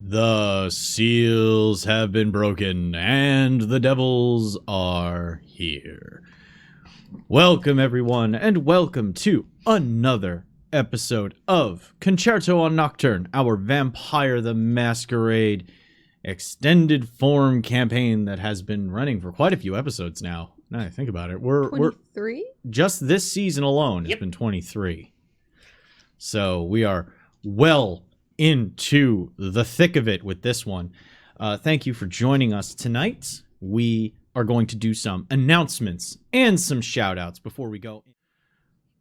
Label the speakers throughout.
Speaker 1: The seals have been broken, and the devils are here. Welcome, everyone, and welcome to another episode of Concerto on Nocturne, our Vampire the Masquerade extended form campaign that has been running for quite a few episodes now. Now I think about it, we're
Speaker 2: 23?
Speaker 1: Just this season alone has been 23. So we are well into the thick of it with this one. Thank you for joining us tonight. We are going to do some announcements and some shout outs before we go.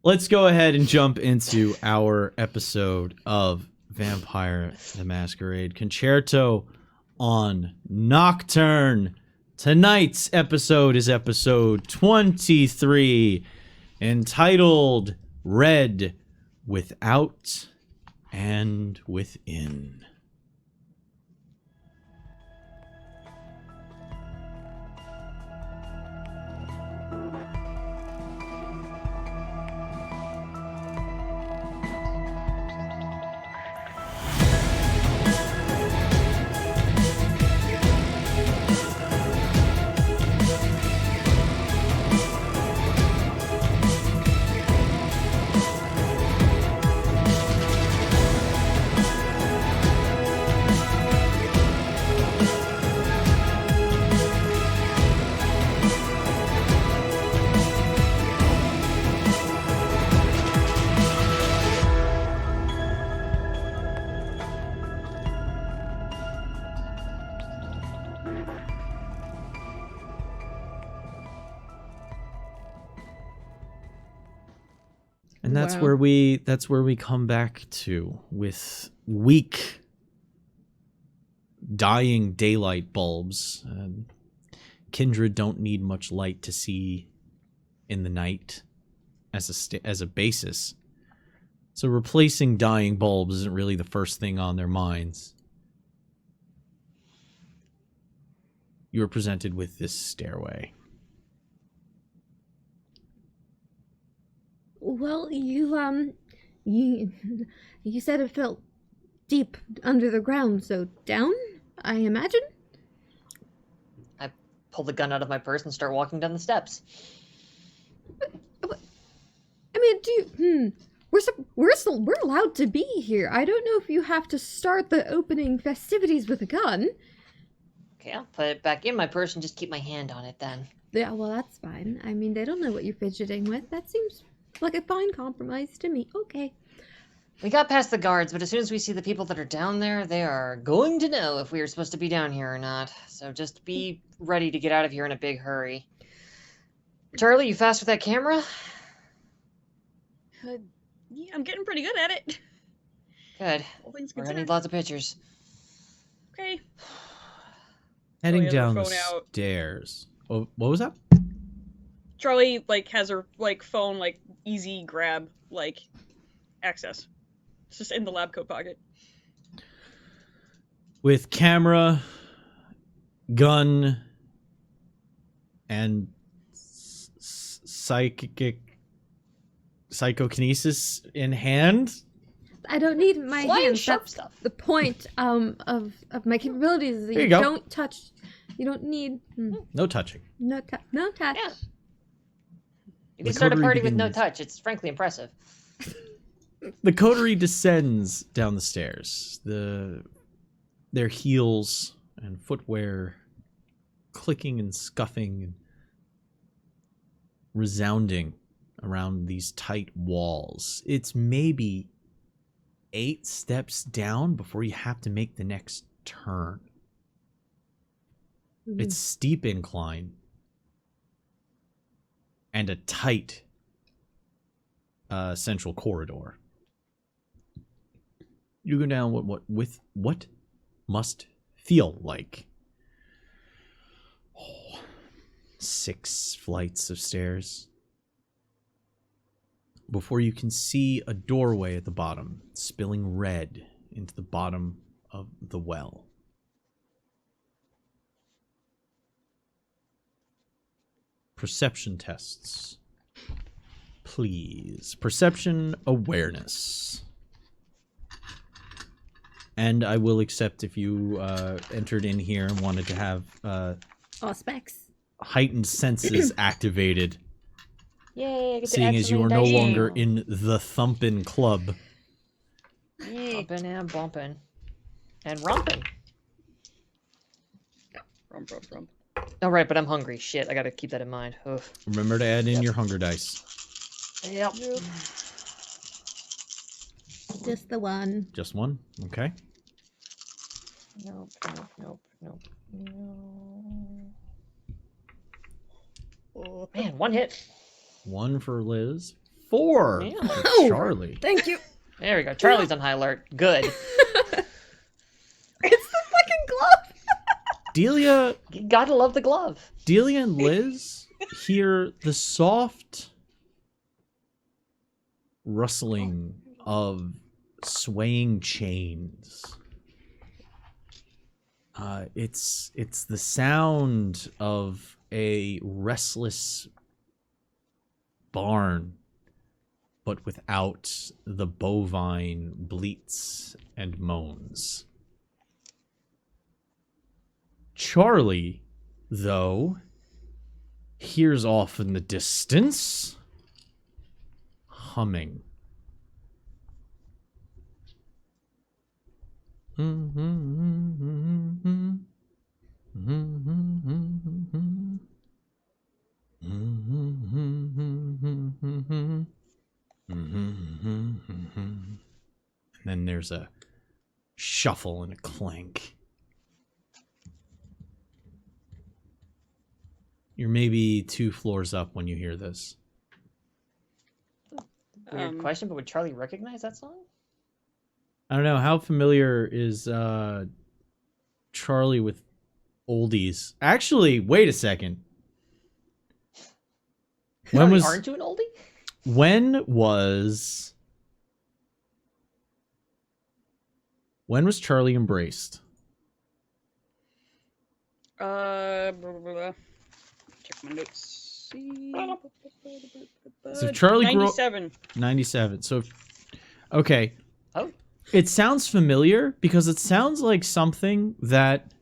Speaker 1: Let's go ahead and jump into our episode of Vampire the Masquerade Concerto on Nocturne. Tonight's episode is episode 23, entitled Red Without and Within. And that's where we come back to with weak dying daylight bulbs. Kindred don't need much light to see in the night as a basis. So replacing dying bulbs isn't really the first thing on their minds. You are presented with this stairway.
Speaker 2: Well, you said it felt deep under the ground, so down, I imagine?
Speaker 3: I pull the gun out of my purse and start walking down the steps.
Speaker 2: I mean, we're allowed to be here. I don't know if you have to start the opening festivities with a gun.
Speaker 3: Okay, I'll put it back in my purse and just keep my hand on it then.
Speaker 2: Yeah, well, that's fine. I mean, they don't know what you're fidgeting with. That seems like a fine compromise to me. Okay.
Speaker 3: We got past the guards, but as soon as we see the people that are down there, they are going to know if we are supposed to be down here or not. So just be ready to get out of here in a big hurry. Charlie, you fast with that camera?
Speaker 4: Yeah, I'm getting pretty good at it.
Speaker 3: Good.
Speaker 4: All things
Speaker 3: We're gonna
Speaker 4: considered.
Speaker 3: need lots of pictures.
Speaker 4: Okay.
Speaker 1: Heading
Speaker 4: has her
Speaker 1: down the
Speaker 4: phone out.
Speaker 1: stairs. Oh, what was that?
Speaker 4: Charlie, has her, phone, easy grab, access. It's just in the lab coat pocket.
Speaker 1: With camera, gun, and psychokinesis in hand.
Speaker 2: I don't need my
Speaker 3: Flying
Speaker 2: hands.
Speaker 3: sharp
Speaker 2: That's
Speaker 3: stuff.
Speaker 2: the point of my capabilities. Is that
Speaker 1: There you go.
Speaker 2: don't touch. You don't need
Speaker 1: No touching.
Speaker 2: no touch.
Speaker 3: Yeah. You
Speaker 1: The
Speaker 3: can start a
Speaker 1: coterie
Speaker 3: party with no
Speaker 1: begins.
Speaker 3: touch. It's frankly impressive.
Speaker 1: The coterie descends down the stairs. Their heels and footwear clicking and scuffing and resounding around these tight walls. It's maybe 8 steps down before you have to make the next turn. It's steep incline and a tight central corridor. You go down what must feel like 6 flights of stairs before you can see a doorway at the bottom, spilling red into the bottom of the well. Perception tests. Please. Perception awareness. And I will accept if you entered in here and wanted to have
Speaker 2: Specs.
Speaker 1: heightened senses activated.
Speaker 3: Yay, I get to
Speaker 1: Seeing
Speaker 3: add
Speaker 1: as
Speaker 3: so
Speaker 1: you are
Speaker 3: many
Speaker 1: no
Speaker 3: dice
Speaker 1: longer
Speaker 3: now.
Speaker 1: in the Thumpin' Club.
Speaker 3: Bumpin' and bumpin'. And rompin'.
Speaker 4: Rump.
Speaker 3: Oh, right, but I'm hungry. Shit, I gotta keep that in mind. Oof.
Speaker 1: Remember to add in your hunger dice.
Speaker 3: Yep.
Speaker 2: Just the one.
Speaker 1: Just one? Okay.
Speaker 3: Nope. No. Oh, man, one hit.
Speaker 1: 1 for Liz. 4
Speaker 3: Yeah.
Speaker 1: for
Speaker 2: Oh.
Speaker 1: Charlie.
Speaker 2: Thank you.
Speaker 3: There we go. Charlie's on high alert. Good.
Speaker 2: It's the fucking glove.
Speaker 1: Delia
Speaker 3: You gotta love the glove.
Speaker 1: and Liz hear the soft rustling of swaying chains. It's the sound of a restless barn, but without the bovine bleats and moans. Charlie, though, hears off in the distance humming. And then there's a shuffle and a clank. You're maybe 2 floors up when you hear this.
Speaker 3: Weird question, but would Charlie recognize that song?
Speaker 1: I don't know, how familiar is Charlie with oldies? Actually, wait a second.
Speaker 3: Charlie, aren't you an oldie?
Speaker 1: When was Charlie embraced?
Speaker 4: Blah, blah, blah. Check my notes. See.
Speaker 1: So Charlie grew up
Speaker 4: 97.
Speaker 1: 97. So okay.
Speaker 3: Oh.
Speaker 1: It sounds familiar because it sounds like something that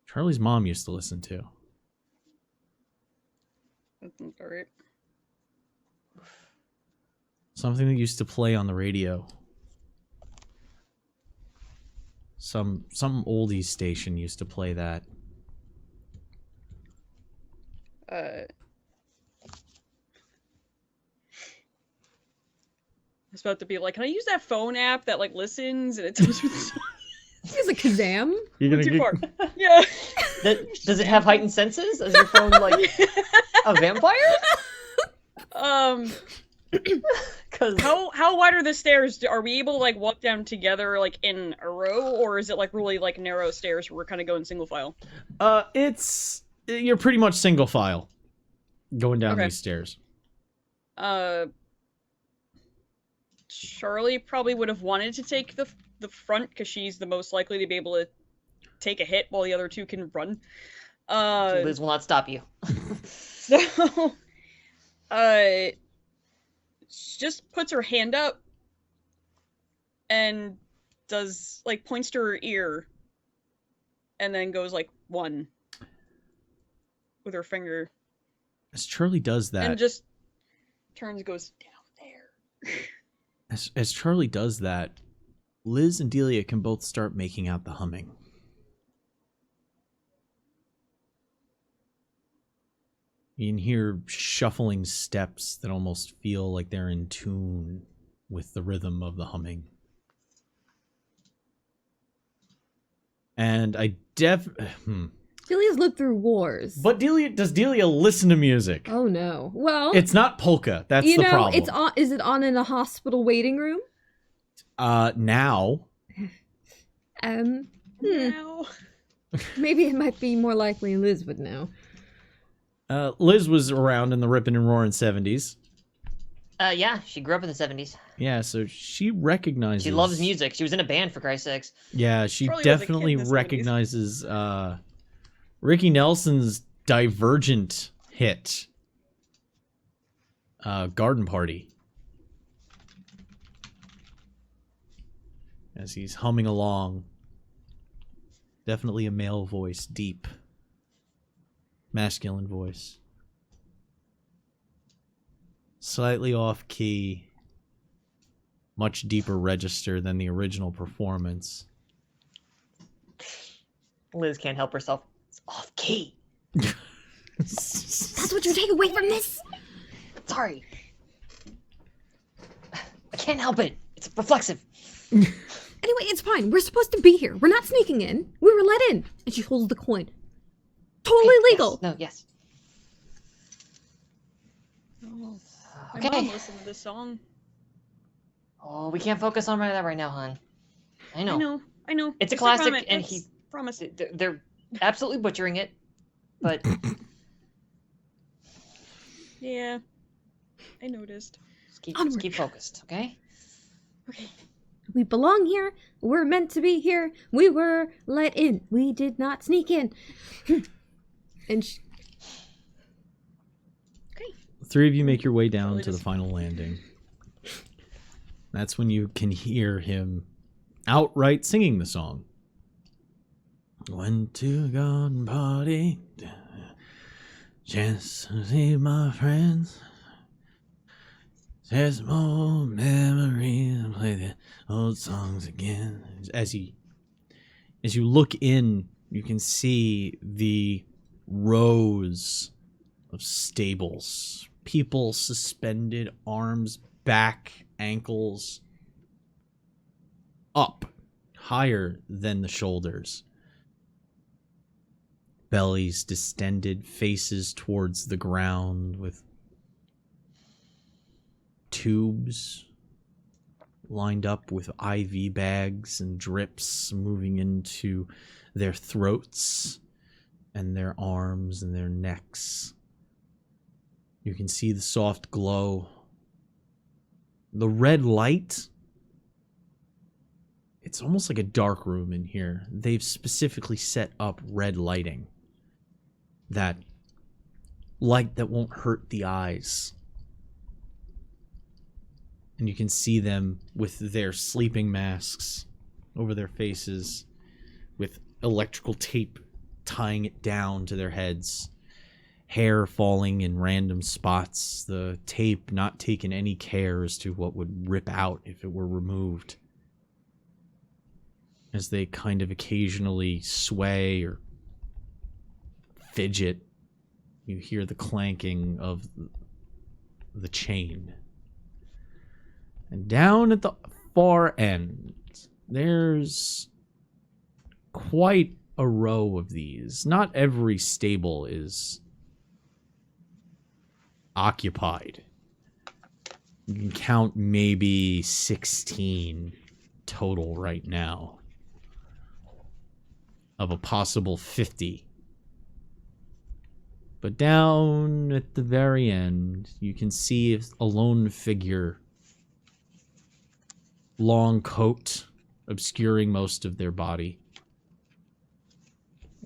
Speaker 1: Charlie's mom used to listen to.
Speaker 4: All right.
Speaker 1: Something that used to play on the radio. Some oldies station used to play that.
Speaker 4: I was about to be like, can I use that phone app that like listens and it tells me the song?
Speaker 2: Use a Kazam.
Speaker 1: You're
Speaker 4: Too far. Yeah.
Speaker 3: Does it have heightened senses? Is your phone like a vampire? Cause
Speaker 4: How wide are the stairs? Are we able to like walk down together like in a row, or is it like really like narrow stairs where we're kind of going single file?
Speaker 1: You're pretty much single file going down
Speaker 4: Okay.
Speaker 1: these stairs.
Speaker 4: Charlie probably would have wanted to take the front because she's the most likely to be able to take a hit while the other two can run.
Speaker 3: Liz will not stop you.
Speaker 4: So, she just puts her hand up and does like points to her ear, and then goes like 1 with her finger,
Speaker 1: As Charlie does that,
Speaker 4: and just turns and goes down there.
Speaker 1: as Charlie does that, Liz and Delia can both start making out the humming. You can hear shuffling steps that almost feel like they're in tune with the rhythm of the humming. And I
Speaker 2: Delia's lived through wars.
Speaker 1: But does Delia listen to music?
Speaker 2: Oh no. Well,
Speaker 1: It's not polka. That's the problem.
Speaker 2: it's on. Is it on in a hospital waiting room?
Speaker 1: Now.
Speaker 4: Now.
Speaker 2: Maybe it might be more likely Liz would know.
Speaker 1: Liz was around in the ripping and roaring 70s.
Speaker 3: Yeah, she grew up in the 70s.
Speaker 1: Yeah, so she recognizes...
Speaker 3: She loves music. She was in a band, for Christ's sakes.
Speaker 1: Yeah, she
Speaker 4: Charlie was a kid
Speaker 1: definitely
Speaker 4: in the 70s.
Speaker 1: recognizes Ricky Nelson's Divergent hit, Garden Party. as he's humming along. Definitely a male voice, deep, masculine voice. Slightly off key, much deeper register than the original performance.
Speaker 3: Liz can't help herself. It's off key.
Speaker 2: That's what you take away from this?
Speaker 3: Sorry. I can't help it. It's reflexive.
Speaker 2: Anyway, it's fine. We're supposed to be here. We're not sneaking in. We were let in. And she holds the coin. Totally legal.
Speaker 3: Yes. No, yes.
Speaker 4: Oh, my
Speaker 3: Okay.
Speaker 4: mom listened to this song.
Speaker 3: Oh, we can't focus on that right now, hon. I know.
Speaker 4: I know.
Speaker 3: It's a
Speaker 4: Just
Speaker 3: classic,
Speaker 4: promise.
Speaker 3: and
Speaker 4: It's- promise.
Speaker 3: they're absolutely butchering it, but
Speaker 4: Yeah, I noticed.
Speaker 3: just keep focused, okay?
Speaker 4: Okay.
Speaker 2: We belong here. We're meant to be here. We were let in. We did not sneak in. And
Speaker 1: The three of you make your way down
Speaker 4: Totally
Speaker 1: to the
Speaker 4: just-
Speaker 1: final landing. That's when you can hear him outright singing the song. Went to a garden party, just to see my friends. There's more memories and play the old songs again. As you look in, you can see the rows of stables. People suspended, arms back, ankles up, higher than the shoulders. Bellies distended, faces towards the ground with tubes lined up with IV bags and drips moving into their throats and their arms and their necks. You can see the soft glow. The red light, it's almost like a dark room in here. They've specifically set up red lighting. That light that won't hurt the eyes. And you can see them with their sleeping masks over their faces, with electrical tape tying it down to their heads, hair falling in random spots, the tape not taking any care as to what would rip out if it were removed. As they kind of occasionally sway or fidget, you hear the clanking of the chain. And down at the far end, there's quite a row of these. Not every stable is occupied. You can count maybe 16 total right now, of a possible 50. But down at the very end, you can see a lone figure, long coat obscuring most of their body.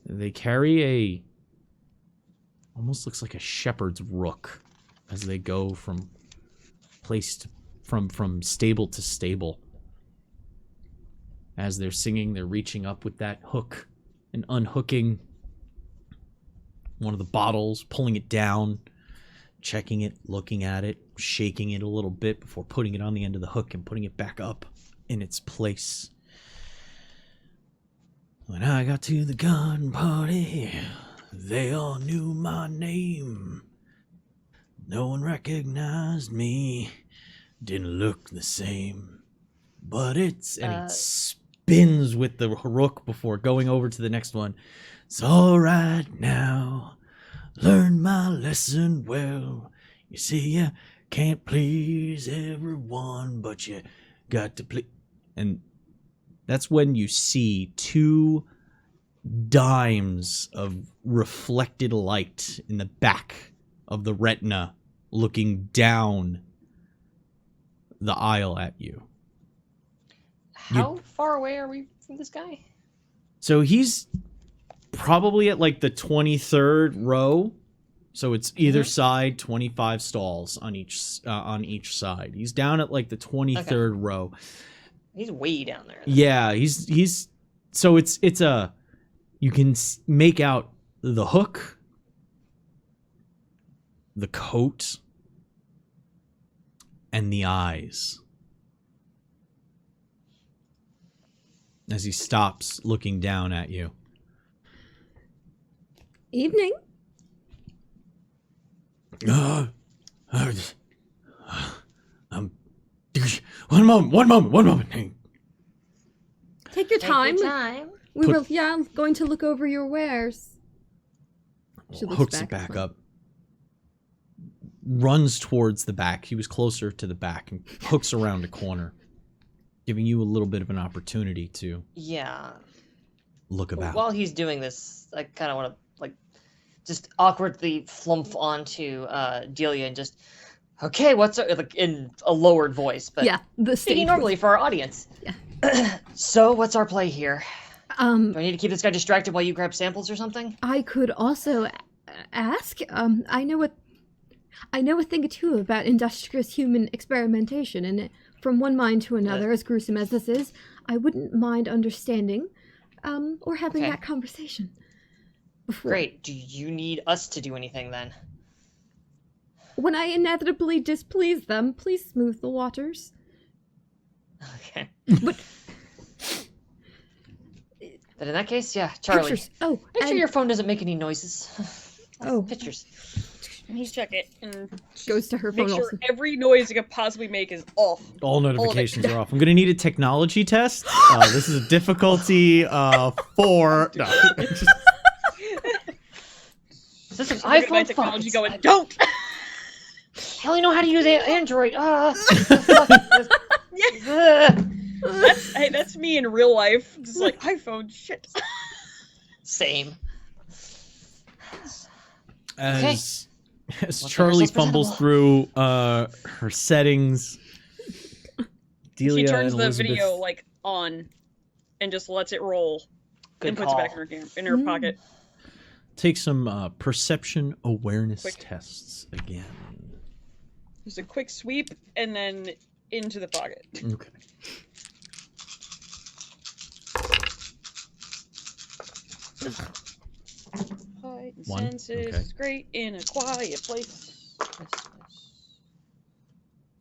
Speaker 1: They carry almost looks like a shepherd's rook as they go from from stable to stable. As they're singing, they're reaching up with that hook and unhooking one of the bottles, pulling it down, checking it, looking at it, shaking it a little bit before putting it on the end of the hook and putting it back up in its place. When I got to the garden party, they all knew my name. No one recognized me, didn't look the same. But and it spins with the rook before going over to the next one. It's alright now, learn my lesson well. You see, you can't please everyone, but you got to please. And that's when you see 2 dimes of reflected light in the back of the retina looking down the aisle at you.
Speaker 3: How far away are we from this guy?
Speaker 1: So he's probably at like the 23rd row. So it's either side, 25 stalls on each side. He's down at like the 23rd row.
Speaker 3: He's way down there.
Speaker 1: Yeah, he's so it's a you can make out the hook, the coat, and the eyes. As he stops looking down at you.
Speaker 2: Evening.
Speaker 1: One moment.
Speaker 2: Take your time.
Speaker 3: Take your time.
Speaker 2: We were, going to look over your wares. She looks
Speaker 1: Hooks it back up. Runs towards the back. He was closer to the back and hooks around a corner, giving you a little bit of an opportunity to look about.
Speaker 3: While he's doing this, I kind of want to just awkwardly flump onto Delia and just, okay, what's in a lowered voice, but
Speaker 2: the
Speaker 3: speaking normally for our audience.
Speaker 2: Yeah.
Speaker 3: So what's our play here? Do I need to keep this guy distracted while you grab samples or something?
Speaker 2: I could also ask. I know a thing or two about industrious human experimentation, and from one mind to another, as gruesome as this is, I wouldn't mind understanding, or having that conversation. Before.
Speaker 3: Great. Do you need us to do anything then?
Speaker 2: When I inevitably displease them, please smooth the waters.
Speaker 3: Okay.
Speaker 2: But
Speaker 3: in that case, Charlie.
Speaker 2: Pictures. Oh,
Speaker 3: make sure your phone doesn't make any noises. Pictures.
Speaker 4: You check it and
Speaker 2: goes to her phone.
Speaker 4: Make sure
Speaker 2: also.
Speaker 4: every noise it could possibly make is off.
Speaker 1: All notifications are off. I'm gonna need a technology test. This is a difficulty 4. No.
Speaker 3: Is this an iPhone
Speaker 4: technology going? Don't.
Speaker 3: I only know how to use Android.
Speaker 4: That's me in real life. Just like iPhone shit.
Speaker 3: Same.
Speaker 1: As Charlie fumbles through her settings, Delia
Speaker 4: she turns
Speaker 1: and
Speaker 4: the
Speaker 1: Elizabeth...
Speaker 4: video on and just lets it roll.
Speaker 3: Good
Speaker 4: and puts
Speaker 3: call.
Speaker 4: it back in her pocket.
Speaker 1: Take some perception awareness tests again.
Speaker 4: Just a quick sweep and then into the pocket.
Speaker 1: Okay.
Speaker 4: Heightened
Speaker 1: 1.
Speaker 4: senses
Speaker 1: Okay.
Speaker 4: is great in a quiet place.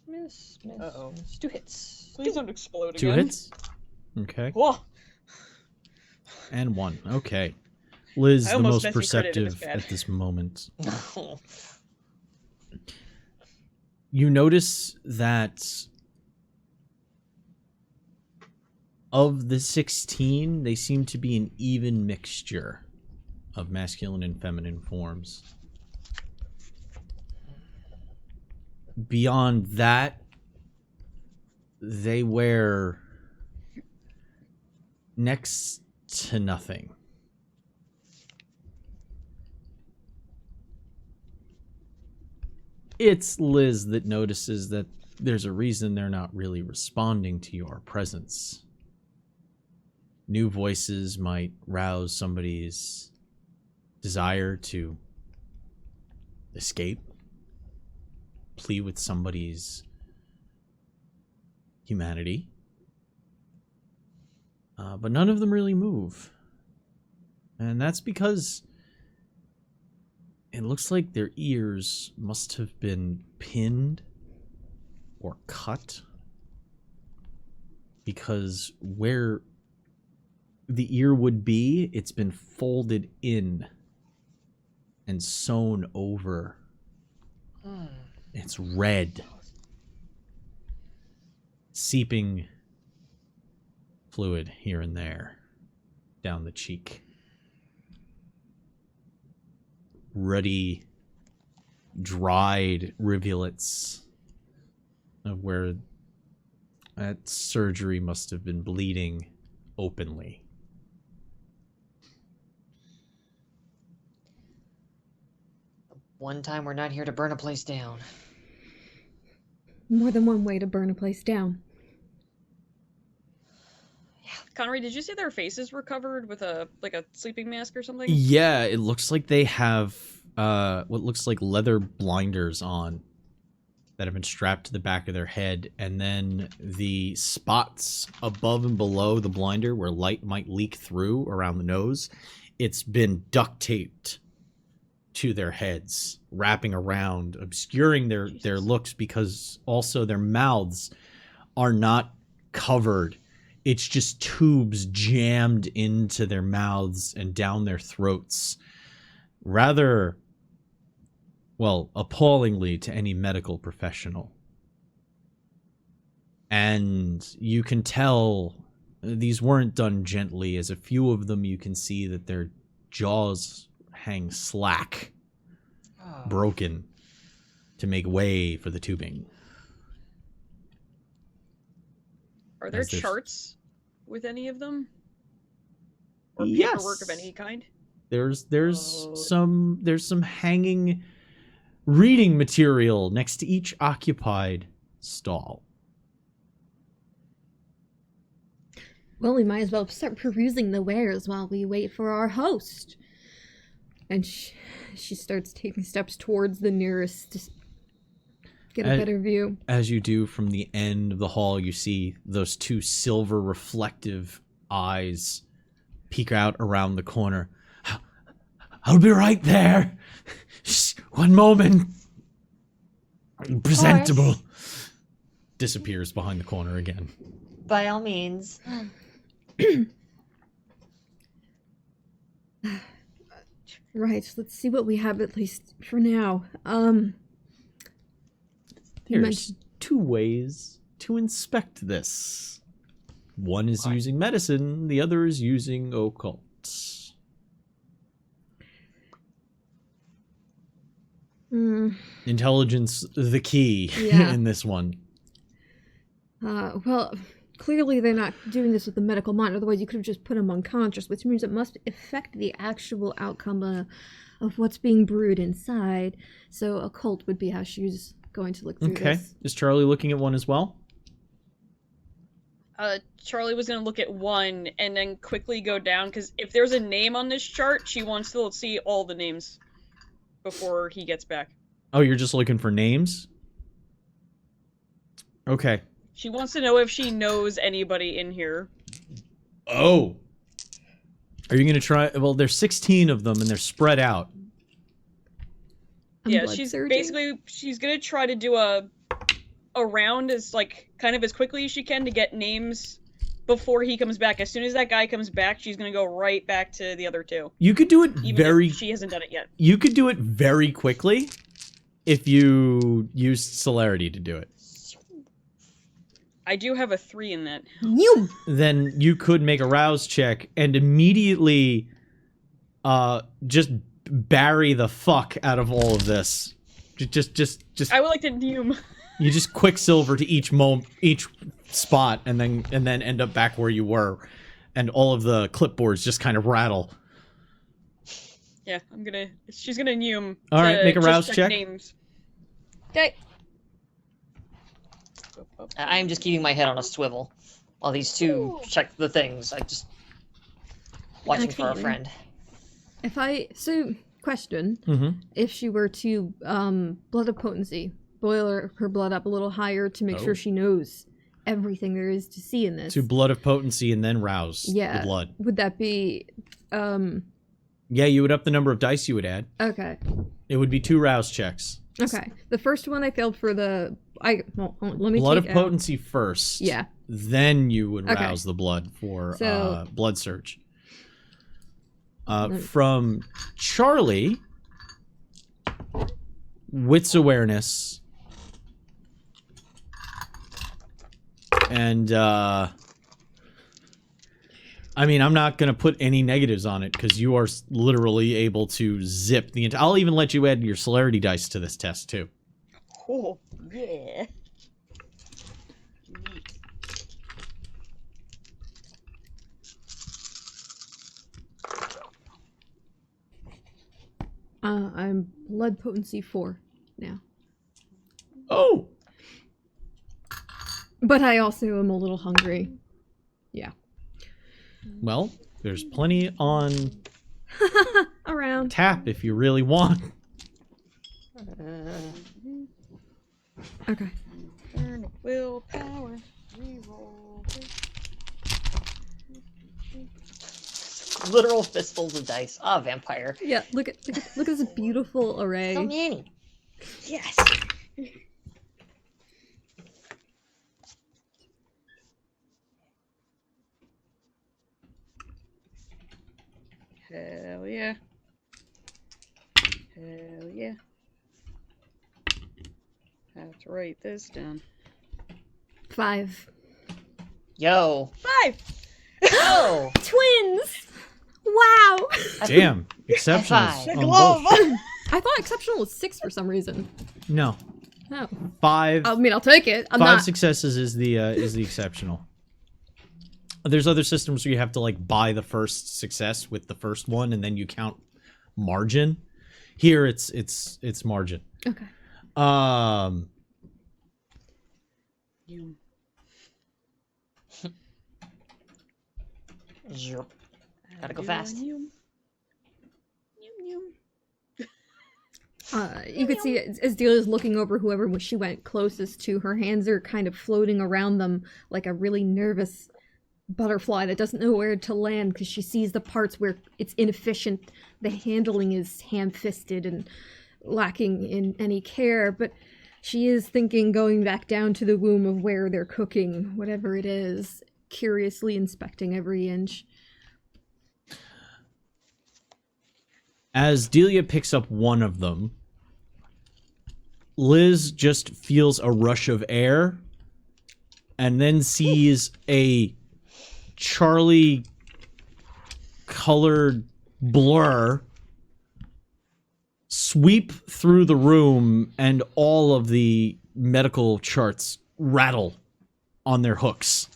Speaker 4: Miss.
Speaker 3: Uh-oh. 2 hits.
Speaker 4: Please don't explode
Speaker 1: 2
Speaker 4: again.
Speaker 1: hits? Okay.
Speaker 4: Whoa.
Speaker 1: And 1. Okay. Liz,
Speaker 4: I
Speaker 1: the
Speaker 4: almost
Speaker 1: most perceptive at this moment. You notice that of the 16, they seem to be an even mixture of masculine and feminine forms. Beyond that, they wear next to nothing. It's Liz that notices that there's a reason they're not really responding to your presence. New voices might rouse somebody's desire to escape, plea with somebody's humanity. But none of them really move. And that's because it looks like their ears must have been pinned or cut, because where the ear would be, it's been folded in and sewn over. It's red, seeping fluid here and there down the cheek. Ruddy, dried rivulets of where that surgery must have been bleeding openly.
Speaker 3: One time we're not here to burn a place down.
Speaker 2: More than one way to burn a place down.
Speaker 4: Connery, did you say their faces were covered with a sleeping mask or something?
Speaker 1: Yeah, it looks like they have what looks like leather blinders on. that have been strapped to the back of their head, and then the spots above and below the blinder where light might leak through around the nose, it's been duct taped to their heads, wrapping around, obscuring their looks, because also their mouths are not covered. It's just tubes jammed into their mouths and down their throats. Rather, well, appallingly to any medical professional. And you can tell these weren't done gently, as a few of them you can see that their jaws hang slack, broken, to make way for the tubing.
Speaker 4: Are there charts with any of them? Or
Speaker 1: Yes.
Speaker 4: paperwork of any kind?
Speaker 1: There's some hanging reading material next to each occupied stall.
Speaker 2: Well, we might as well start perusing the wares while we wait for our host. And she starts taking steps towards the nearest to get a better view. As
Speaker 1: you do, from the end of the hall, you see those two silver reflective eyes peek out around the corner. I'll be right there. Just one moment. Presentable. Disappears behind the corner again.
Speaker 3: By all means.
Speaker 2: Right, let's see what we have, at least for now.
Speaker 1: There's two ways to inspect this. One is using medicine, the other is using occult. Intelligence, the key in this one.
Speaker 2: Well, clearly they're not doing this with the medical mind, otherwise you could have just put them unconscious, which means it must affect the actual outcome of what's being brewed inside. So occult would be how she's going to look through this.
Speaker 1: Okay. Is Charlie looking at one as well?
Speaker 4: Charlie was going to look at one and then quickly go down, because if there's a name on this chart, she wants to see all the names before he gets back.
Speaker 1: Oh, you're just looking for names? Okay.
Speaker 4: She wants to know if she knows anybody in here.
Speaker 1: Oh. Are you going to try? Well, there's 16 of them, and they're spread out.
Speaker 4: Yeah, she's going to try to do a round as, like, kind of as quickly as she can to get names before he comes back. As soon as that guy comes back, she's going to go right back to the other two.
Speaker 1: You could do it
Speaker 4: if she hasn't done it yet.
Speaker 1: You could do it very quickly if you used celerity to do it.
Speaker 4: I do have a 3 in that.
Speaker 1: Then you could make a rouse check and immediately just bury the fuck out of all of this. Just
Speaker 4: I would like to Neum.
Speaker 1: You just quicksilver to each spot and then end up back where you were, and all of the clipboards just kind of rattle.
Speaker 4: Yeah, she's gonna Neum.
Speaker 1: All right, make a rouse check.
Speaker 4: Names. Okay.
Speaker 3: I am just keeping my head on a swivel while these two check the things. I just watching for a friend.
Speaker 2: Question.
Speaker 1: Mm-hmm.
Speaker 2: If she were to blood of potency, boil her blood up a little higher to make sure she knows everything there is to see in this.
Speaker 1: To blood of potency and then rouse the blood.
Speaker 2: Would that be
Speaker 1: Yeah, you would up the number of dice you would add.
Speaker 2: Okay.
Speaker 1: It would be 2 rouse checks.
Speaker 2: Okay. The first one I failed for let me
Speaker 1: blood
Speaker 2: take
Speaker 1: of potency first.
Speaker 2: Yeah.
Speaker 1: Then you would rouse the blood for blood search. From Charlie, wits awareness, and I mean, I'm not going to put any negatives on it because you are literally able to zip the entire... I'll even let you add your celerity dice to this test, too.
Speaker 4: Oh, yeah.
Speaker 2: I'm blood potency 4 now.
Speaker 1: Oh!
Speaker 2: But I also am a little hungry. Yeah.
Speaker 1: Well, there's plenty on
Speaker 2: around
Speaker 1: tap if you really want.
Speaker 2: Okay.
Speaker 4: Turn of willpower. Reroll.
Speaker 3: Literal fistfuls of dice. Ah, vampire.
Speaker 2: Yeah, look at this beautiful array.
Speaker 3: So many.
Speaker 4: Yes. Hell yeah. Hell yeah. I have to write this down.
Speaker 2: 5.
Speaker 3: Yo.
Speaker 4: 5!
Speaker 3: Oh.
Speaker 2: Twins! Wow!
Speaker 1: Damn. Exceptional.
Speaker 3: High
Speaker 1: on
Speaker 4: Glove!
Speaker 1: both.
Speaker 2: I thought exceptional was 6 for some reason.
Speaker 1: No.
Speaker 2: No.
Speaker 1: 5.
Speaker 2: I mean, I'll take it. I'm
Speaker 1: 5
Speaker 2: not.
Speaker 1: successes is the exceptional. There's other systems where you have to like buy the first success with the first one, and then you count margin. Here, it's margin.
Speaker 2: Okay.
Speaker 4: You.
Speaker 3: Zerp. Gotta go fast.
Speaker 4: You.
Speaker 2: You could see as Delia's looking over whoever she went closest to, her hands are kind of floating around them like a really nervous butterfly that doesn't know where to land because she sees the parts where it's inefficient. The handling is ham-fisted and lacking in any care, but she is thinking going back down to the womb of where they're cooking, whatever it is, curiously inspecting every inch.
Speaker 1: As Delia picks up one of them, Liz just feels a rush of air and then sees a Charlie colored blur sweep through the room, and all of the medical charts rattle on their hooks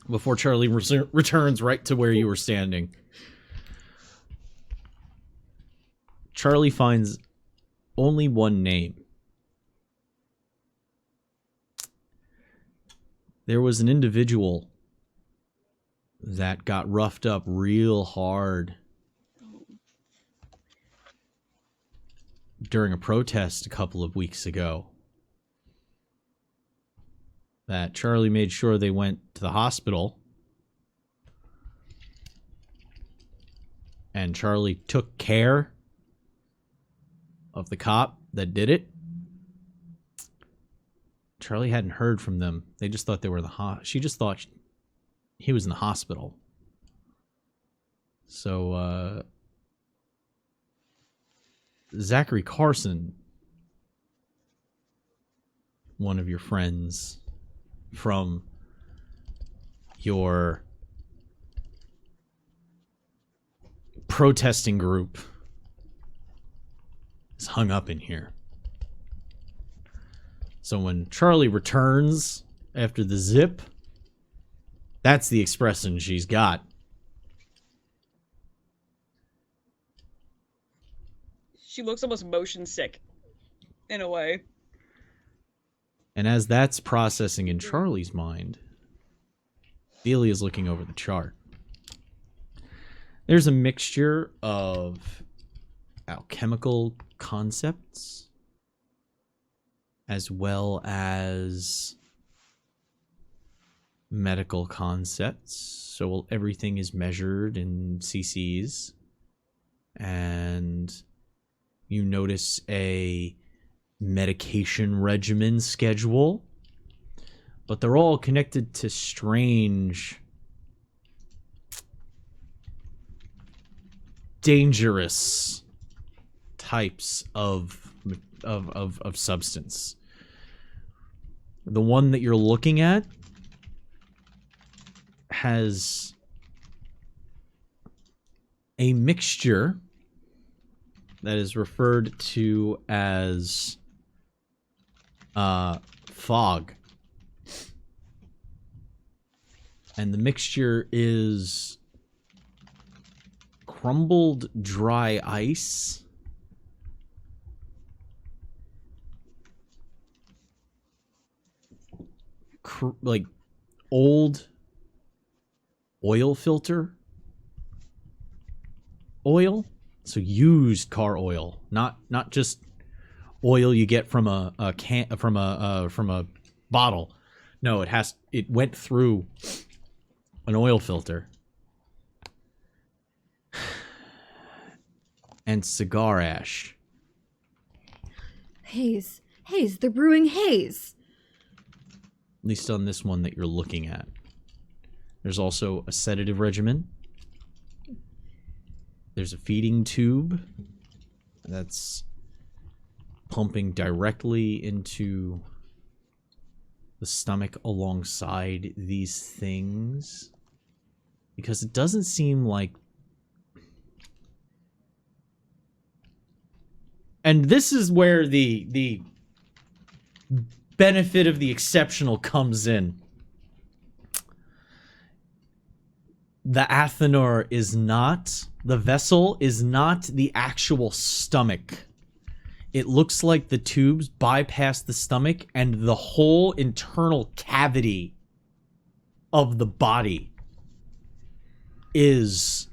Speaker 1: before Charlie returns right to where you were standing. Charlie finds only one name. There was an individual that got roughed up real hard during a protest a couple of weeks ago. That Charlie made sure they went to the hospital. And Charlie took care of the cop that did it. Charlie hadn't heard from them. They just thought they were in the she just thought he was in the hospital. So, Zachary Carson, one of your friends from your protesting group, is hung up in here. So when Charlie returns after the zip, that's the expression she's got.
Speaker 4: She looks almost motion sick, in a way.
Speaker 1: And as that's processing in Charlie's mind, Delia's looking over the chart. There's a mixture of alchemical concepts as well as medical concepts. So everything is measured in cc's, and you notice a medication regimen schedule, but they're all connected to strange, dangerous types of substance. The one that you're looking at has a mixture that is referred to as fog. And the mixture is crumbled dry ice, like old oil filter oil, so used car oil, not just oil you get from a bottle. No, it went through an oil filter. And cigar ash.
Speaker 2: Haze. Haze. They're brewing haze.
Speaker 1: At least on this one that you're looking at. There's also a sedative regimen. There's a feeding tube that's pumping directly into the stomach alongside these things. Because it doesn't seem like... And this is where the benefit of the exceptional comes in. The Athanor is not... The vessel is not the actual stomach. It looks like the tubes bypass the stomach and the whole internal cavity of the body is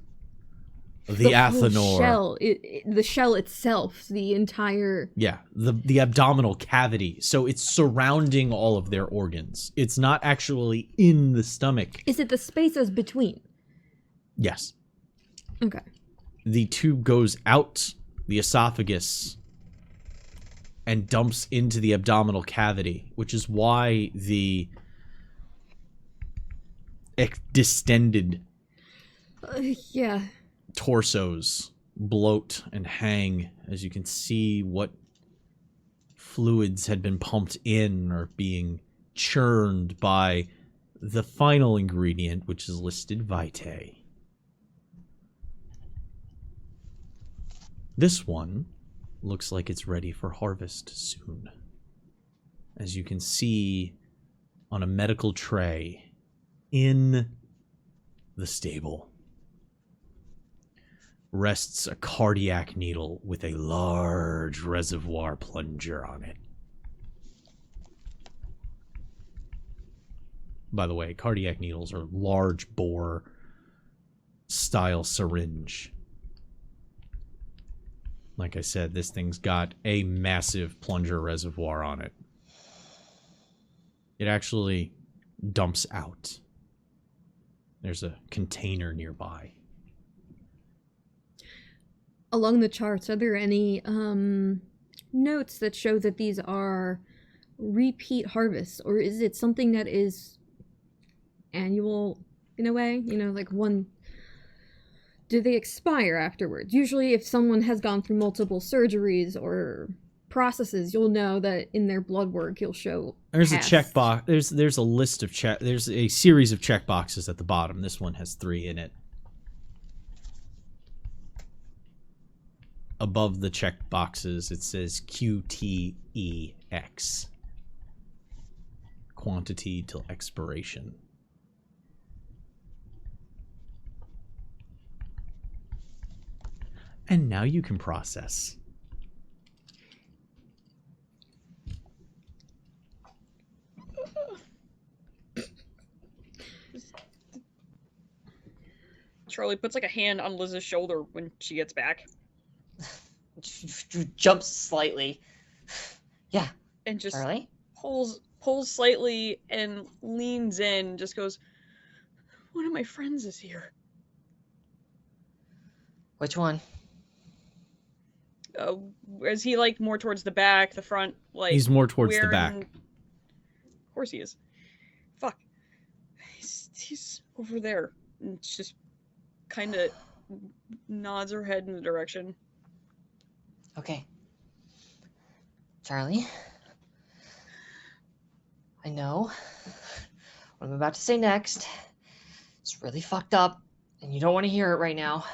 Speaker 1: the Athanor.
Speaker 2: Shell, the shell itself, the entire...
Speaker 1: Yeah, the abdominal cavity. So it's surrounding all of their organs. It's not actually in the stomach.
Speaker 2: Is it the spaces between?
Speaker 1: Yes.
Speaker 2: Okay.
Speaker 1: The tube goes out the esophagus and dumps into the abdominal cavity, which is why the distended
Speaker 2: yeah.
Speaker 1: torsos bloat and hang, as you can see what fluids had been pumped in or being churned by the final ingredient, which is listed vitae. This one looks like it's ready for harvest soon. As you can see on a medical tray in the stable rests a cardiac needle with a large reservoir plunger on it. By the way, cardiac needles are large bore style syringe. Like I said, this thing's got a massive plunger reservoir on it. It actually dumps out. There's a container nearby.
Speaker 2: Along the charts, are there any notes that show that these are repeat harvests? Or is it something that is annual in a way? You know, like one... Do they expire afterwards? Usually if someone has gone through multiple surgeries or processes, you'll know that in their blood work you'll show
Speaker 1: There's
Speaker 2: past.
Speaker 1: a checkbox. There's a list of there's a series of checkboxes at the bottom. This one has 3 in it. Above the checkboxes it says QTEX. Quantity till expiration. And now you can process.
Speaker 4: Charlie puts like a hand on Liz's shoulder when she gets back.
Speaker 3: Jumps slightly. Yeah.
Speaker 4: And just
Speaker 3: Charlie?
Speaker 4: pulls slightly and leans in, just goes, one of my friends is here.
Speaker 3: Which one?
Speaker 4: Is he like more towards the back, the front? Like
Speaker 1: He's more towards the back.
Speaker 4: Of course he is. Fuck. He's over there. And she just kind of nods her head in the direction.
Speaker 3: Okay. Charlie? I know what I'm about to say next. It's really fucked up, and you don't want to hear it right now.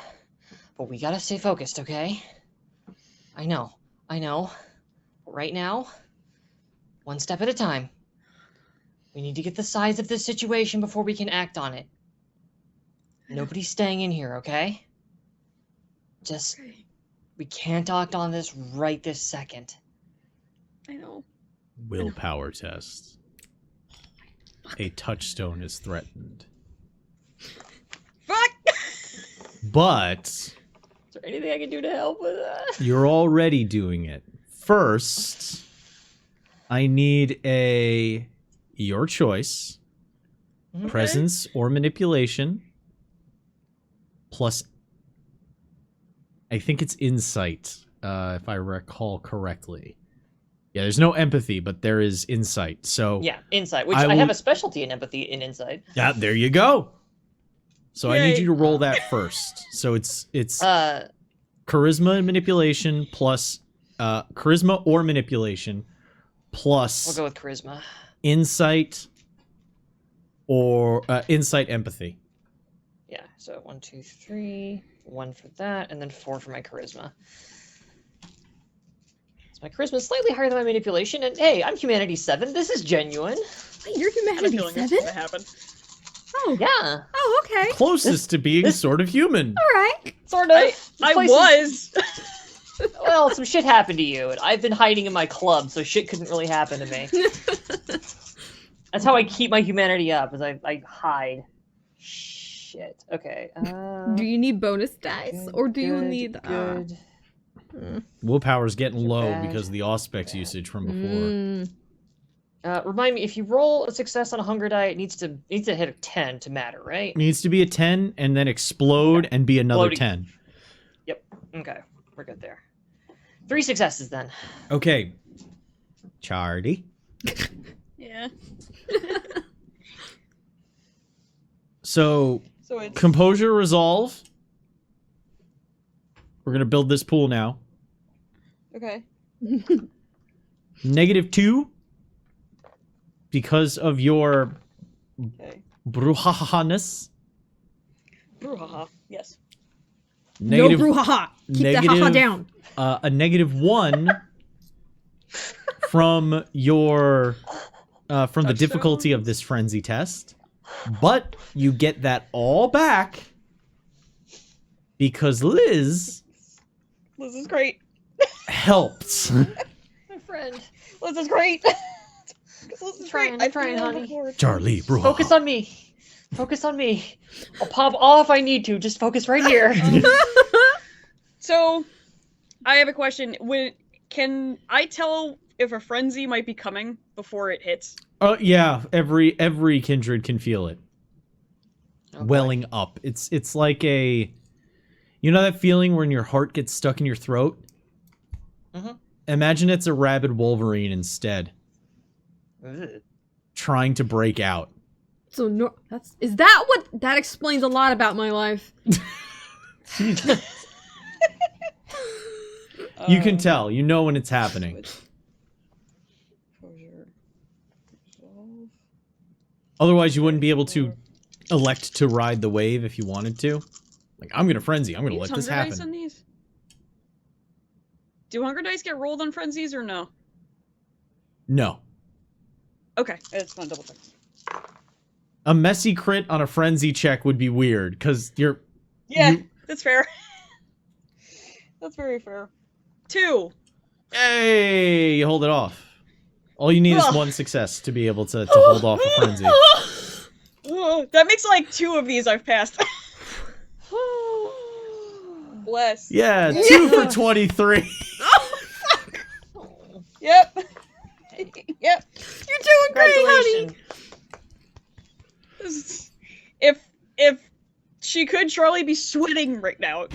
Speaker 3: But we gotta stay focused, okay? I know. But right now, one step at a time. We need to get the size of this situation before we can act on it. Nobody's staying in here, okay? Just, we can't act on this right this second.
Speaker 4: I know.
Speaker 1: Willpower test. A touchstone is threatened.
Speaker 4: Fuck!
Speaker 1: But
Speaker 3: Is there anything I can do to help with that?
Speaker 1: you're already doing it. first, I need your choice,
Speaker 4: Okay.
Speaker 1: presence or manipulation, plus, I think it's insight, if I recall correctly. Yeah, there's no empathy, but there is insight. So
Speaker 3: Yeah, insight. Which
Speaker 1: I
Speaker 3: I have
Speaker 1: will-
Speaker 3: a specialty in empathy in insight.
Speaker 1: yeah, there you go. So I need
Speaker 4: Yay.
Speaker 1: you to roll that first. So it's
Speaker 3: Uh,
Speaker 1: charisma and manipulation plus charisma or manipulation plus
Speaker 3: we'll go with charisma.
Speaker 1: insight or insight empathy.
Speaker 3: Yeah, so 1, 2, 3, 1 for that, and then 4 for my charisma. So my charisma is slightly higher than my manipulation, and hey, I'm humanity 7. This is genuine.
Speaker 2: Wait, you're
Speaker 4: I had a
Speaker 2: humanity
Speaker 4: feeling this
Speaker 2: 7?
Speaker 4: was gonna happen.
Speaker 2: Oh.
Speaker 3: Yeah,
Speaker 2: Oh, okay.
Speaker 1: Closest to being sort of human.
Speaker 2: All right.
Speaker 3: sort of.
Speaker 4: I
Speaker 3: This place is-
Speaker 4: was.
Speaker 3: Well, some shit happened to you, and I've been hiding in my club, so shit couldn't really happen to me. That's how I keep my humanity up, is I hide. Shit. Okay.
Speaker 2: Do you need bonus dice,
Speaker 3: Good,
Speaker 2: or do you
Speaker 3: good,
Speaker 2: need?
Speaker 3: good?
Speaker 1: Willpower's getting
Speaker 3: You're
Speaker 1: low
Speaker 3: bad.
Speaker 1: because of the auspex
Speaker 3: Bad.
Speaker 1: usage from before.
Speaker 3: Remind me, if you roll a success on a hunger die, it needs to hit a 10 to matter, right?
Speaker 1: It needs to be a 10 and then explode and be another
Speaker 3: Exploding.
Speaker 1: 10.
Speaker 3: Okay, we're good there. 3 successes then.
Speaker 1: Okay. Chardy.
Speaker 4: Yeah.
Speaker 1: So,
Speaker 4: So it's
Speaker 1: composure, resolve. We're going to build this pool now.
Speaker 4: okay.
Speaker 1: -2 because of your
Speaker 4: Okay.
Speaker 1: bruhahaness.
Speaker 4: Brouhaha. Yes.
Speaker 2: No brouhaha. Keep the haha
Speaker 1: negative-
Speaker 2: down.
Speaker 1: A -1 from your from the
Speaker 4: Touchstone?
Speaker 1: difficulty of this frenzy test, but you get that all back because Liz
Speaker 4: Liz is great.
Speaker 1: helped.
Speaker 3: My friend.
Speaker 4: Liz is great. Liz is
Speaker 3: Trying,
Speaker 4: great.
Speaker 3: I'm trying,
Speaker 4: feel
Speaker 3: honey.
Speaker 4: bored.
Speaker 1: Charlie, bro.
Speaker 3: Focus on me. Focus on me. I'll pop off if I need to. Just focus right here.
Speaker 4: So, I have a question. Can I tell if a frenzy might be coming before it hits?
Speaker 1: Oh yeah, every kindred can feel it
Speaker 3: Okay.
Speaker 1: welling up. It's like you know that feeling when your heart gets stuck in your throat?
Speaker 3: Mhm.
Speaker 1: Imagine it's a rabid Wolverine instead,
Speaker 3: Ugh.
Speaker 1: trying to break out.
Speaker 2: So that explains a lot about my life.
Speaker 1: You can tell. You know when it's happening.
Speaker 4: Composure. Resolve.
Speaker 1: Otherwise, you wouldn't be able to elect to ride the wave if you wanted to. Like, I'm gonna frenzy. I'm gonna
Speaker 4: Use
Speaker 1: let this
Speaker 4: hunger dice on
Speaker 1: happen.
Speaker 4: these? Do hunger dice get rolled on frenzies or no?
Speaker 1: No.
Speaker 4: Okay, it's not double check.
Speaker 1: A messy crit on a frenzy check would be weird, because you're...
Speaker 4: Yeah,
Speaker 1: You-
Speaker 4: that's fair. That's very fair. 2.
Speaker 1: Hey! You hold it off. All you need is
Speaker 4: Ugh.
Speaker 1: one success to be able to hold off a frenzy.
Speaker 4: Ugh, that makes like 2 of these I've passed. Bless.
Speaker 1: Yeah, 2 for 23.
Speaker 4: Yep. Yep.
Speaker 2: You're doing great, honey.
Speaker 3: Congratulations.
Speaker 4: If she could, Charlie be sweating right now.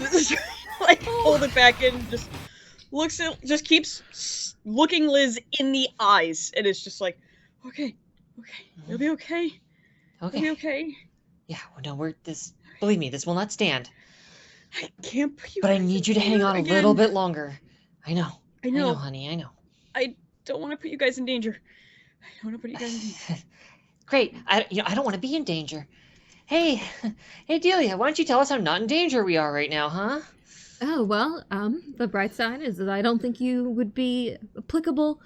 Speaker 4: Like hold it back in, just keeps looking Liz in the eyes, and it's just like, okay, you'll be okay. You'll be
Speaker 3: Okay.
Speaker 4: okay.
Speaker 3: Yeah, well, no, believe me, this will not stand.
Speaker 4: I can't put you.
Speaker 3: But I
Speaker 4: guys
Speaker 3: need
Speaker 4: in
Speaker 3: you to hang
Speaker 4: danger
Speaker 3: on a
Speaker 4: again.
Speaker 3: little bit longer. I know.
Speaker 4: I know.
Speaker 3: Honey, I know.
Speaker 4: I don't want to put you guys in danger. I don't want to put you guys in danger.
Speaker 3: Great. I don't want to be in danger. Hey, Delia, why don't you tell us how not in danger we are right now, huh?
Speaker 2: Oh, well, the bright side is that I don't think you would be applicable,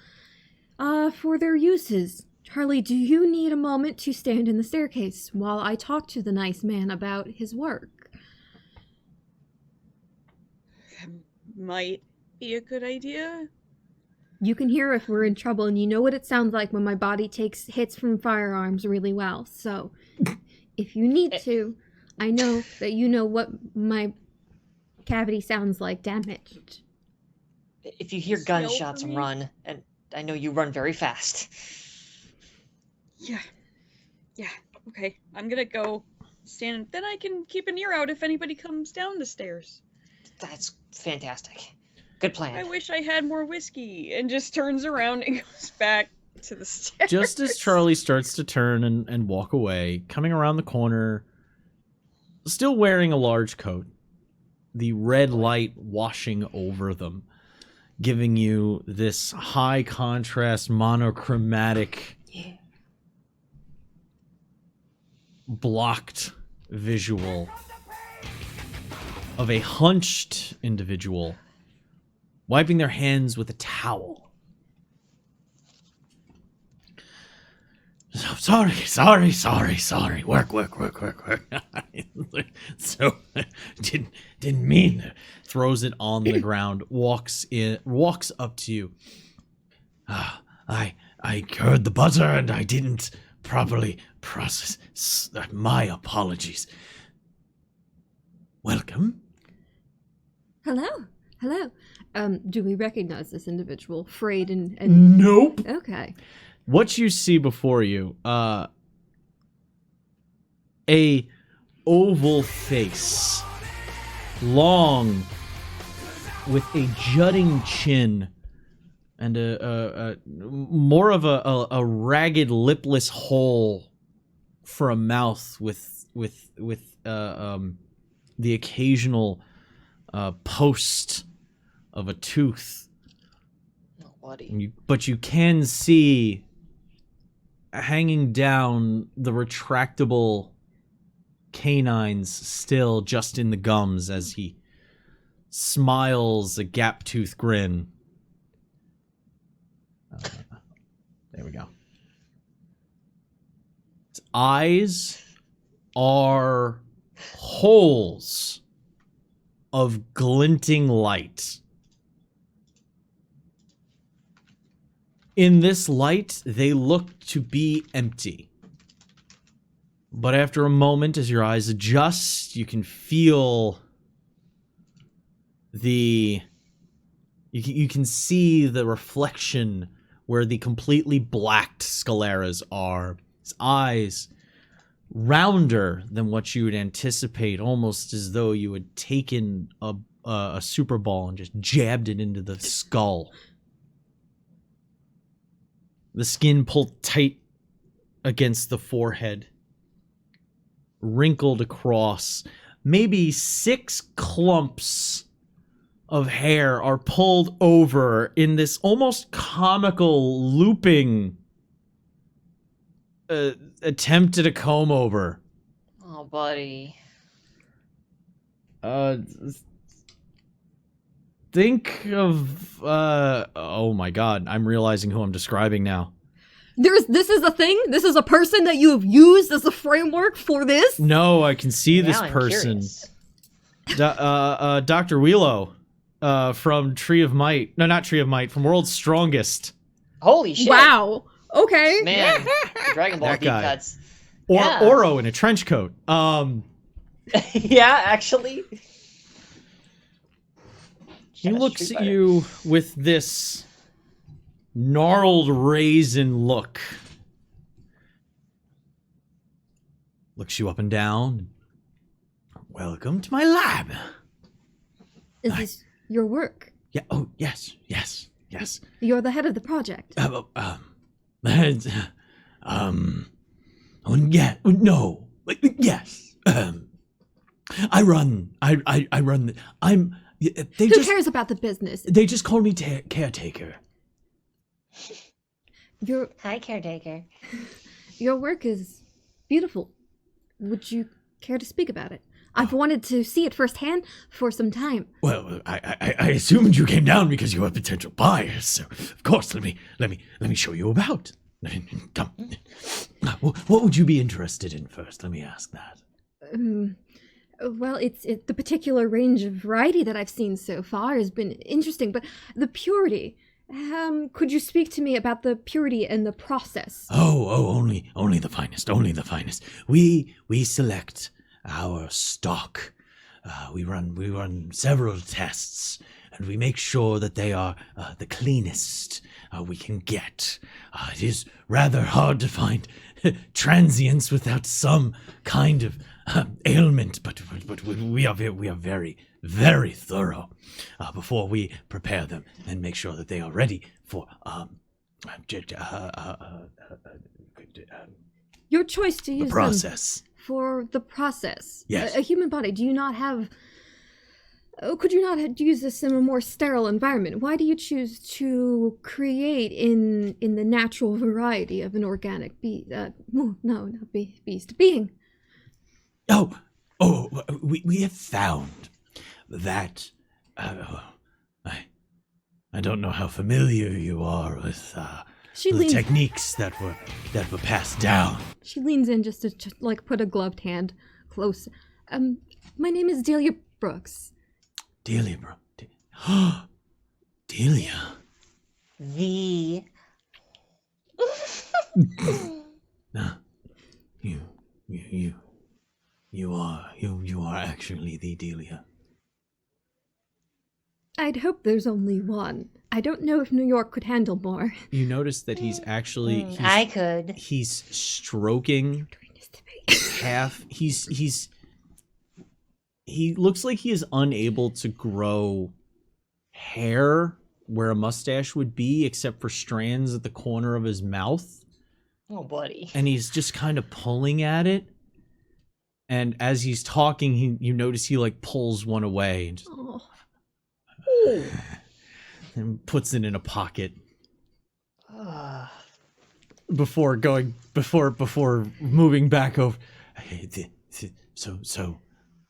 Speaker 2: for their uses. Charlie, do you need a moment to stand in the staircase while I talk to the nice man about his work?
Speaker 4: That might be a good idea.
Speaker 2: You can hear if we're in trouble, and you know what it sounds like when my body takes hits from firearms really well. So, if you need to, I know that you know what my cavity sounds like damaged.
Speaker 3: If you hear
Speaker 4: Smell
Speaker 3: gunshots,
Speaker 4: for me?
Speaker 3: run. And I know you run very fast.
Speaker 4: Yeah. Yeah. Okay. I'm gonna go stand. Then I can keep an ear out if anybody comes down the stairs.
Speaker 3: That's fantastic. Good
Speaker 4: I
Speaker 3: plan.
Speaker 4: wish I had more whiskey. And just turns around and goes back to the stairs.
Speaker 1: Just as Charlie starts to turn and walk away, coming around the corner, still wearing a large coat, the red light washing over them, giving you this high contrast, monochromatic, blocked visual of a hunched individual wiping their hands with a towel. So, sorry. Work. So, didn't mean to. Throws it on the ground, walks up to you. I heard the buzzer and I didn't properly process. My apologies. Welcome.
Speaker 2: Hello. Do we recognize this individual? Frayed and...
Speaker 1: Nope.
Speaker 2: Okay.
Speaker 1: What you see before you, a oval face, long, with a jutting chin, and a more of a ragged, lipless hole for a mouth with the occasional post of a tooth.
Speaker 3: Oh, buddy.
Speaker 1: But you can see, hanging down, the retractable canines still just in the gums as he smiles a gap-toothed grin. There we go. His eyes are holes of glinting light. In this light, they look to be empty. But after a moment, as your eyes adjust, you can feel you can see the reflection where the completely blacked scleras are. His eyes rounder than what you would anticipate, almost as though you had taken a super ball and just jabbed it into the skull. The skin pulled tight against the forehead, wrinkled across. Maybe 6 clumps of hair are pulled over in this almost comical looping attempt at a comb over.
Speaker 3: Oh, buddy.
Speaker 1: Think of oh my god, I'm realizing who I'm describing now.
Speaker 2: This is a thing? This is a person that you have used as a framework for this?
Speaker 1: No, I can see this
Speaker 3: Now I'm
Speaker 1: person.
Speaker 3: curious.
Speaker 1: Dr. Wheelo, from Tree of Might. No, not Tree of Might, from World's Strongest.
Speaker 3: Holy shit.
Speaker 2: Wow. Okay.
Speaker 3: Man, Dragon Ball
Speaker 1: That
Speaker 3: deep
Speaker 1: guy.
Speaker 3: cuts.
Speaker 1: Or
Speaker 3: Yeah.
Speaker 1: Oro in a trench coat.
Speaker 3: Yeah, actually.
Speaker 1: He
Speaker 3: Shit,
Speaker 1: looks
Speaker 3: Street
Speaker 1: at
Speaker 3: Fighter.
Speaker 1: you with this gnarled raisin look. Looks you up and down. Welcome to my lab.
Speaker 2: Is this your work?
Speaker 1: Yeah. Oh, yes.
Speaker 2: You're the head of the project.
Speaker 1: Oh, yeah. No. Yes. I run. I'm. They
Speaker 2: Who cares about the business?
Speaker 1: They just call me caretaker.
Speaker 3: Hi, caretaker.
Speaker 2: Your work is beautiful. Would you care to speak about it? I've wanted to see it firsthand for some time.
Speaker 1: Well, I assumed you came down because you were potential buyers. So, of course, let me show you about. Come. What would you be interested in first? Let me ask that.
Speaker 2: Well, it's the particular range of variety that I've seen so far has been interesting, but the purity. Could you speak to me about the purity and the process?
Speaker 1: Oh, only the finest, only the finest. We select our stock. We run several tests and we make sure that they are the cleanest we can get. It is rather hard to find transients without some kind of ailment, but we are very, very thorough before we prepare them and make sure that they are ready for
Speaker 2: your choice to use
Speaker 1: the process.
Speaker 2: For the process.
Speaker 1: Yes.
Speaker 2: A human body. Do you not have? Could you not use this in a more sterile environment? Why do you choose to create in the natural variety of an organic beast? Beast being.
Speaker 1: We have found that. I don't know how familiar you are with the techniques that were passed down.
Speaker 2: She leans in just to put a gloved hand close. My name is Delia Brooks.
Speaker 1: Delia Brooks. Delia.
Speaker 3: The.
Speaker 1: No, you are actually the Delia.
Speaker 2: I'd hope there's only one. I don't know if New York could handle more.
Speaker 1: You notice that he's actually...
Speaker 3: I could.
Speaker 1: He's stroking half... He looks like he is unable to grow hair where a mustache would be, except for strands at the corner of his mouth.
Speaker 3: Oh, buddy.
Speaker 1: And he's just kind of pulling at it. And as he's talking, you notice he pulls one away and just... and puts it in a pocket before moving back over. So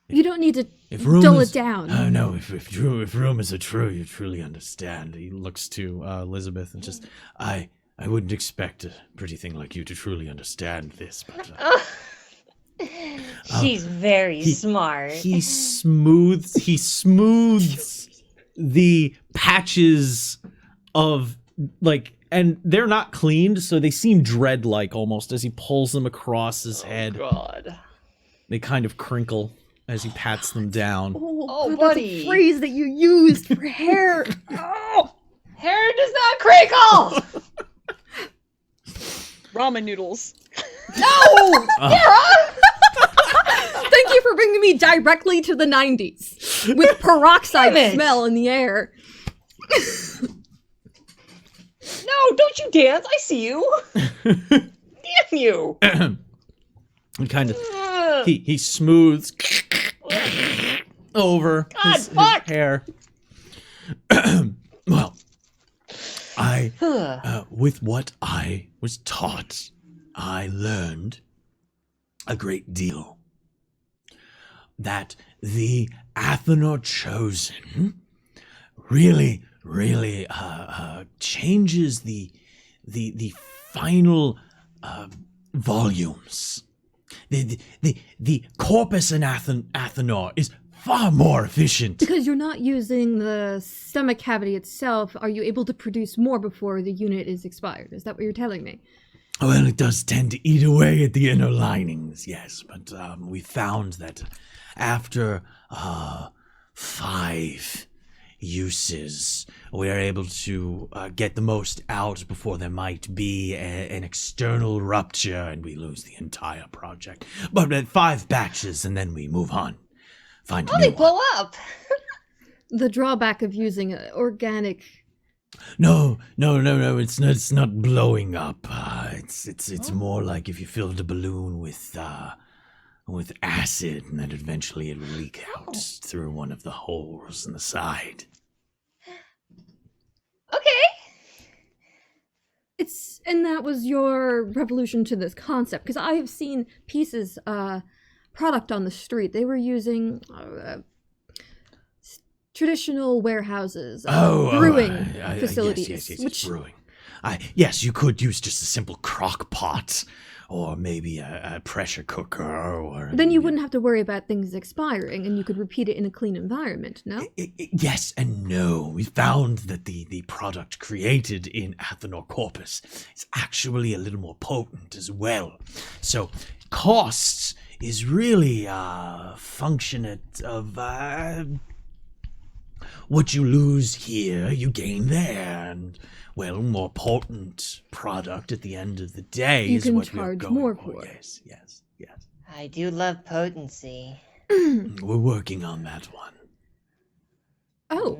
Speaker 2: you don't need to dull it down.
Speaker 1: Oh no! If rumors are true, you truly understand. He looks to Elizabeth and just, I wouldn't expect a pretty thing like you to truly understand this, but.
Speaker 3: She's very smart.
Speaker 1: He smooths the patches of and they're not cleaned, so they seem dread-like almost as he pulls them across his head.
Speaker 3: God.
Speaker 1: They kind of crinkle as he pats them down.
Speaker 3: Oh, buddy.
Speaker 2: That's a phrase that you used for hair.
Speaker 3: Oh, hair does not crinkle.
Speaker 4: Ramen noodles.
Speaker 3: No, Sarah.
Speaker 2: Thank you for bringing me directly to the 90s with peroxide smell in the air.
Speaker 3: No, don't you dance. I see you. Damn you.
Speaker 1: And kind of, he smooths over his hair. Well, with what I was taught, I learned a great deal. That the Athenor Chosen really changes the final volumes. The corpus in Athenor is far more efficient.
Speaker 2: Because you're not using the stomach cavity itself, are you able to produce more before the unit is expired? Is that what you're telling me?
Speaker 1: Well, it does tend to eat away at the inner linings, yes, but we found that after 5 uses, we're able to get the most out before there might be an external rupture and we lose the entire project. But at 5 batches and then we move on. Find a new one.
Speaker 3: Blow up.
Speaker 2: The drawback of using organic...
Speaker 1: No, it's not blowing up. It's more like if you filled a balloon with acid and then eventually it would leak out through one of the holes in the side.
Speaker 3: Okay.
Speaker 2: And that was your revolution to this concept, because I have seen pieces, product on the street. They were using traditional warehouses, brewing facilities.
Speaker 1: Yes, brewing. Yes, you could use just a simple crock pot, or maybe a pressure cooker, or...
Speaker 2: Then you wouldn't have to worry about things expiring, and you could repeat it in a clean environment, no?
Speaker 1: Yes and no. We found that the product created in Athenor Corpus is actually a little more potent as well. So, costs is really a function of what you lose here, you gain there, and well, more potent product at the end of the day
Speaker 2: You
Speaker 1: is
Speaker 2: can
Speaker 1: what we're
Speaker 2: charge
Speaker 1: going
Speaker 2: more
Speaker 1: for.
Speaker 2: for.
Speaker 1: Yes, yes, yes.
Speaker 3: I do love potency.
Speaker 1: We're working on that one.
Speaker 2: Oh,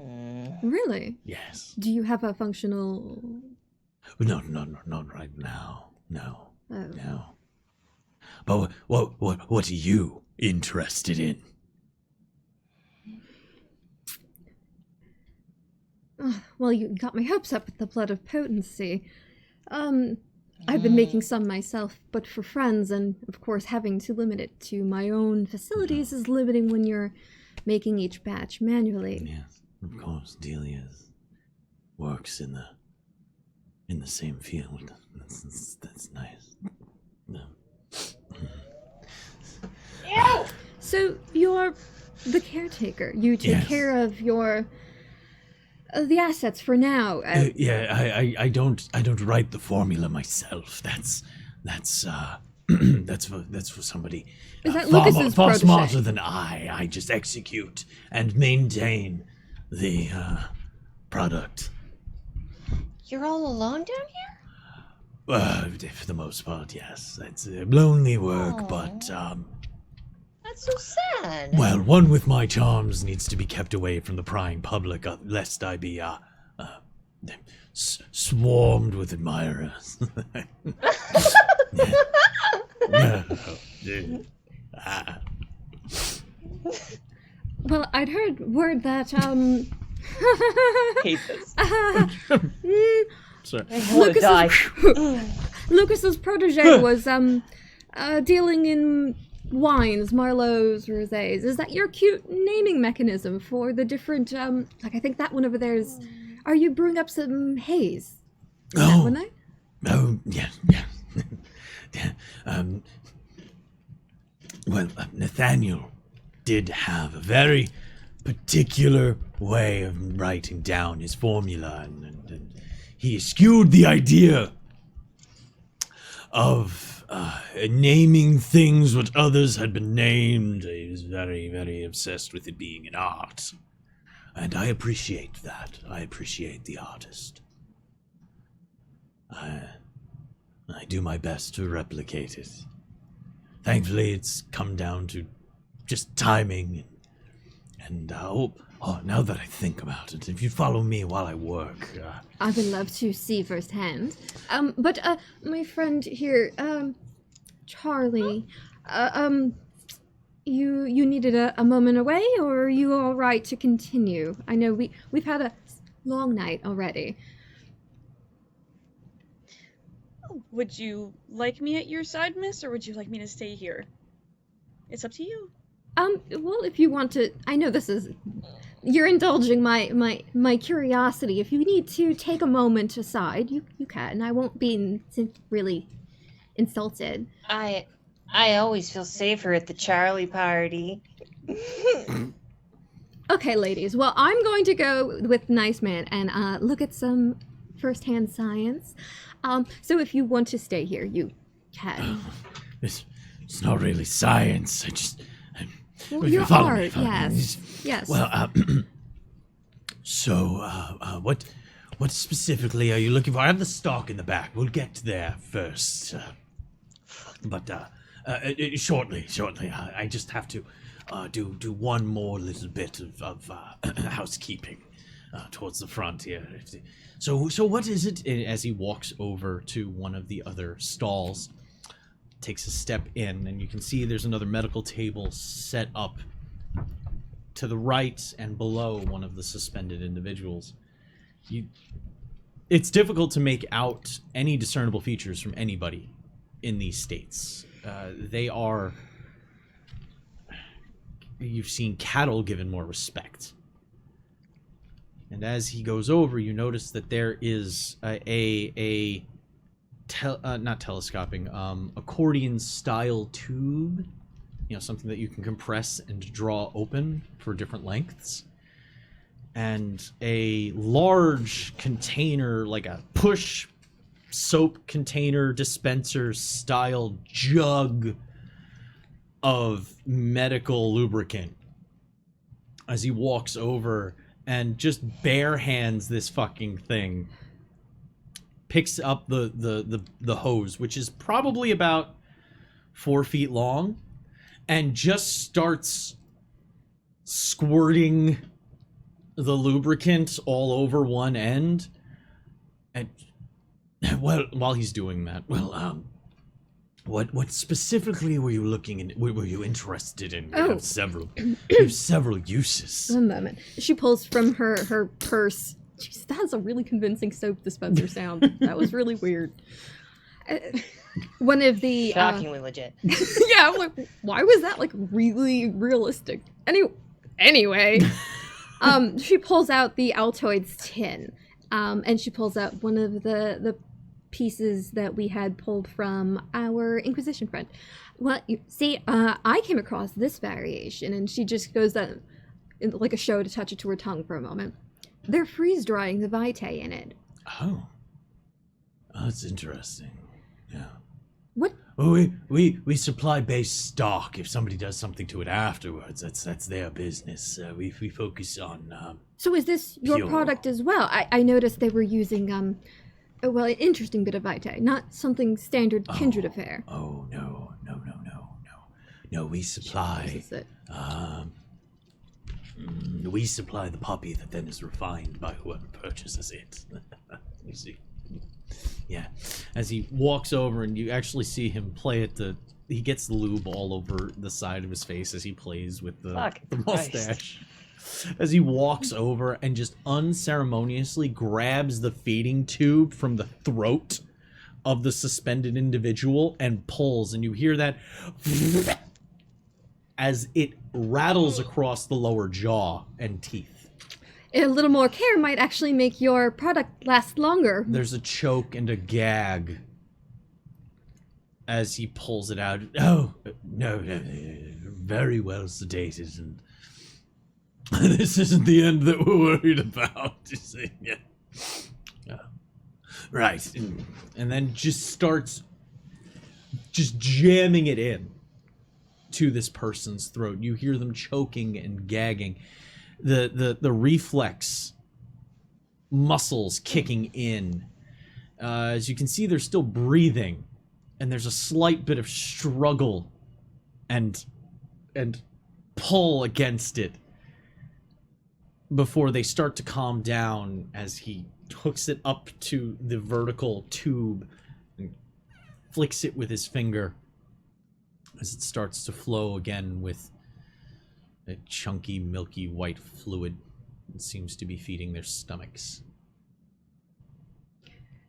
Speaker 2: really?
Speaker 1: Yes.
Speaker 2: Do you have a functional...
Speaker 1: No, not right now. No,
Speaker 2: Oh.
Speaker 1: no. But what are you interested in?
Speaker 2: Well, you got my hopes up with the blood of potency. I've been making some myself, but for friends, and of course having to limit it to my own facilities is limiting when you're making each batch manually.
Speaker 1: Yes, of course, Delia works in the same field. That's nice. No.
Speaker 3: Ew!
Speaker 2: So you're the caretaker. You take
Speaker 1: Yes.
Speaker 2: care of your the assets for now.
Speaker 1: Yeah, I don't write the formula myself. That's that's for somebody
Speaker 2: Is that
Speaker 1: far
Speaker 2: Lucas's
Speaker 1: far
Speaker 2: protege?
Speaker 1: smarter than I. I just execute and maintain the product.
Speaker 3: You're all alone down here?
Speaker 1: For the most part, yes. It's lonely work, but
Speaker 3: That's so sad.
Speaker 1: well, one with my charms needs to be kept away from the prying public, lest I be swarmed with admirers.
Speaker 2: Well, I'd heard word that
Speaker 4: Hate this.
Speaker 1: Sorry.
Speaker 3: I want to die.
Speaker 2: Lucas's protege was dealing in wines, Marlowe's, rosés. Is that your cute naming mechanism for the different like I think that one over there is are you brewing up some haze? Is that one there?
Speaker 1: Oh, yeah. Yeah, well, Nathaniel did have a very particular way of writing down his formula, and he eschewed the idea of naming things what others had been named. He was very, very obsessed with it being an art. And I appreciate that. I appreciate the artist. I do my best to replicate it. Thankfully, it's come down to just timing. And now that I think about it, if you follow me while I work...
Speaker 2: I would love to see firsthand. But my friend here, Charlie, you needed a moment away, or are you all right to continue? I know we've had a long night already.
Speaker 4: Would you like me at your side, miss, or would you like me to stay here? It's up to you.
Speaker 2: Well, if you want to, I know this is, you're indulging my curiosity. If you need to take a moment aside, you can. I won't be really insulted.
Speaker 3: I always feel safer at the Charlie party.
Speaker 2: Okay, ladies. Well, I'm going to go with Nice Man and look at some first-hand science. So if you want to stay here, you can.
Speaker 1: It's not really science.
Speaker 2: Well, your
Speaker 1: follow
Speaker 2: art,
Speaker 1: me, follow me.
Speaker 2: yes. Yes.
Speaker 1: Well, so, what specifically are you looking for? I have the stock in the back. We'll get there first. But shortly. I just have to do one more little bit of housekeeping towards the front here. So what is it? As he walks over to one of the other stalls, takes a step in, and you can see there's another medical table set up to the right and below one of the suspended individuals. It's difficult to make out any discernible features from anybody in these states. They are... You've seen cattle given more respect. And as he goes over, you notice that there is not telescoping, accordion-style tube. You know, something that you can compress and draw open for different lengths. And a large container, like a push soap container dispenser style jug of medical lubricant. As he walks over and just bare hands this fucking thing. Picks up the hose, which is probably about 4 feet long, and just starts squirting the lubricant all over one end. And well, while he's doing that, what specifically were you looking in? Were you interested in? We have several uses.
Speaker 2: One moment. She pulls from her purse. Jeez, that was a really convincing soap dispenser sound. That was really weird. One of the
Speaker 3: Shockingly legit.
Speaker 2: yeah, I'm like, why was that like really realistic? Anyway, she pulls out the Altoids tin, and she pulls out one of the pieces that we had pulled from our Inquisition friend. Well, you see, I came across this variation, and she just goes that like a show to touch it to her tongue for a moment. They're freeze drying the vitae in it.
Speaker 1: Oh, that's interesting. Yeah.
Speaker 2: What?
Speaker 1: Well, we supply base stock. If somebody does something to it afterwards, that's their business. We focus on.
Speaker 2: So is this your
Speaker 1: pure.
Speaker 2: product as well? I noticed they were using an interesting bit of vitae, not something standard kindred affair.
Speaker 1: Oh no. We supply.
Speaker 2: This is it.
Speaker 1: We supply the poppy that then is refined by whoever purchases it. You see. Yeah. As he walks over and you actually see him play at he gets lube all over the side of his face as he plays with the mustache. As he walks over and just unceremoniously grabs the feeding tube from the throat of the suspended individual and pulls, and you hear that as it rattles across the lower jaw and teeth.
Speaker 2: A little more care might actually make your product last longer.
Speaker 1: There's a choke and a gag as he pulls it out. Oh, no, very well sedated, and this isn't the end that we're worried about. You see, yeah. Right, and then just starts just jamming it in to this person's throat. You hear them choking and gagging. The reflex muscles kicking in. As you can see, they're still breathing, and there's a slight bit of struggle and pull against it before they start to calm down as he hooks it up to the vertical tube and flicks it with his finger as it starts to flow again with a chunky, milky white fluid that seems to be feeding their stomachs.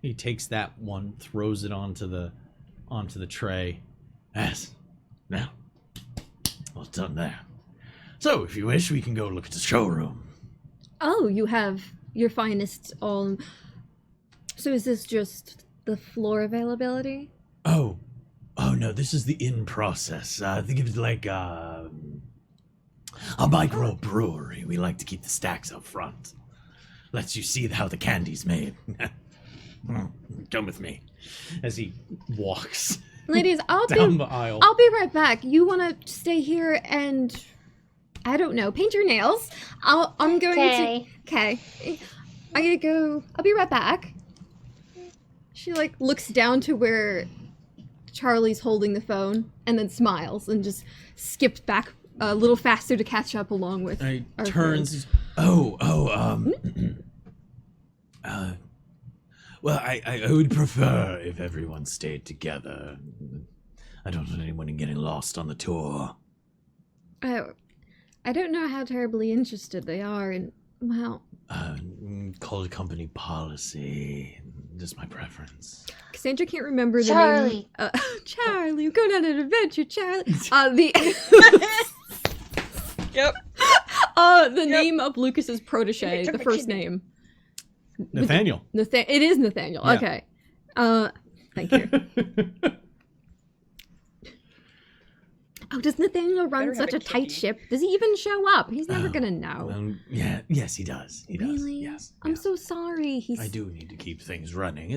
Speaker 1: He takes that one, throws it onto the tray. Yes. Now, well done there. So, if you wish, we can go look at the showroom.
Speaker 2: Oh, you have your finest all. So is this just the floor availability?
Speaker 1: Oh no, this is the in process. Think of it like a micro brewery. We like to keep the stacks up front. Lets you see how the candy's made. Come with me. As he walks
Speaker 2: Ladies,
Speaker 1: down the aisle.
Speaker 2: I'll be right back. You want to stay here and I don't know, paint your nails? I'm going to. Okay. I'm gonna go. I'll be right back. She like looks down to where Charlie's holding the phone and then smiles and just skips back a little faster to catch up along with.
Speaker 1: He
Speaker 2: our
Speaker 1: turns. Well, I would prefer if everyone stayed together. I don't want anyone getting lost on the tour.
Speaker 2: Oh, I don't know how terribly interested they are in. Well,
Speaker 1: Called company policy. Just my preference.
Speaker 2: Cassandra can't remember the
Speaker 3: Charlie.
Speaker 2: name. Charlie, we're going on an adventure, Charlie.
Speaker 4: Yep.
Speaker 2: The name of Lucas's protege, the first name.
Speaker 1: Nathaniel.
Speaker 2: It is Nathaniel.
Speaker 1: Yeah.
Speaker 2: Okay. Thank you. Oh, does Nathaniel run
Speaker 4: Better have
Speaker 2: such
Speaker 4: a
Speaker 2: a tight
Speaker 4: kitty.
Speaker 2: ship? Does he even show up? He's never gonna know.
Speaker 1: Yes, he does. He does.
Speaker 2: Really?
Speaker 1: Yes.
Speaker 2: I'm
Speaker 1: yeah.
Speaker 2: so sorry.
Speaker 1: I do need to keep things running.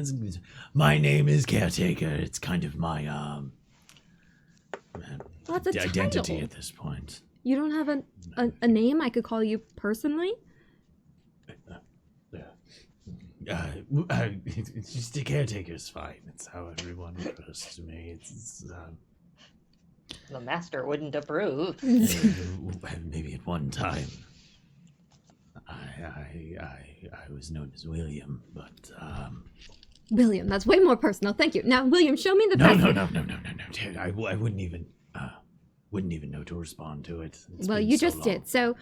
Speaker 1: My name is Caretaker. It's kind of my
Speaker 2: Well, that's a
Speaker 1: identity
Speaker 2: title.
Speaker 1: at this point.
Speaker 2: You don't have a name I could call you personally?
Speaker 1: It's just the caretaker's fine. It's how everyone refers to me.
Speaker 3: The master wouldn't approve.
Speaker 1: Maybe at one time, I was known as William, but
Speaker 2: William, that's way more personal. Thank you. Now, William, show me the
Speaker 1: no,
Speaker 2: packet.
Speaker 1: I wouldn't even know to respond to it.
Speaker 2: Well, you just did. So,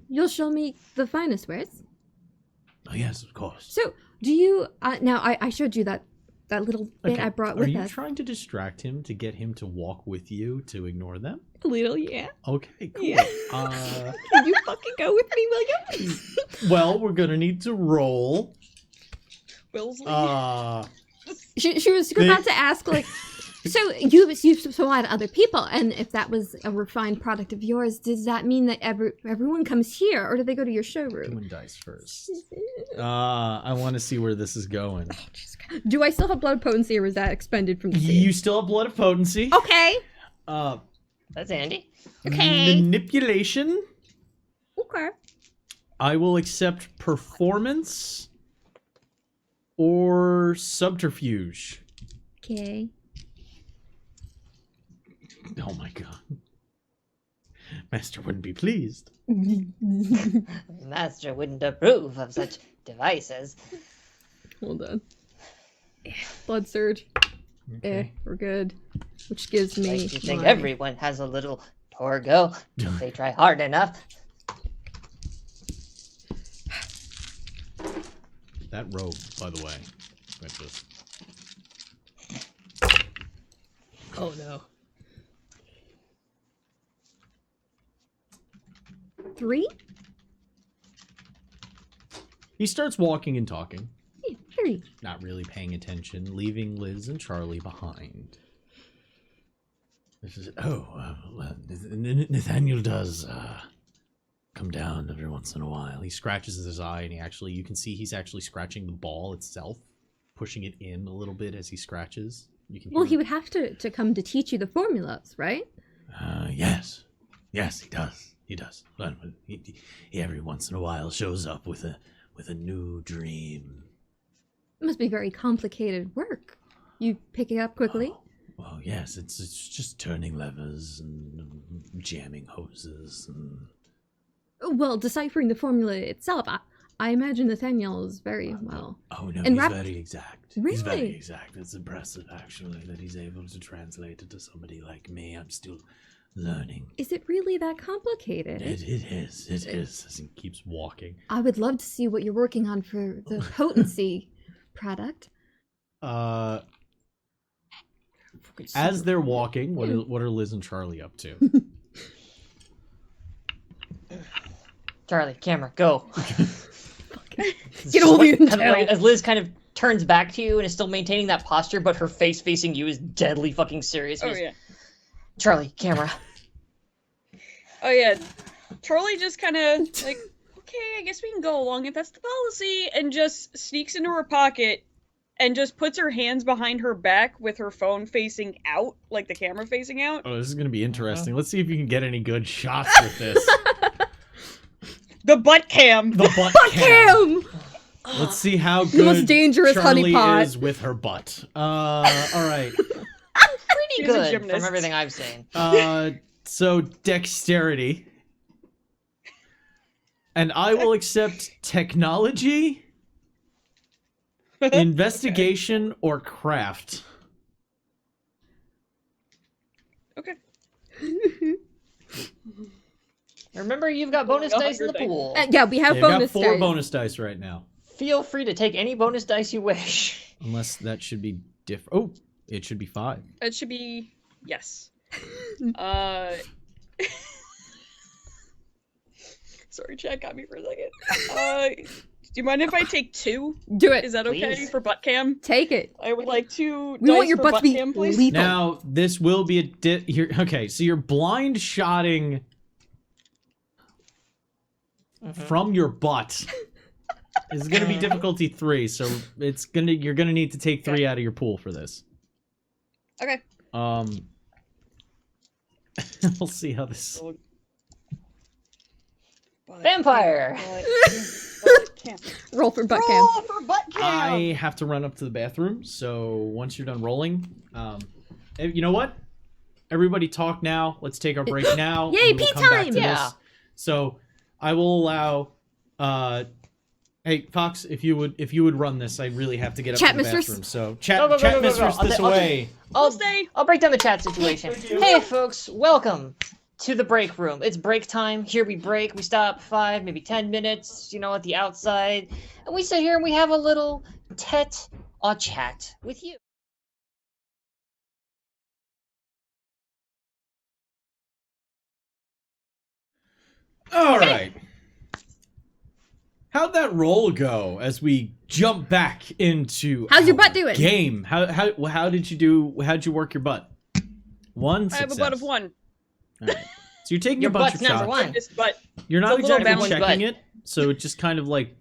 Speaker 2: you'll show me the finest wares.
Speaker 1: Oh yes, of course.
Speaker 2: So, do you? Now, I showed you that little bit I brought with us.
Speaker 1: Are you trying to distract him to get him to walk with you to ignore them?
Speaker 2: A little, yeah.
Speaker 1: Okay, cool.
Speaker 2: Yeah. Can you fucking go with me, William?
Speaker 1: Well, we're gonna need to roll.
Speaker 4: Willsley?
Speaker 2: She was about to ask, like, so you supply to other people, and if that was a refined product of yours, does that mean that everyone comes here, or do they go to your showroom?
Speaker 1: Doing dice first. I want to see where this is going.
Speaker 2: Do I still have blood potency, or is that expended from the sea?
Speaker 1: You still have blood of potency.
Speaker 2: Okay.
Speaker 3: That's handy.
Speaker 2: Okay.
Speaker 1: Manipulation.
Speaker 2: Okay.
Speaker 1: I will accept performance or subterfuge.
Speaker 2: Okay.
Speaker 1: Oh my god. Master wouldn't be pleased.
Speaker 3: Master wouldn't approve of such devices.
Speaker 2: Hold on. Blood surge.
Speaker 1: Okay.
Speaker 2: We're good. Which gives me.
Speaker 3: Like you think
Speaker 2: my-
Speaker 3: everyone has a little Torgo if they try hard enough.
Speaker 1: That robe, by the way.
Speaker 2: Oh no. 3?
Speaker 1: He starts walking and talking,
Speaker 2: Yeah, 3.
Speaker 1: not really paying attention, leaving Liz and Charlie behind. This is Nathaniel does come down every once in a while. He scratches his eye, and you can see he's actually scratching the ball itself, pushing it in a little bit as he scratches. You can.
Speaker 2: Well,
Speaker 1: hear
Speaker 2: he would have to come to teach you the formulas, right?
Speaker 1: Yes, he does. But he every once in a while shows up with a new dream.
Speaker 2: It must be very complicated work. You pick it up quickly?
Speaker 1: Well, yes, it's just turning levers and jamming hoses and.
Speaker 2: Well, deciphering the formula itself, I imagine Nathaniel is very well.
Speaker 1: Oh no,
Speaker 2: And
Speaker 1: he's
Speaker 2: rap-
Speaker 1: very exact.
Speaker 2: Really?
Speaker 1: He's very exact. It's impressive, actually, that he's able to translate it to somebody like me. I'm still learning.
Speaker 2: Is it really that complicated?
Speaker 1: It is. As he keeps walking.
Speaker 2: I would love to see what you're working on for the potency product.
Speaker 1: As they're walking, what are Liz and Charlie up to?
Speaker 3: Charlie, camera, go.
Speaker 2: Get over here and
Speaker 3: Kind of like, as Liz kind of turns back to you and is still maintaining that posture, but her face facing you is deadly fucking serious.
Speaker 4: Oh yeah.
Speaker 3: Charlie, camera.
Speaker 4: Oh yeah. Charlie just kind of like, okay, I guess we can go along if that's the policy, and just sneaks into her pocket and just puts her hands behind her back with her phone facing out, like the camera facing out.
Speaker 1: Oh, this is going to be interesting. Let's see if you can get any good shots with this.
Speaker 4: The butt cam.
Speaker 1: The butt
Speaker 2: Cam!
Speaker 1: Let's see how good
Speaker 2: The most dangerous
Speaker 1: Charlie
Speaker 2: honeypot.
Speaker 1: is with her butt. All right.
Speaker 3: Pretty
Speaker 4: She's a
Speaker 3: good
Speaker 4: gymnast.
Speaker 3: from everything I've seen.
Speaker 1: So dexterity. And I will accept technology, investigation, or craft.
Speaker 4: Okay.
Speaker 3: Remember, you've got bonus
Speaker 4: Oh,
Speaker 3: dice in the
Speaker 4: 100
Speaker 3: pool.
Speaker 2: Yeah, we have
Speaker 1: You've got
Speaker 2: bonus
Speaker 1: 4
Speaker 2: dice.
Speaker 1: bonus dice right now.
Speaker 3: Feel free to take any bonus dice you wish.
Speaker 1: Unless that should be different. Oh, it should be 5.
Speaker 4: It should be yes. Sorry, chat got me for a second. Do you mind if I take 2?
Speaker 2: Do it.
Speaker 4: Is that okay
Speaker 3: Please.
Speaker 4: for butt cam?
Speaker 2: Take it.
Speaker 4: I would like 2
Speaker 2: We
Speaker 4: dice
Speaker 2: want your
Speaker 4: for
Speaker 2: butt to be
Speaker 4: cam, please.
Speaker 2: lethal.
Speaker 1: Now, this will be a okay, so you're blind shotting from your butt. Is going to be difficulty 3, so you're going to need to take 3 out of your pool for this.
Speaker 4: Okay.
Speaker 1: We'll see how this.
Speaker 3: Vampire!
Speaker 4: cam.
Speaker 2: Roll for butt cam.
Speaker 3: Roll for butt cam.
Speaker 1: I have to run up to the bathroom, so once you're done rolling, you know what? Everybody talk now. Let's take our break now.
Speaker 2: Yay,
Speaker 1: and we'll
Speaker 2: pee
Speaker 1: come back
Speaker 2: time!
Speaker 1: to
Speaker 3: Yeah.
Speaker 1: this. So I will allow. Hey Fox, if you would run this, I really have to get up
Speaker 2: Chat
Speaker 1: to the
Speaker 2: mistress.
Speaker 1: bathroom. So
Speaker 3: Go,
Speaker 1: chat
Speaker 3: go, go, go, go,
Speaker 1: mistress,
Speaker 3: go.
Speaker 1: this
Speaker 3: I'll
Speaker 1: away.
Speaker 3: I'll
Speaker 4: stay.
Speaker 3: I'll break down the chat situation.
Speaker 1: Thank you.
Speaker 3: Hey, folks, welcome to the break room. It's break time. Here we break. We stop 5, maybe 10 minutes, at the outside, and we sit here and we have a little tete-a-chat with you.
Speaker 1: All right. How'd that roll go as we jump back into
Speaker 2: How's your
Speaker 1: our
Speaker 2: butt doing?
Speaker 1: game? How did you do? How'd you work your butt? One
Speaker 4: I have a
Speaker 1: success.
Speaker 4: butt of 1.
Speaker 1: All right. So you're taking
Speaker 3: Your
Speaker 1: a bunch
Speaker 3: butt's
Speaker 1: of
Speaker 3: number
Speaker 1: shots.
Speaker 3: one.
Speaker 4: This butt.
Speaker 1: You're not
Speaker 4: It's a little
Speaker 1: exactly
Speaker 3: balanced
Speaker 1: checking
Speaker 3: butt.
Speaker 1: it, so it's just kind of like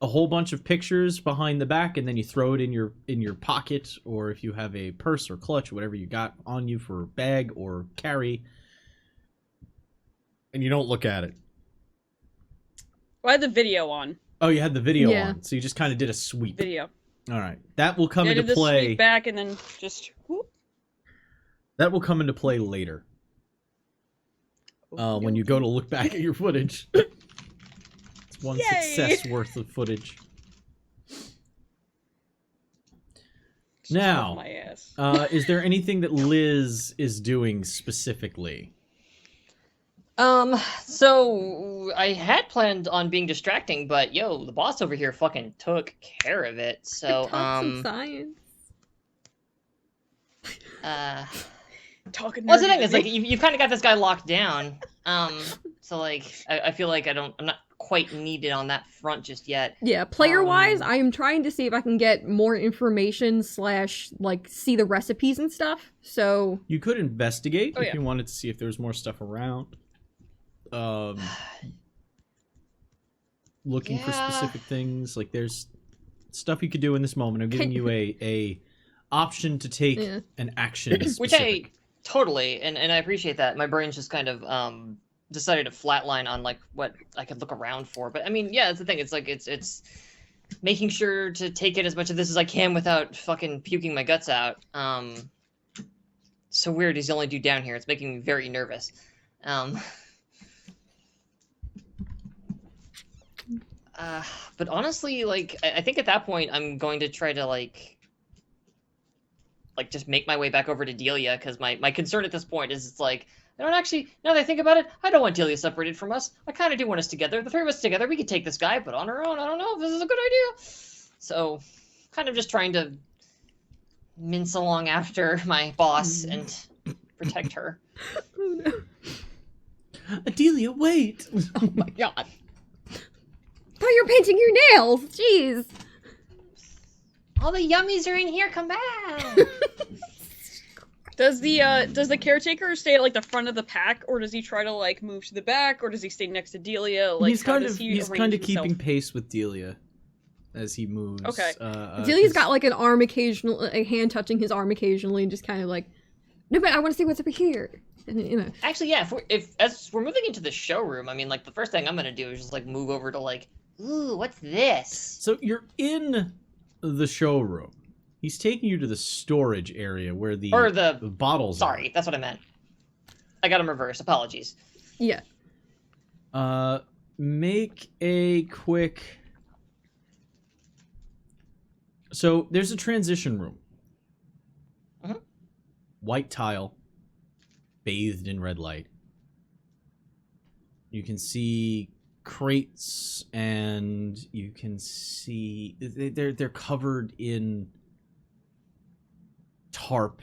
Speaker 1: a whole bunch of pictures behind the back, and then you throw it in your pocket, or if you have a purse or clutch, whatever you got on you for bag or carry, and you don't look at it.
Speaker 4: Well, I had the video on.
Speaker 1: Oh, you had the video
Speaker 2: Yeah.
Speaker 1: on, so you just kind of did a sweep.
Speaker 4: Video.
Speaker 1: All right, that will come
Speaker 4: I
Speaker 1: into
Speaker 4: did the
Speaker 1: play.
Speaker 4: sweep back and then just. Whoop.
Speaker 1: That will come into play later. When you go to look back at your footage. It's one
Speaker 4: Yay!
Speaker 1: success worth of footage.
Speaker 4: Just
Speaker 1: Now,
Speaker 4: off my ass.
Speaker 1: is there anything that Liz is doing specifically?
Speaker 3: So I had planned on being distracting, but the boss over here fucking took care of it. So,
Speaker 2: Talk some science.
Speaker 4: Talking.
Speaker 3: well, the
Speaker 4: nerdy
Speaker 3: thing
Speaker 4: to
Speaker 3: is, like,
Speaker 4: me.
Speaker 3: you kind of got this guy locked down. So like, I feel like I'm not quite needed on that front just yet.
Speaker 2: Yeah, player-wise, I am trying to see if I can get more information / like see the recipes and stuff. So
Speaker 1: You could investigate
Speaker 4: Oh,
Speaker 1: if
Speaker 4: yeah.
Speaker 1: you wanted to see if there's more stuff around. Looking for
Speaker 3: Yeah.
Speaker 1: specific things. Like there's stuff you could do in this moment. I'm giving you a option to take
Speaker 2: Yeah.
Speaker 1: an action
Speaker 3: Which
Speaker 1: specific.
Speaker 3: I totally, and I appreciate that. My brain's just kind of decided to flatline on like what I could look around for. But I mean, yeah, that's the thing. It's like it's making sure to take in as much of this as I can without fucking puking my guts out. So weird he's the only dude down here. It's making me very nervous. But honestly, like I think at that point I'm going to try to like just make my way back over to Delia, because my concern at this point is it's like, I don't actually, now that I think about it, I don't want Delia separated from us. I kind of do want us together. The 3 of us together, we could take this guy, but on our own, I don't know if this is a good idea. So, kind of just trying to mince along after my boss and protect her.
Speaker 2: oh no.
Speaker 1: Adelia, wait!
Speaker 2: Oh my god. Oh, you're painting your nails. Jeez.
Speaker 3: All the yummies are in here, come back!
Speaker 4: Does the caretaker stay at like the front of the pack, or does he try to like move to the back, or does he stay next to Delia? Like
Speaker 1: he's
Speaker 4: how
Speaker 1: kind
Speaker 4: does
Speaker 1: of
Speaker 4: he
Speaker 1: he's
Speaker 4: arrange
Speaker 1: kind of
Speaker 4: himself?
Speaker 1: keeping pace with Delia as he moves.
Speaker 4: Okay.
Speaker 2: Delia's
Speaker 1: 'cause-
Speaker 2: got like an arm occasional, a hand touching his arm occasionally, and just kind of like, no, but I want to see what's over here. And,
Speaker 3: Actually, yeah, if as we're moving into the showroom, I mean, like, the first thing I'm gonna do is just, like, move over to, like, ooh, what's this?
Speaker 1: So you're in the showroom. He's taking you to the storage area where the
Speaker 3: Or the-
Speaker 1: bottles
Speaker 3: Sorry, that's what I meant. I got them reversed, apologies.
Speaker 2: yeah.
Speaker 1: are. Make a quick. So there's a transition room.
Speaker 3: Mhm.
Speaker 1: White tile, bathed in red light. You can see crates, and you can see they're covered in tarp,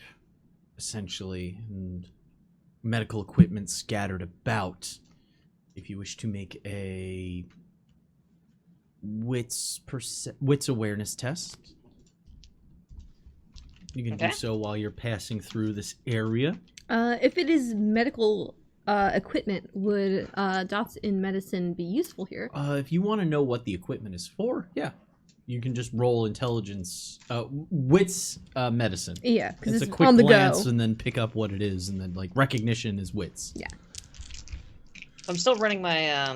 Speaker 1: essentially, and medical equipment scattered about. If you wish to make a wits awareness test, you can
Speaker 3: Okay.
Speaker 1: do so while you're passing through this area.
Speaker 2: If it is medical equipment, would dots in medicine be useful here?
Speaker 1: If you want to know what the equipment is for, yeah, you can just roll intelligence, wits, medicine.
Speaker 2: Yeah, because
Speaker 1: It's
Speaker 2: it's,
Speaker 1: a quick
Speaker 2: on the
Speaker 1: glance
Speaker 2: go.
Speaker 1: and then pick up what it is, and then like recognition is wits.
Speaker 2: Yeah.
Speaker 3: I'm still running my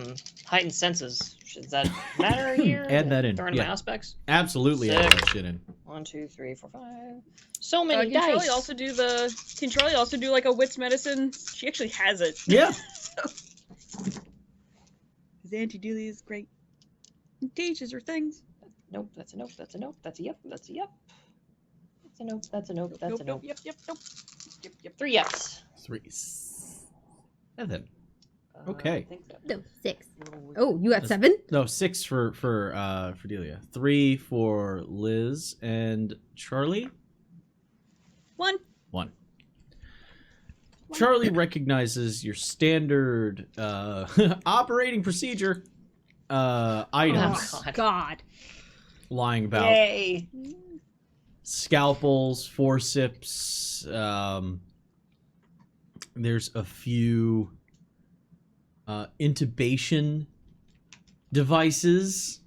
Speaker 3: Heightened senses. Does that matter here?
Speaker 1: Add that in.
Speaker 3: Throw in
Speaker 1: Yeah.
Speaker 3: my aspects.
Speaker 1: Absolutely add
Speaker 3: Sick.
Speaker 1: that shit in.
Speaker 3: 1, 2, 3, 4, 5. So many
Speaker 4: Can Charlie
Speaker 3: dice.
Speaker 4: also do Can Charlie also do like a wits medicine? She actually has it.
Speaker 1: Yeah.
Speaker 4: His Auntie Delia is great. He teaches her things.
Speaker 3: Nope. That's a nope. That's a nope. That's a yep. That's a yep. That's a nope. That's a nope. That's a nope.
Speaker 4: Yep. Yep.
Speaker 3: 3 yeps.
Speaker 1: 3. 7. Okay.
Speaker 3: I think so.
Speaker 2: No, 6. Oh, you got 7?
Speaker 1: No, 6 for Delia. 3 for Liz and Charlie.
Speaker 4: 1.
Speaker 1: 1. Charlie recognizes your standard operating procedure items
Speaker 3: Oh,
Speaker 2: God.
Speaker 1: lying about.
Speaker 3: Yay.
Speaker 1: Scalpels, forceps. There's a few intubation devices.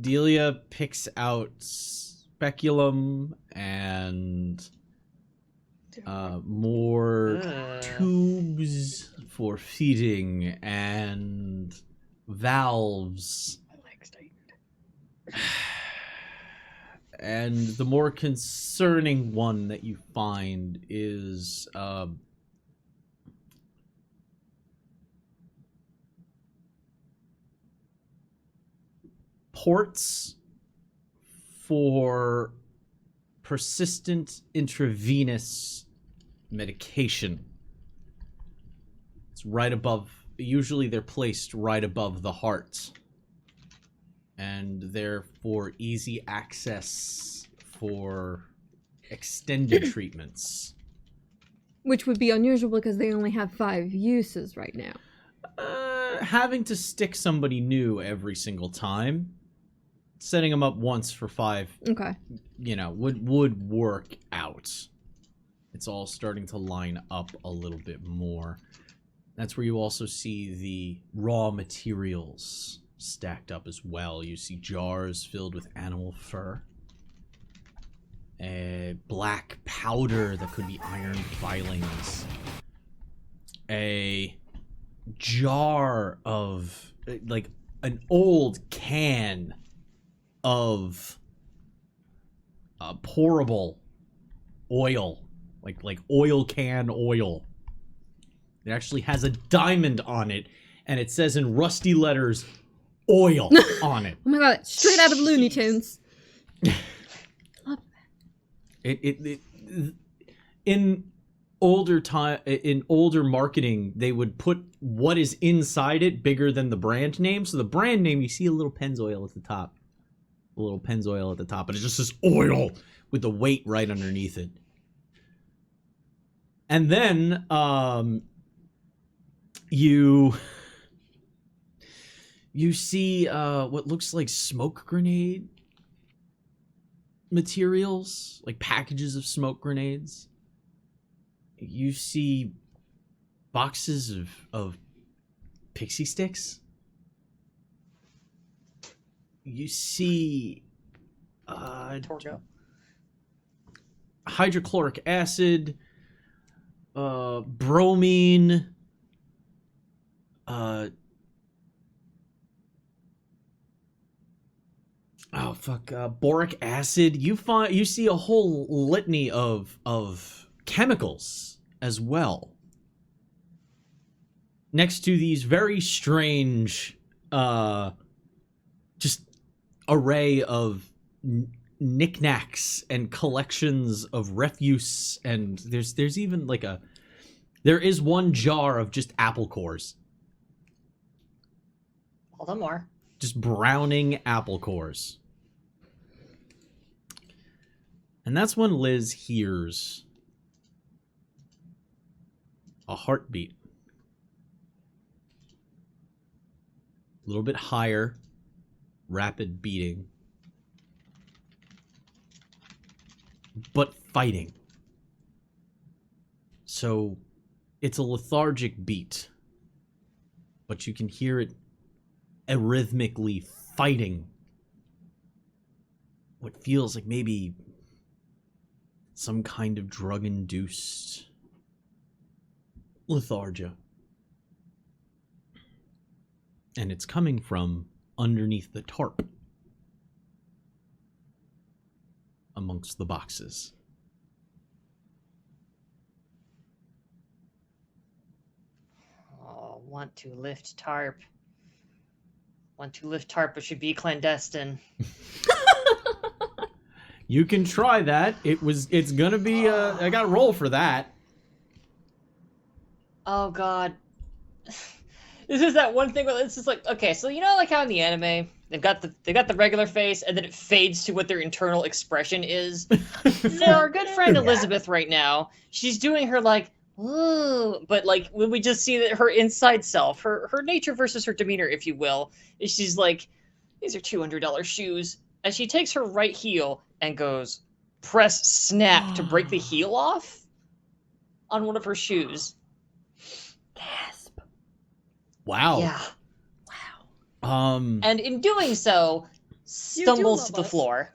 Speaker 1: Delia picks out speculum and more tubes for feeding and valves.
Speaker 4: My leg's tightened.
Speaker 1: And the more concerning one that you find is ports for persistent intravenous medication. It's right above, usually they're placed right above the heart. And they're for easy access for extended treatments.
Speaker 2: Which would be unusual because they only have 5 uses right now.
Speaker 1: Having to stick somebody new every single time, setting them up once for 5,
Speaker 2: Okay.
Speaker 1: would work out. It's all starting to line up a little bit more. That's where you also see the raw materials stacked up as well. You see jars filled with animal fur, a black powder that could be iron filings, a jar of like an old can of pourable oil, like oil can oil. It actually has a diamond on it, and it says in rusty letters oil on it.
Speaker 2: Oh my god, straight out of Looney Tunes.
Speaker 1: In older marketing, they would put what is inside it bigger than the brand name. So the brand name, you see a little Pennzoil at the top. A little Pennzoil at the top, and it just says oil with the weight right underneath it. And then you see what looks like smoke grenade materials, like packages of smoke grenades. You see boxes of pixie sticks. You see
Speaker 3: Torgo.
Speaker 1: hydrochloric acid, bromine, boric acid. You see a whole litany of chemicals as well, next to these very strange just array of knickknacks and collections of refuse. And there's even like there is one jar of just apple cores,
Speaker 3: Hold on more.
Speaker 1: just browning apple cores. And that's when Liz hears a heartbeat. A little bit higher, rapid beating, but fighting. So it's a lethargic beat, but you can hear it arrhythmically fighting what feels like maybe some kind of drug-induced lethargia. And it's coming from underneath the tarp. Amongst the boxes.
Speaker 3: Oh, want to lift tarp. Want to lift tarp, but should be clandestine.
Speaker 1: You can try that. It's gonna be I got to roll for that.
Speaker 3: Oh god. This is that one thing where it's just like, okay, so you know like how in the anime they've got the regular face and then it fades to what their internal expression is. So our good friend Elizabeth right now, she's doing her like, ooh, but like when we just see that her inside self, her nature versus her demeanor, if you will, is she's like, these are $200 shoes, and she takes her right heel and goes press snap to break the heel off on one of her shoes.
Speaker 2: Gasp.
Speaker 1: Wow.
Speaker 3: Yeah.
Speaker 2: Wow.
Speaker 3: And in doing so, stumbles to the floor.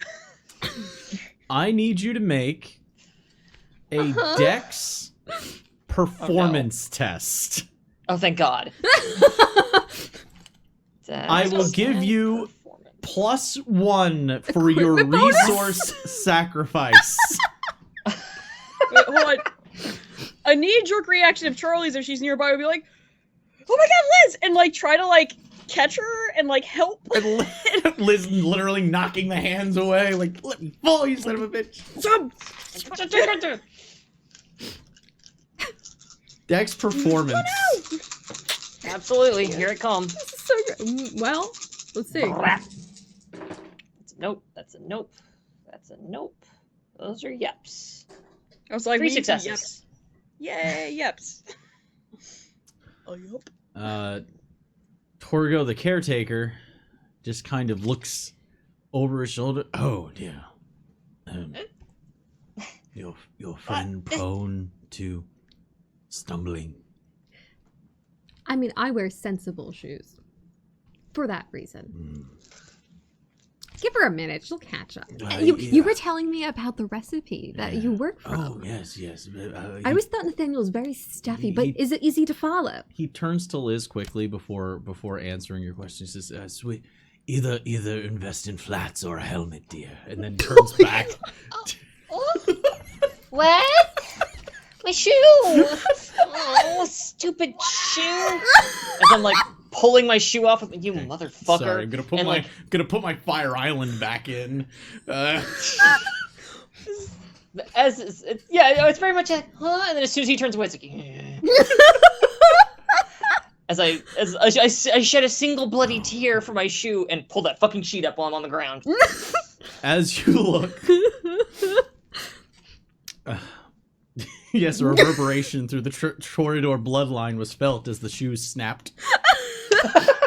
Speaker 1: I need you to make a dex performance test.
Speaker 3: Oh, thank God.
Speaker 1: I will give you +1 for your resource sacrifice.
Speaker 4: Wait, hold on. A knee-jerk reaction of Charlie's if she's nearby would be like, "Oh my God, Liz!" and like try to like catch her and like help.
Speaker 1: And Liz literally knocking the hands away, like, let me fall, you son of a bitch. Dex performance.
Speaker 3: Absolutely, here it comes.
Speaker 2: This is so good. Well, let's see.
Speaker 3: That's a nope. That's a nope. That's a nope. Those are yeps.
Speaker 4: I was like,
Speaker 3: 3
Speaker 4: we need some
Speaker 3: successes.
Speaker 4: Yay, yeps. Oh, yep.
Speaker 1: Torgo, the caretaker, just kind of looks over his shoulder. Oh, dear. Your friend prone to stumbling.
Speaker 2: I mean, I wear sensible shoes. For that reason. Give her a minute, she'll catch up. You were telling me about the recipe that you work from.
Speaker 1: Oh, yes.
Speaker 2: I always thought Nathaniel was very stuffy, but is it easy to follow?
Speaker 1: He turns to Liz quickly before answering your question. He says, sweet, either invest in flats or a helmet, dear. And then turns back.
Speaker 3: What? My shoe! Oh, stupid shoe! As I'm like pulling my shoe off with you, motherfucker.
Speaker 1: Sorry, I'm gonna put my Fire Island back in.
Speaker 3: It's very much a huh, and then as soon as he turns away, it's like yeah. as I shed a single bloody tear for my shoe and pull that fucking sheet up while I'm on the ground.
Speaker 1: As you look. Yes, a reverberation through the Toreador bloodline was felt as the shoes snapped.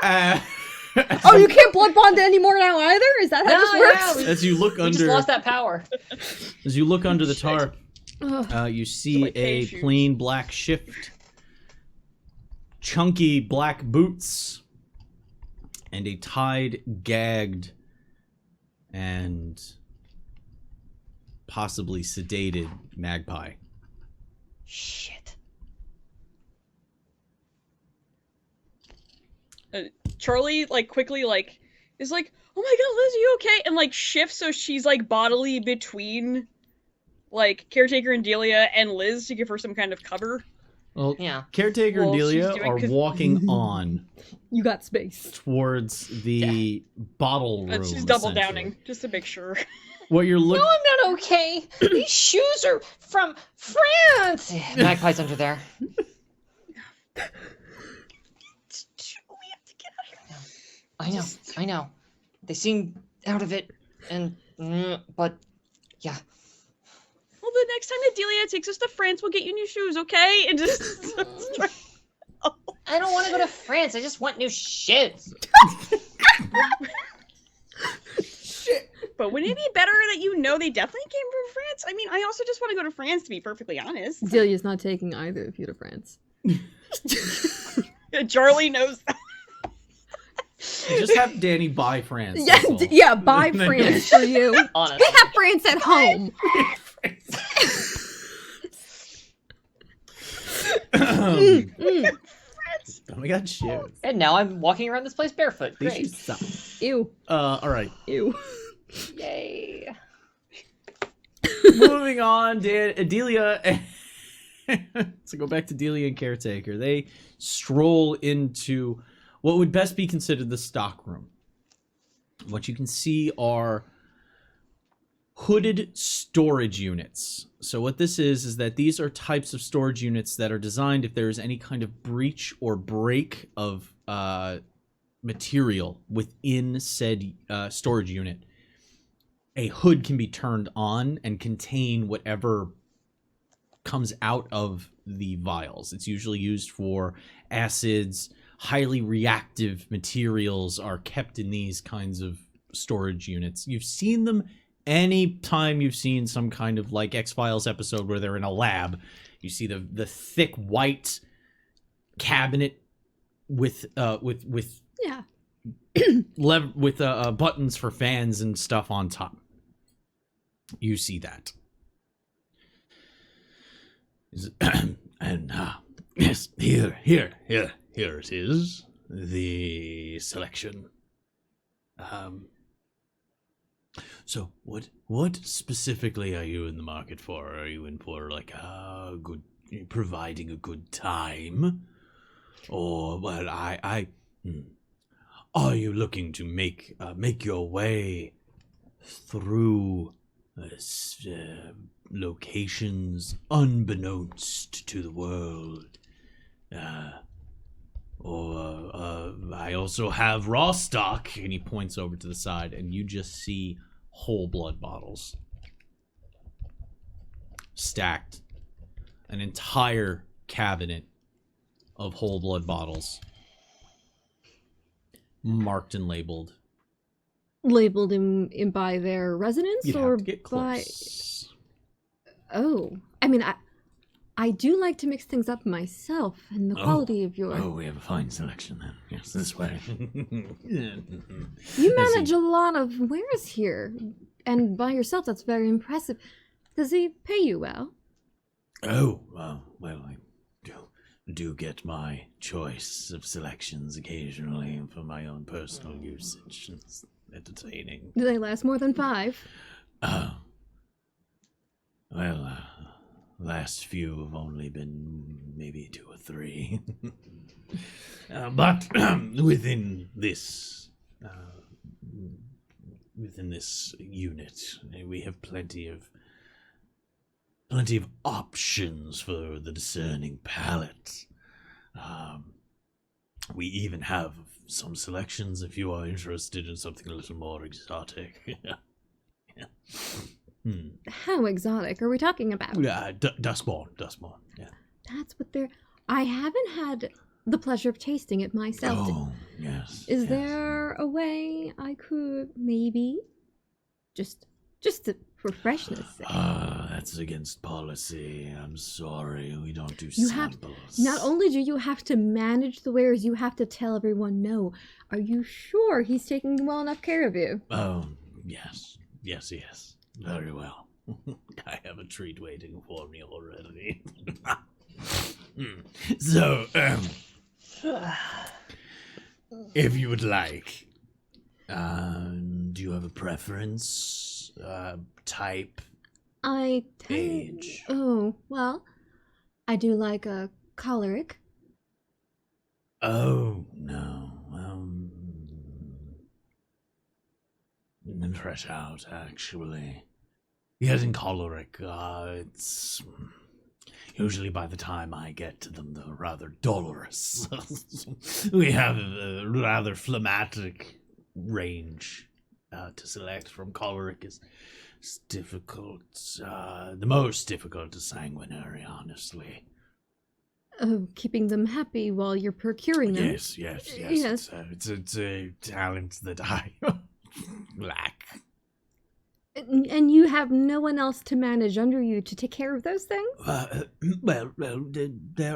Speaker 2: Oh, you can't blood bond anymore now either? Is that how this works?
Speaker 1: As you look
Speaker 3: we
Speaker 1: under,
Speaker 3: just lost that power.
Speaker 1: As you look under the tarp, you see a
Speaker 4: shoes.
Speaker 1: plain black shift, chunky black boots, and a tied, gagged, and possibly sedated magpie.
Speaker 3: Shit.
Speaker 4: Charlie like quickly like is like, "Oh my God, Liz, are you okay?" and like shifts so she's like bodily between like Caretaker and Delia and Liz to give her some kind of cover.
Speaker 1: Well,
Speaker 3: Yeah.
Speaker 1: Caretaker and Delia are walking on
Speaker 2: You got space.
Speaker 1: towards the bottle room.
Speaker 4: She's double
Speaker 1: essentially.
Speaker 4: downing just to make sure.
Speaker 1: What you're looking.
Speaker 3: No, I'm not okay. These shoes are from France. Magpie's under there. We have to get out of here. I know. They seem out of it, and but yeah.
Speaker 4: Well, the next time that Delia takes us to France, we'll get you new shoes, okay? And just
Speaker 3: I don't want to go to France. I just want new shoes.
Speaker 4: But wouldn't it be better that you know they definitely came from France? I mean, I also just want to go to France, to be perfectly honest.
Speaker 2: Delia's not taking either of you to France.
Speaker 4: Charlie knows that.
Speaker 1: Just have Danny buy France.
Speaker 2: Yeah,
Speaker 1: that's all.
Speaker 2: yeah, buy France for you.
Speaker 3: Honestly.
Speaker 2: We have France at home.
Speaker 3: shoes.
Speaker 1: Oh my god, shoes.
Speaker 3: And now I'm walking around this place barefoot.
Speaker 1: These
Speaker 3: Great.
Speaker 1: shoes suck.
Speaker 2: Ew.
Speaker 1: All right.
Speaker 2: Ew.
Speaker 3: Yay.
Speaker 1: Moving on, Delia. So go back to Delia and Caretaker. They stroll into what would best be considered the stockroom. What you can see are hooded storage units. So what this is that these are types of storage units that are designed if there is any kind of breach or break of material within said storage unit. A hood can be turned on and contain whatever comes out of the vials. It's usually used for acids. Highly reactive materials are kept in these kinds of storage units. You've seen them any time you've seen some kind of like X-Files episode where they're in a lab. You see the thick white cabinet with
Speaker 2: Yeah.
Speaker 1: buttons for fans and stuff on top. You see that. And yes, here it is. The selection. So what specifically are you in the market for? Are you in for like providing a good time, or well, are you looking to make your way through locations unbeknownst to the world? I also have raw stock, and he points over to the side, and you just see whole blood bottles stacked. An entire cabinet of whole blood bottles, marked and labeled.
Speaker 2: Labeled in by their residence
Speaker 1: You'd
Speaker 2: or
Speaker 1: have to get
Speaker 2: by.
Speaker 1: close.
Speaker 2: Oh, I mean, I do like to mix things up myself, and the quality of your.
Speaker 1: Oh, we have a fine selection then. Yes, this way.
Speaker 2: You manage a lot of wares here, and by yourself, that's very impressive. Does he pay you well?
Speaker 1: Oh, well, I do get my choice of selections occasionally for my own personal usage. It's entertaining.
Speaker 2: Do they last more than 5?
Speaker 1: Well, last few have only been maybe 2 or 3. But within this unit, we have plenty of options for the discerning palate. We even have some selections if you are interested in something a little more exotic. Yeah.
Speaker 2: How exotic are we talking about?
Speaker 1: Dustborn. Yeah.
Speaker 2: That's what they're. I haven't had the pleasure of tasting it myself.
Speaker 1: Oh, yes.
Speaker 2: Is there a way I could maybe just for freshness sake?
Speaker 1: That's against policy. I'm sorry. We don't do
Speaker 2: You
Speaker 1: samples.
Speaker 2: Not only do you have to manage the wares, you have to tell everyone no. Are you sure he's taking well enough care of you?
Speaker 1: Oh, yes. Very well. I have a treat waiting for me already. So, if you would like, do you have a preference? Type? Age?
Speaker 2: Oh, well, I do like a choleric.
Speaker 1: Oh, no. Fresh out, actually. Getting choleric, it's... Usually by the time I get to them, they're rather dolorous. We have a rather phlegmatic range to select from. Choleric is difficult. The most difficult is sanguinary, honestly.
Speaker 2: Oh, keeping them happy while you're procuring them.
Speaker 1: Yes. It's a talent that I lack.
Speaker 2: And you have no one else to manage under you to take care of those things?
Speaker 1: Well,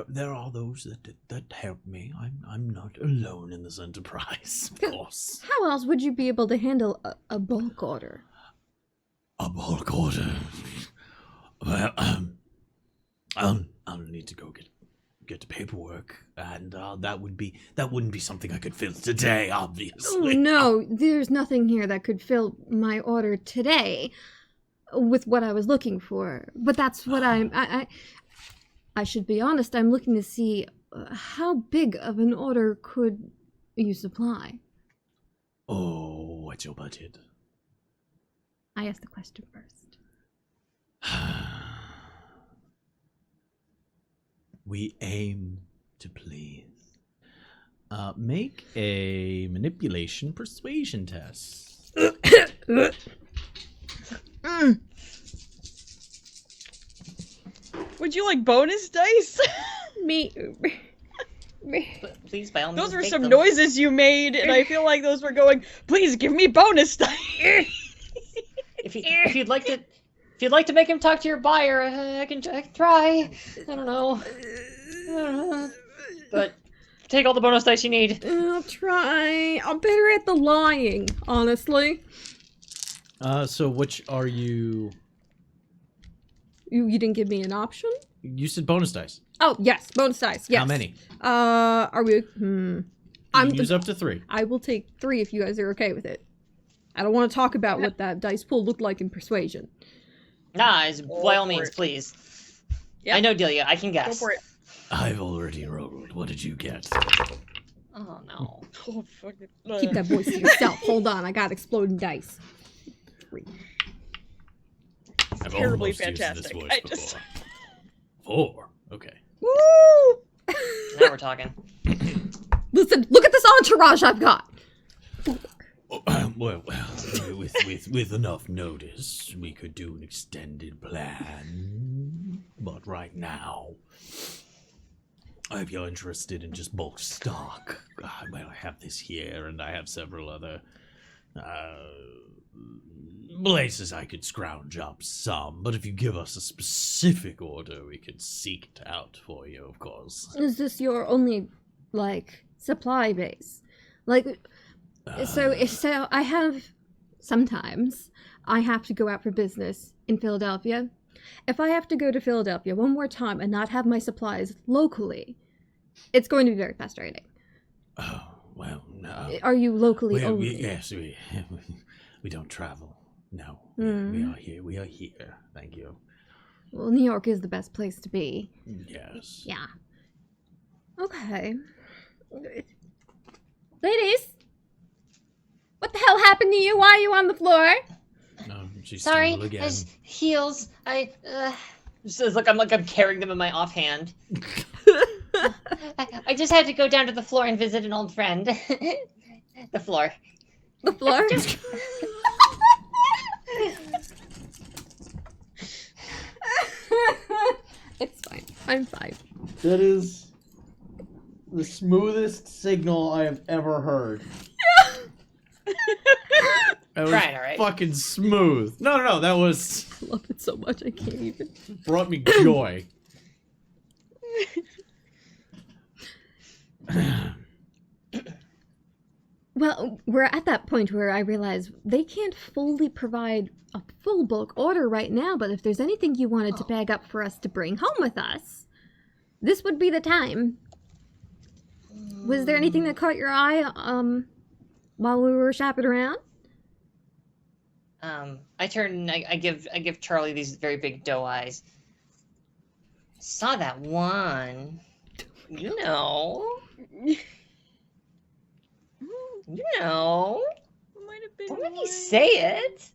Speaker 1: there are those that help me. I'm not alone in this enterprise, of course.
Speaker 2: How else would you be able to handle a bulk order?
Speaker 1: A bulk order? Well, I'll need to go get get to paperwork, and that wouldn't be something I could fill today,
Speaker 2: Oh,
Speaker 1: obviously.
Speaker 2: no, there's nothing here that could fill my order today with what I was looking for. But that's what I should be honest, I'm looking to see how big of an order could you supply?
Speaker 1: Oh, what's your budget?
Speaker 2: I asked the question first.
Speaker 1: We aim to please. Make a manipulation persuasion test.
Speaker 4: Would you like bonus dice?
Speaker 2: Me.
Speaker 3: Please, by all means,
Speaker 4: Those were
Speaker 3: take
Speaker 4: some
Speaker 3: them.
Speaker 4: noises you made, and I feel like those were going, please give me bonus dice!
Speaker 3: If you'd like to make him talk to your buyer, I can try. I don't know. But take all the bonus dice you need.
Speaker 2: I'll try. I'm better at the lying, honestly.
Speaker 1: So which are you?
Speaker 2: You didn't give me an option?
Speaker 1: You said bonus dice.
Speaker 2: Oh, yes, bonus dice, yes.
Speaker 1: How many?
Speaker 2: Are we...
Speaker 1: You can use up to 3.
Speaker 2: I will take 3 if you guys are okay with it. I don't want to talk about what that dice pool looked like in persuasion.
Speaker 3: Nah, by all
Speaker 4: for
Speaker 3: means,
Speaker 4: it.
Speaker 3: please.
Speaker 4: Yep.
Speaker 3: I know Delia, I can
Speaker 4: Go
Speaker 3: guess.
Speaker 4: for it.
Speaker 1: I've already rolled. What did you get?
Speaker 3: Oh no.
Speaker 4: Oh, fuck it.
Speaker 2: Keep that voice to yourself. Hold on, I got exploding dice. 3.
Speaker 1: I've
Speaker 4: Terribly
Speaker 1: almost used this
Speaker 4: fantastic.
Speaker 1: voice
Speaker 4: I just-
Speaker 1: before. 4. Okay.
Speaker 4: Woo!
Speaker 3: Now we're talking.
Speaker 2: Listen, look at this entourage I've got.
Speaker 1: Well, with enough notice, we could do an extended plan. But right now, if you're interested in just bulk stock, well, I have this here, and I have several other places I could scrounge up some. But if you give us a specific order, we could seek it out for you, of course.
Speaker 2: Is this your only, like, supply base? Like, so I have, sometimes, I have to go out for business in Philadelphia. If I have to go to Philadelphia one more time and not have my supplies locally, it's going to be very frustrating.
Speaker 1: Oh, well, no.
Speaker 2: Are you locally only?
Speaker 1: Yes, we don't travel. No, we are here. We are here. Thank you.
Speaker 2: Well, New York is the best place to be.
Speaker 1: Yes.
Speaker 2: Yeah. Okay. Ladies! What the hell happened to you? Why are you on the floor?
Speaker 1: No, she
Speaker 3: Sorry,
Speaker 1: stumbled again.
Speaker 3: heels. Just like I'm carrying them in my offhand. I just had to go down to the floor and visit an old friend. The floor.
Speaker 2: The floor? It's fine. I'm fine.
Speaker 5: That is the smoothest signal I have ever heard.
Speaker 1: That was
Speaker 3: Right, all right.
Speaker 1: fucking smooth. No, that was
Speaker 2: I love it so much I can't even.
Speaker 1: brought me joy.
Speaker 2: Well, we're at that point where I realize they can't fully provide a full bulk order right now, but if there's anything you wanted to bag up for us to bring home with us, this would be the time. Was there anything that caught your eye while we were shopping around?
Speaker 3: I turn and I give Charlie these very big doe eyes. Saw that one. You know. You know.
Speaker 4: Might have been
Speaker 3: Don't let me
Speaker 4: one.
Speaker 3: say it.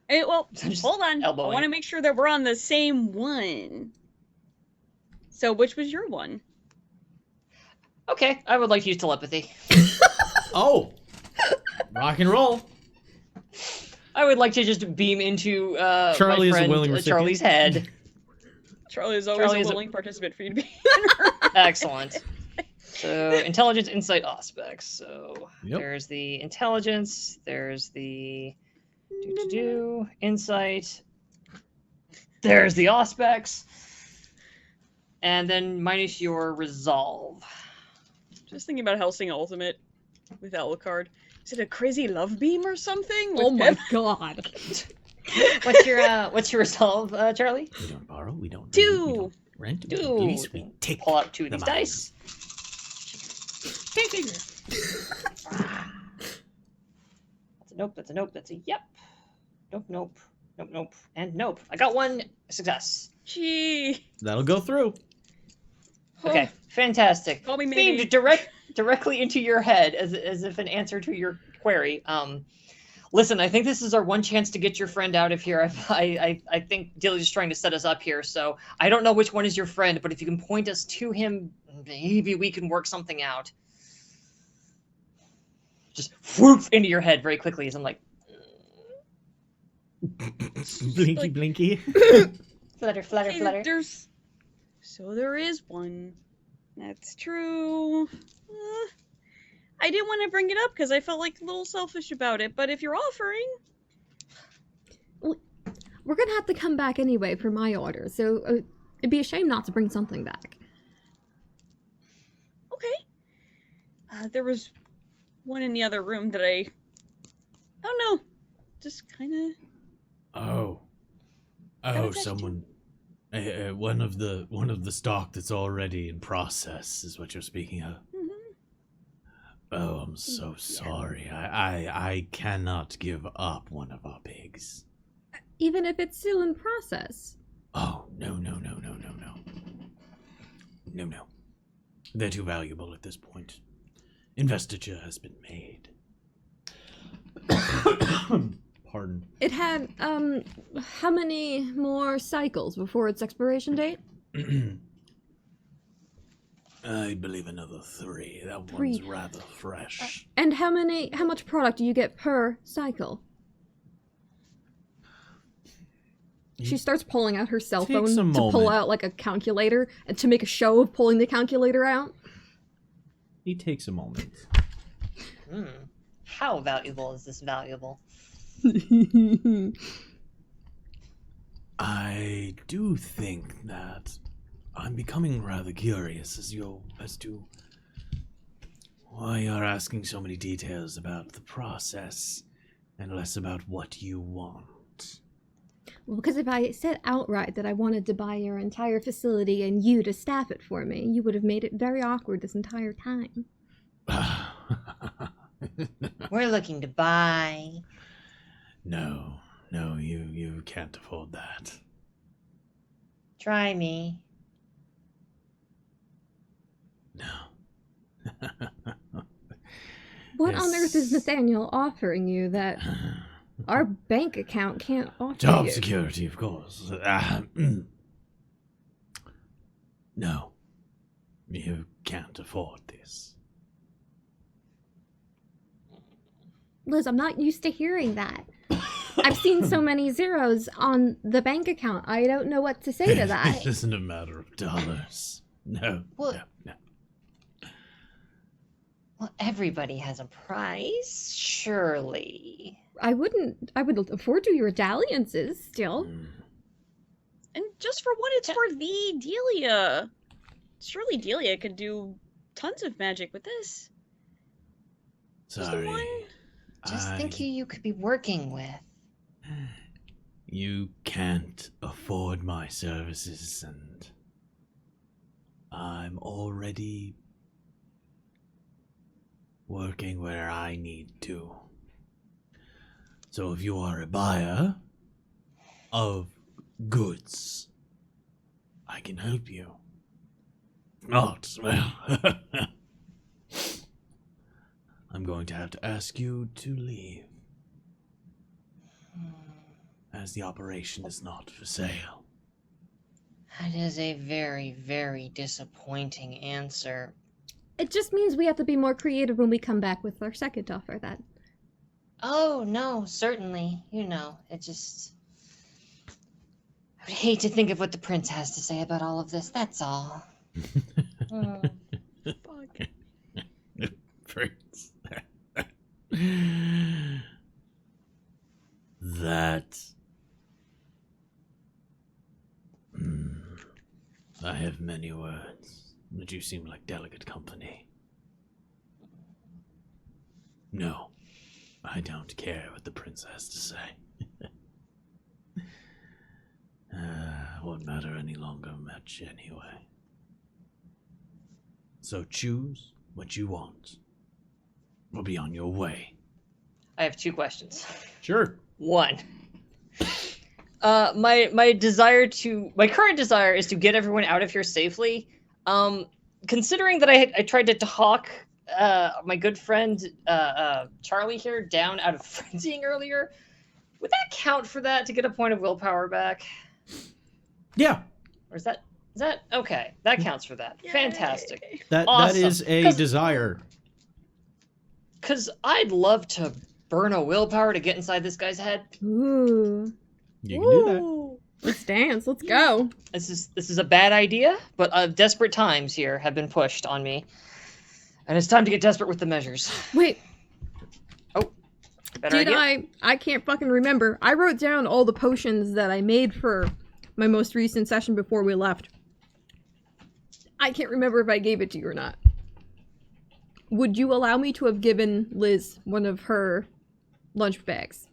Speaker 4: Hey, well,
Speaker 3: Just
Speaker 4: hold on. I
Speaker 3: elbowing.
Speaker 4: want to make sure that we're on the same one. So, which was your one?
Speaker 3: Okay, I would like to use telepathy.
Speaker 1: Oh, rock and roll.
Speaker 3: I would like to just beam into
Speaker 1: Charlie is
Speaker 3: my
Speaker 1: a
Speaker 3: friend
Speaker 1: willing recipient.
Speaker 3: Charlie's head.
Speaker 4: Charlie is always
Speaker 3: Charlie is
Speaker 4: a
Speaker 3: a-
Speaker 4: willing participant for you to be.
Speaker 3: Excellent. So intelligence, insight, aspects. So
Speaker 1: Yep.
Speaker 3: there's the intelligence. There's the insight. There's the aspects. And then minus your resolve.
Speaker 4: Just thinking about Helsing Ultimate with Alucard. Is it a crazy love beam or something?
Speaker 2: Oh
Speaker 4: With
Speaker 2: my
Speaker 4: him?
Speaker 2: god.
Speaker 3: What's your resolve, Charlie?
Speaker 1: We don't borrow. We don't.
Speaker 4: Two.
Speaker 1: Randomly,
Speaker 4: Dude.
Speaker 1: at least we take
Speaker 3: Pull out 2 of
Speaker 1: the
Speaker 3: these
Speaker 1: mines.
Speaker 3: dice. That's a nope, that's a nope, that's a yep. Nope, nope, nope, nope, and nope. I got 1 success.
Speaker 4: Gee.
Speaker 1: That'll go through.
Speaker 3: Okay, fantastic.
Speaker 4: Call me maybe.
Speaker 3: Beamed directly into your head as if an answer to your query. Listen, I think this is our one chance to get your friend out of here. I think Dilly's just trying to set us up here, so I don't know which one is your friend, but if you can point us to him, maybe we can work something out. Just whoop into your head very quickly as I'm like,
Speaker 1: Blinky, blinky.
Speaker 3: flutter, flutter,
Speaker 4: Hey,
Speaker 3: flutter.
Speaker 4: So there is one. That's true. I didn't want to bring it up because I felt like a little selfish about it, but if you're offering...
Speaker 2: We're gonna have to come back anyway for my order, so it'd be a shame not to bring something back.
Speaker 4: Okay. There was one in the other room that I don't know. Just kind of...
Speaker 1: Oh,
Speaker 4: attached to.
Speaker 1: someone. One of the stock that's already in process is what you're speaking of.
Speaker 4: Mhm.
Speaker 1: Oh, I'm so sorry. I cannot give up one of our pigs.
Speaker 2: Even if it's still in process.
Speaker 1: Oh, no. No. They're too valuable at this point. Investiture has been made. Pardon.
Speaker 2: It had, how many more cycles before its expiration date?
Speaker 1: I believe another 3. That
Speaker 2: 3.
Speaker 1: one's rather fresh.
Speaker 2: And how much product do you get per cycle? She starts pulling out her cell phone
Speaker 1: Takes a
Speaker 2: to pull
Speaker 1: moment.
Speaker 2: out like a calculator and to make a show of pulling the calculator out.
Speaker 1: He takes a moment.
Speaker 3: How valuable is this valuable?
Speaker 1: I do think that I'm becoming rather curious as to why you're asking so many details about the process and less about what you want.
Speaker 2: Well, because if I said outright that I wanted to buy your entire facility and you to staff it for me, you would have made it very awkward this entire time.
Speaker 3: We're looking to buy.
Speaker 1: No, you can't afford that.
Speaker 3: Try me.
Speaker 1: No.
Speaker 2: What on earth is
Speaker 1: Yes.
Speaker 2: Nathaniel offering you that our bank account can't offer
Speaker 1: Job
Speaker 2: you?
Speaker 1: security, of course. No. You can't afford this.
Speaker 2: Liz, I'm not used to hearing that. I've seen so many zeros on the bank account. I don't know what to say to that.
Speaker 1: It isn't a matter of dollars. No.
Speaker 3: Well-
Speaker 1: No.
Speaker 3: Well, everybody has a price, surely.
Speaker 2: I would afford to your dalliances still.
Speaker 1: Mm.
Speaker 4: And just for what it's worth, the Delia. Surely Delia could do tons of magic with this. Just the
Speaker 1: Sorry.
Speaker 4: one?
Speaker 3: Just think who you could be working with.
Speaker 1: You can't afford my services, and I'm already working where I need to. So if you are a buyer of goods, I can help you. Not, well, I'm going to have to ask you to leave, as the operation is not for sale.
Speaker 3: That is a very, very disappointing answer.
Speaker 2: It just means we have to be more creative when we come back with our second offer. That
Speaker 3: Oh, no, certainly. You know, it just... I would hate to think of what the prince has to say about all of this, that's all.
Speaker 4: Fuck.
Speaker 1: Prince. That. I have many words, but you seem like delicate company. No, I don't care what the prince has to say. won't matter any longer much anyway. So choose what you want. We'll be on your way.
Speaker 3: I have 2 questions.
Speaker 1: Sure.
Speaker 3: 1. My current desire is to get everyone out of here safely. Considering that I tried to talk my good friend Charlie here down out of frenzying earlier, would that count for that to get a point of willpower back?
Speaker 1: Yeah.
Speaker 3: Or is that okay? That counts for that.
Speaker 4: Yay.
Speaker 3: Fantastic.
Speaker 1: That
Speaker 3: Awesome.
Speaker 1: is a
Speaker 3: 'Cause-
Speaker 1: desire.
Speaker 3: Because I'd love to burn a willpower to get inside this guy's head.
Speaker 2: Ooh.
Speaker 1: You can do that.
Speaker 4: Ooh.
Speaker 2: Let's dance. Let's go.
Speaker 3: This is a bad idea, but desperate times here have been pushed on me, and it's time to get desperate with the measures.
Speaker 2: Wait,
Speaker 3: Better
Speaker 2: did
Speaker 3: idea?
Speaker 2: I can't fucking remember. I wrote down all the potions that I made for my most recent session before we left. I can't remember if I gave it to you or not. Would you allow me to have given Liz one of her lunch bags?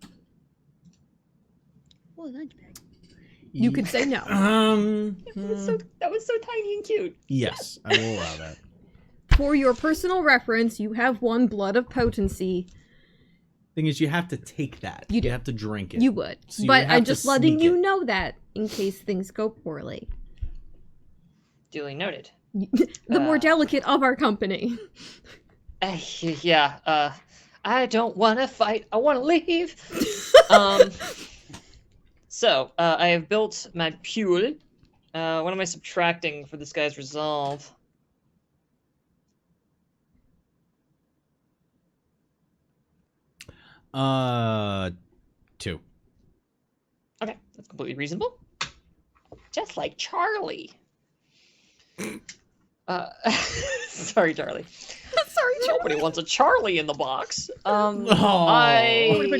Speaker 4: Oh, lunch bag.
Speaker 2: You could say no.
Speaker 3: That was so tiny and cute.
Speaker 1: Yes, I will allow that.
Speaker 2: For your personal reference, you have one blood of potency.
Speaker 1: Thing is, you have to take that.
Speaker 2: You do.
Speaker 1: have to drink it.
Speaker 2: You would.
Speaker 1: So you
Speaker 2: But
Speaker 1: have
Speaker 2: I'm
Speaker 1: to
Speaker 2: just letting
Speaker 1: sneak
Speaker 2: you
Speaker 1: it.
Speaker 2: know that in case things go poorly.
Speaker 3: Duly noted.
Speaker 2: The more delicate of our company.
Speaker 3: Yeah. I don't want to fight. I want to leave. So I have built my pule. What am I subtracting for this guy's resolve?
Speaker 1: Two.
Speaker 3: Okay, that's completely reasonable. Just like Charlie. Sorry, Charlie.
Speaker 2: Sorry,
Speaker 3: Nobody wants a Charlie in the box.
Speaker 1: Oh.
Speaker 3: I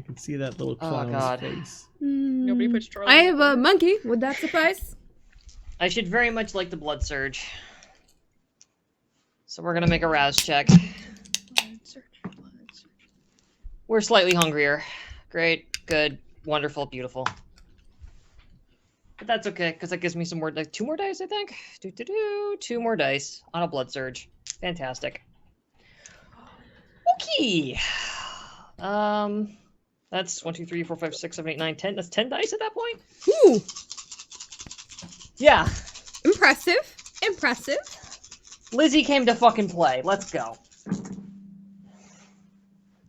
Speaker 1: can see that little clown's
Speaker 3: God.
Speaker 1: face.
Speaker 4: Nobody puts Charlie.
Speaker 2: I
Speaker 4: in
Speaker 2: have
Speaker 4: the
Speaker 2: a
Speaker 4: corner.
Speaker 2: monkey. Would that suffice?
Speaker 3: should very much like the blood surge. So we're gonna make a rouse check.
Speaker 4: Blood surge, blood surge.
Speaker 3: We're slightly hungrier. Great, good, wonderful, beautiful. But that's okay, because that gives me some more, like 2 more dice, I think. 2 more dice on a blood surge. Fantastic. Okay. That's 1, 2, 3, 4, 5, 6, 7, 8, 9, 10. That's 10 dice at that point.
Speaker 2: Ooh,
Speaker 3: Yeah.
Speaker 2: impressive. Impressive.
Speaker 3: Lizzie came to fucking play. Let's go.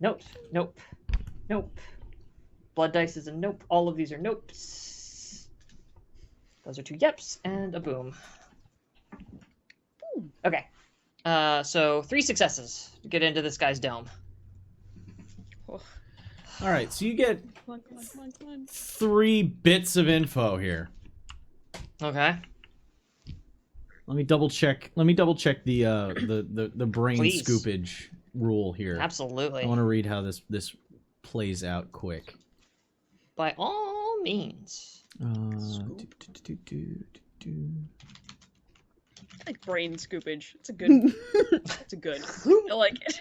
Speaker 3: Nope. Nope. Nope. Blood dice is a nope. All of these are nopes. Those are 2 yeps and a boom. Okay. So 3 successes to get into this guy's dome.
Speaker 4: Oh,
Speaker 1: All right, so you get
Speaker 4: come on, come on, come on, come on.
Speaker 1: 3 bits of info here.
Speaker 3: Okay.
Speaker 1: Let me double check. Let me double check the brain
Speaker 3: Please.
Speaker 1: scoopage rule here.
Speaker 3: Absolutely.
Speaker 1: I want to read how this plays out quick.
Speaker 3: By all means.
Speaker 4: I like brain scoopage. It's a good. It's a good. I like it.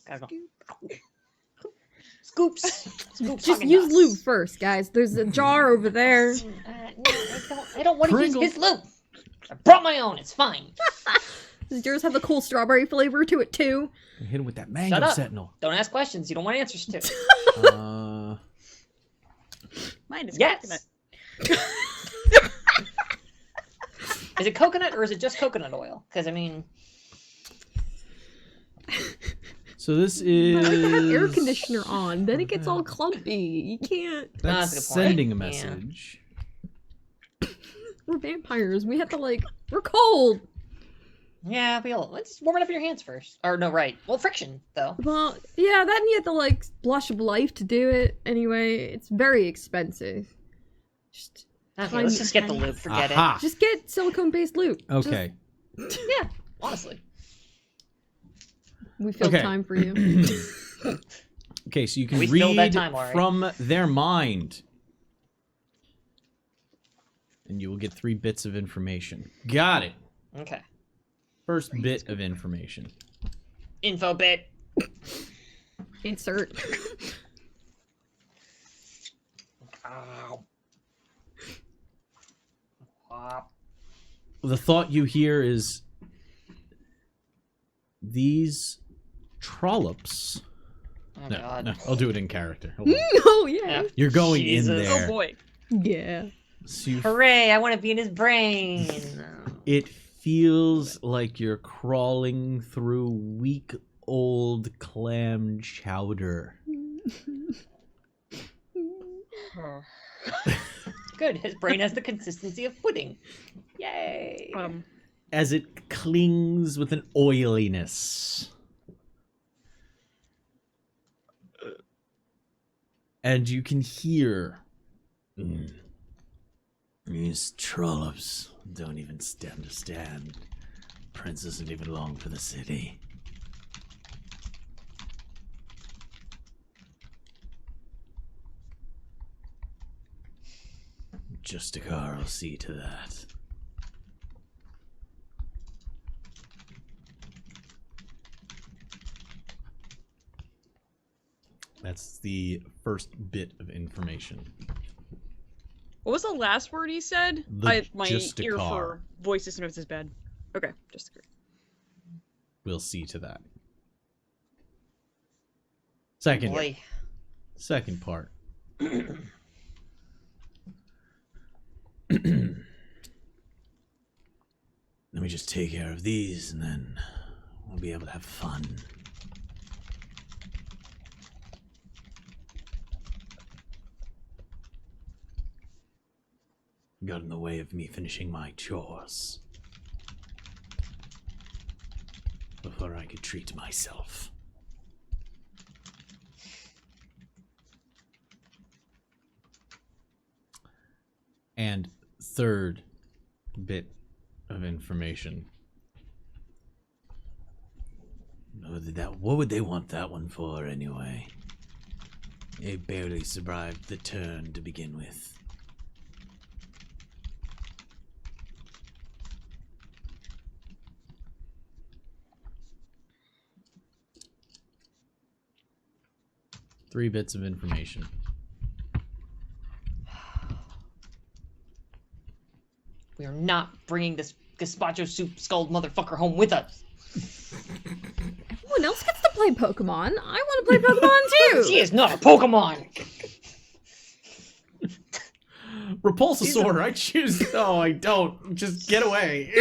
Speaker 3: Gotta go. Scoops. Scoops.
Speaker 2: Just
Speaker 3: Haagen-Dazs.
Speaker 2: use lube first, guys. There's a jar over there.
Speaker 3: No, I don't want to use
Speaker 1: Pringles.
Speaker 3: his loop. I brought my own. It's fine.
Speaker 2: Does yours have a cool strawberry flavor to it too?
Speaker 1: Hit him with that mango
Speaker 3: Shut up.
Speaker 1: sentinel.
Speaker 3: Don't ask questions you don't want answers to.
Speaker 4: Mine is
Speaker 3: Yes.
Speaker 4: coconut.
Speaker 3: Is it coconut or is it just coconut oil? Because I mean,
Speaker 1: So this
Speaker 2: I like to have air
Speaker 1: is
Speaker 2: conditioner on. Then it gets all clumpy. You can't.
Speaker 1: that's
Speaker 3: That's a good point.
Speaker 1: sending a
Speaker 3: Yeah.
Speaker 1: message.
Speaker 2: We're vampires. We have to we're cold.
Speaker 3: yeah, let's warm it up in your hands first. Or no, right? Well, friction though.
Speaker 2: Well, yeah, then you have to blush of life to do it. Anyway, it's very expensive.
Speaker 3: Okay, let's just get the loop. Forget
Speaker 1: Aha.
Speaker 2: Just get silicone-based lube.
Speaker 1: Okay.
Speaker 3: it. Yeah, honestly.
Speaker 2: We filled
Speaker 1: Okay.
Speaker 2: time for you.
Speaker 1: Okay, so you can
Speaker 3: We filled that
Speaker 1: read
Speaker 3: time, all right.
Speaker 1: from their mind. And you will get 3 bits of information. Got it.
Speaker 3: Okay.
Speaker 1: First bit of information.
Speaker 3: Info bit.
Speaker 1: The thought you hear is these trollops.
Speaker 3: Oh,
Speaker 1: No,
Speaker 3: God.
Speaker 1: no, I'll do it in character. Hold on.
Speaker 2: Oh yeah.
Speaker 1: You're going
Speaker 3: Jesus.
Speaker 1: in there.
Speaker 4: Oh boy.
Speaker 2: Yeah.
Speaker 1: So you
Speaker 3: Hooray, I want to be in his brain.
Speaker 1: It feels like you're crawling through week old clam chowder.
Speaker 3: Good, his brain has the consistency of pudding. Yay.
Speaker 1: As it clings with an oiliness. And you can hear. These trollops don't even understand. Prince isn't even long for the city. Just a car will see to that. That's the first bit of information.
Speaker 4: What was the last word he said? My
Speaker 1: just a
Speaker 4: ear
Speaker 1: car.
Speaker 4: for voice system is bad. Okay, just a car.
Speaker 1: We'll see to that. Second part. Let me just take care of these and then we'll be able to have fun. Got in the way of me finishing my chores before I could treat myself. And third bit of information. What would they want that one for anyway? They barely survived the turn to begin with. Three bits of information.
Speaker 3: We are not bringing this gazpacho soup skulled motherfucker home with us.
Speaker 2: Everyone else gets to play Pokemon. I want to play Pokemon too.
Speaker 3: She is not a Pokemon.
Speaker 1: Repulsosaur, I choose. No, I don't. Just get away.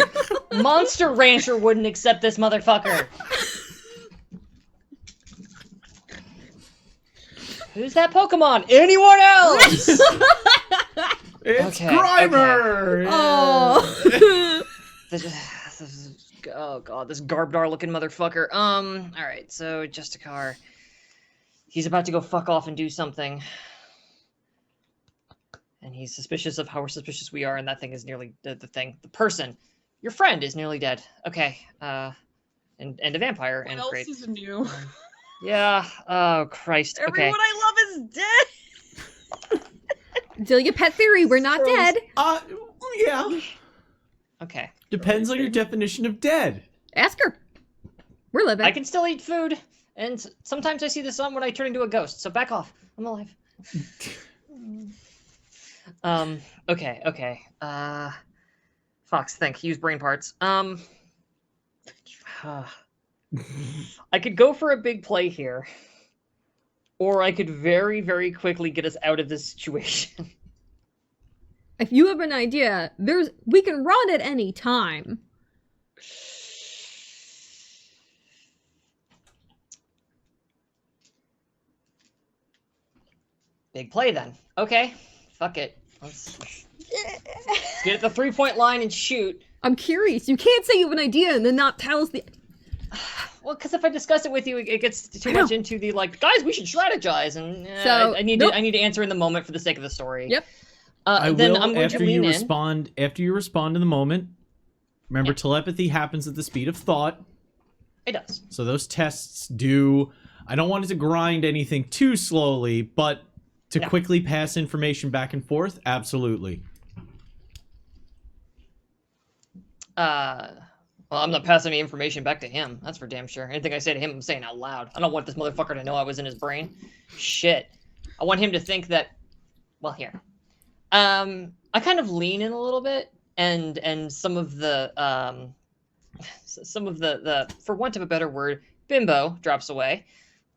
Speaker 3: Monster Rancher wouldn't accept this motherfucker. Who's that Pokemon? Anyone else?
Speaker 1: It's
Speaker 3: Okay,
Speaker 1: Grimer!
Speaker 2: Oh.
Speaker 3: Oh god, this Garbdar looking motherfucker. Alright, so Justicar. He's about to go fuck off and do something. And he's suspicious of how suspicious we are, and that thing is nearly the thing. The person. Your friend is nearly dead. Okay. And a vampire,
Speaker 4: What
Speaker 3: and
Speaker 4: else
Speaker 3: great.
Speaker 4: is new?
Speaker 3: Yeah. Oh Christ. Okay.
Speaker 4: Everyone I love is dead.
Speaker 2: Delia Pet Theory, we're not dead.
Speaker 1: Yeah.
Speaker 3: Okay.
Speaker 1: Depends on your definition of dead.
Speaker 2: Ask her. We're living.
Speaker 3: I can still eat food, and sometimes I see the sun when I turn into a ghost, so back off. I'm alive. Okay. Fox, think. Use brain parts. I could go for a big play here. Or I could very, very quickly get us out of this situation.
Speaker 2: If you have an idea, we can run at any time.
Speaker 3: Big play then. Okay. Fuck it. Let's get at the 3-point line and shoot.
Speaker 2: I'm curious. You can't say you have an idea and then not tell us the...
Speaker 3: Well, because if I discuss it with you, it gets too much into the, like, guys, we should strategize, and
Speaker 2: So,
Speaker 3: I need to answer in the moment for the sake of the story.
Speaker 2: Yep.
Speaker 3: Then
Speaker 1: will,
Speaker 3: I'm going
Speaker 1: after
Speaker 3: to lean
Speaker 1: you
Speaker 3: in.
Speaker 1: respond. After you respond in the moment, remember telepathy happens at the speed of thought.
Speaker 3: It does.
Speaker 1: So those tests do. I don't want it to grind anything too slowly, but to quickly pass information back and forth, absolutely.
Speaker 3: Well, I'm not passing any information back to him. That's for damn sure. Anything I say to him, I'm saying out loud. I don't want this motherfucker to know I was in his brain. Shit. I want him to think that Well, here. I kind of lean in a little bit, and some of the for want of a better word, bimbo drops away.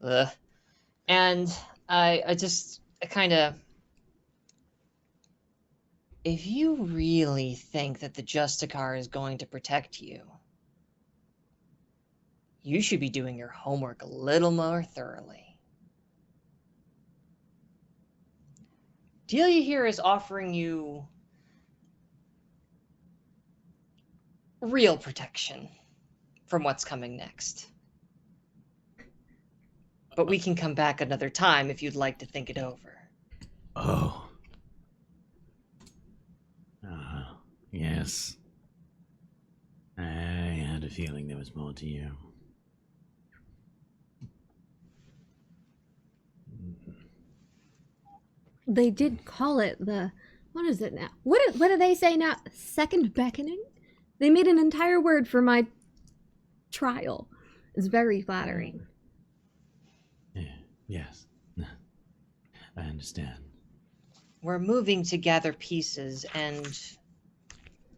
Speaker 3: Ugh. And I kind of, if you really think that the Justicar is going to protect you, you should be doing your homework a little more thoroughly. Delia here is offering you real protection from what's coming next. But we can come back another time if you'd like to think it over.
Speaker 1: Oh. Yes. I had a feeling there was more to you.
Speaker 2: They did call it the, what is it now? What do they say now? Second beckoning? They made an entire word for my trial. It's very flattering.
Speaker 1: Yes. I understand.
Speaker 3: We're moving to gather pieces, and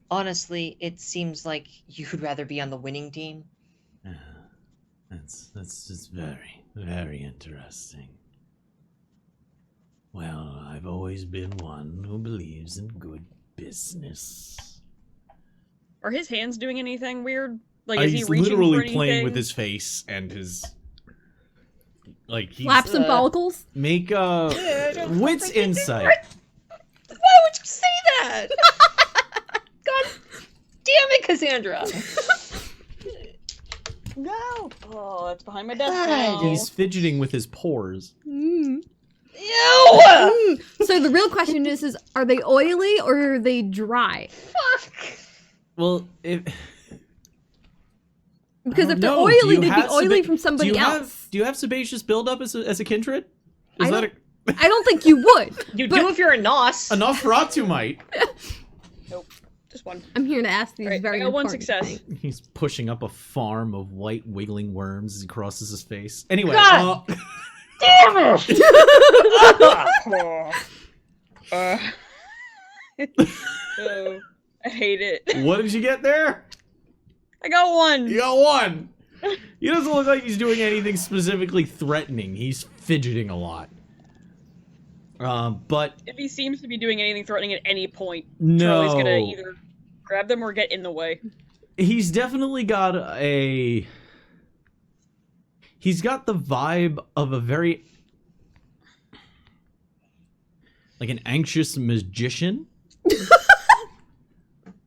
Speaker 3: honestly, it seems like you'd rather be on the winning team.
Speaker 1: That's just very, very interesting. Well, I've always been one who believes in good business.
Speaker 4: Are his hands doing anything weird? Like, is he
Speaker 1: he's
Speaker 4: reaching
Speaker 1: literally
Speaker 4: for anything?
Speaker 1: playing with his face and his... Like, he's...
Speaker 2: Flaps and follicles?
Speaker 1: Make a wits insight.
Speaker 3: Why would you say that? God damn it, Cassandra!
Speaker 4: No! Oh, that's behind my desk
Speaker 3: God.
Speaker 4: now.
Speaker 1: He's fidgeting with his pores.
Speaker 3: Ew!
Speaker 2: So the real question is are they oily or are they dry?
Speaker 3: Fuck!
Speaker 1: Well, if...
Speaker 2: Because
Speaker 1: I
Speaker 2: if
Speaker 1: don't
Speaker 2: they're
Speaker 1: know.
Speaker 2: oily,
Speaker 1: Do you
Speaker 2: they'd be
Speaker 1: have
Speaker 2: oily
Speaker 1: seba-
Speaker 2: from somebody
Speaker 1: do you
Speaker 2: else.
Speaker 1: Do you have sebaceous buildup as a kindred? Is
Speaker 2: I
Speaker 1: that
Speaker 2: don't- I don't think you would.
Speaker 3: You
Speaker 2: but
Speaker 3: do if you're a Nos.
Speaker 1: a Nosferatu might?
Speaker 4: Nope. Just one.
Speaker 2: I'm here to ask these
Speaker 4: Alright,
Speaker 2: very
Speaker 4: I got one
Speaker 2: important
Speaker 4: success.
Speaker 2: things.
Speaker 1: He's pushing up a farm of white wiggling worms as he crosses his face. Anyway,
Speaker 3: God! Damn it!
Speaker 4: Oh, I hate it.
Speaker 1: what did you get there?
Speaker 4: I got one.
Speaker 1: You got one. He doesn't look like he's doing anything specifically threatening. He's fidgeting a lot. But
Speaker 4: If he seems to be doing anything threatening at any point,
Speaker 1: no,
Speaker 4: Charlie's gonna either grab them or get in the way.
Speaker 1: he's definitely got a... He's got the vibe of a very... like an anxious magician.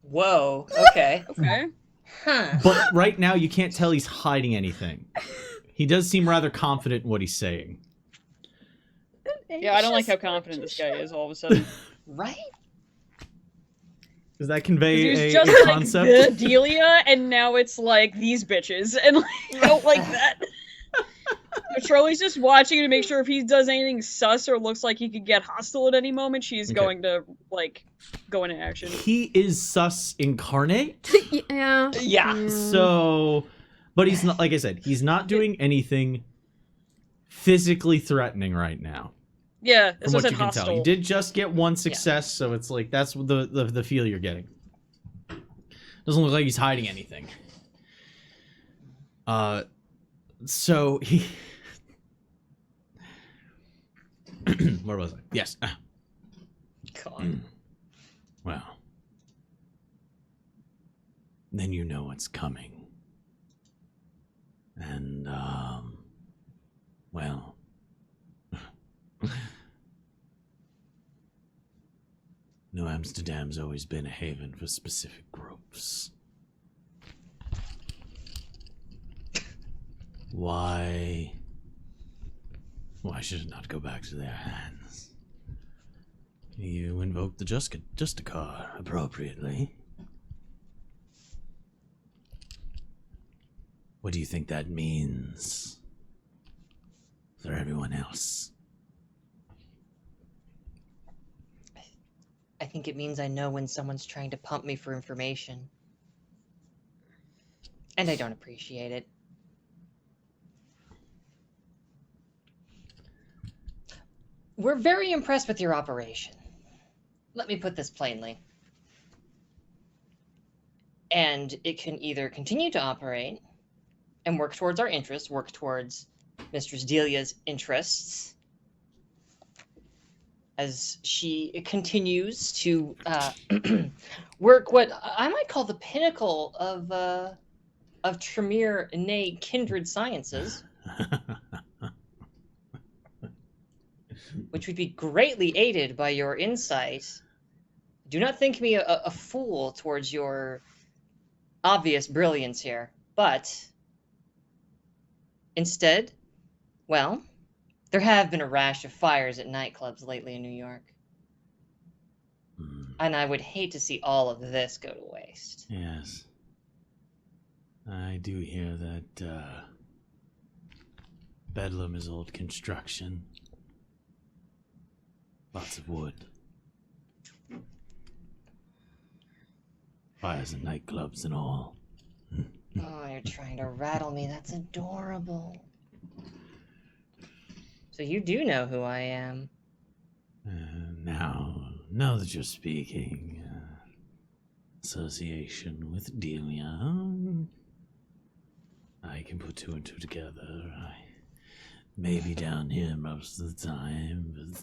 Speaker 3: Whoa, okay.
Speaker 4: Okay.
Speaker 3: Huh.
Speaker 1: But right now you can't tell he's hiding anything. He does seem rather confident in what he's saying.
Speaker 4: Yeah, I don't like how confident this guy is all of a sudden.
Speaker 3: Right?
Speaker 1: Does that
Speaker 4: He
Speaker 1: convey
Speaker 4: was
Speaker 1: a
Speaker 4: just like
Speaker 1: concept?
Speaker 4: the Delia, and now it's like these bitches, and like, I don't like that. So Charlie's just watching to make sure if he does anything sus or looks like he could get hostile at any moment, she's
Speaker 1: Okay.
Speaker 4: going to like go into action.
Speaker 1: He is sus incarnate.
Speaker 2: Yeah.
Speaker 3: Yeah.
Speaker 1: So, but he's not, like I said, he's not doing anything physically threatening right now.
Speaker 4: Yeah,
Speaker 1: From
Speaker 4: this
Speaker 1: what
Speaker 4: was
Speaker 1: you can
Speaker 4: hostile.
Speaker 1: tell, you did just get one success, so it's like that's the feel you're getting. Doesn't look like he's hiding anything. So he. Where was I? Yes.
Speaker 3: God.
Speaker 1: Well, then you know what's coming. And, well. New Amsterdam's always been a haven for specific groups. Why should it not go back to their hands? You invoked the Justicar appropriately. What do you think that means for everyone else?
Speaker 3: I think it means I know when someone's trying to pump me for information. And I don't appreciate it. We're very impressed with your operation. Let me put this plainly. And it can either continue to operate and work towards our interests, work towards Mistress Delia's interests, as she continues to work what I might call the pinnacle of Tremere, nay, kindred sciences, which would be greatly aided by your insight. Do not think me a fool towards your obvious brilliance here, but instead, well, there have been a rash of fires at nightclubs lately in New York. And I would hate to see all of this go to waste.
Speaker 1: Yes. I do hear that Bedlam is old construction. Lots of wood. Fires and nightclubs and all.
Speaker 3: Oh, you're trying to rattle me. That's adorable. So you do know who I am.
Speaker 1: Now that you're speaking, association with Delia, I can put two and two together. I may be down here most of the time,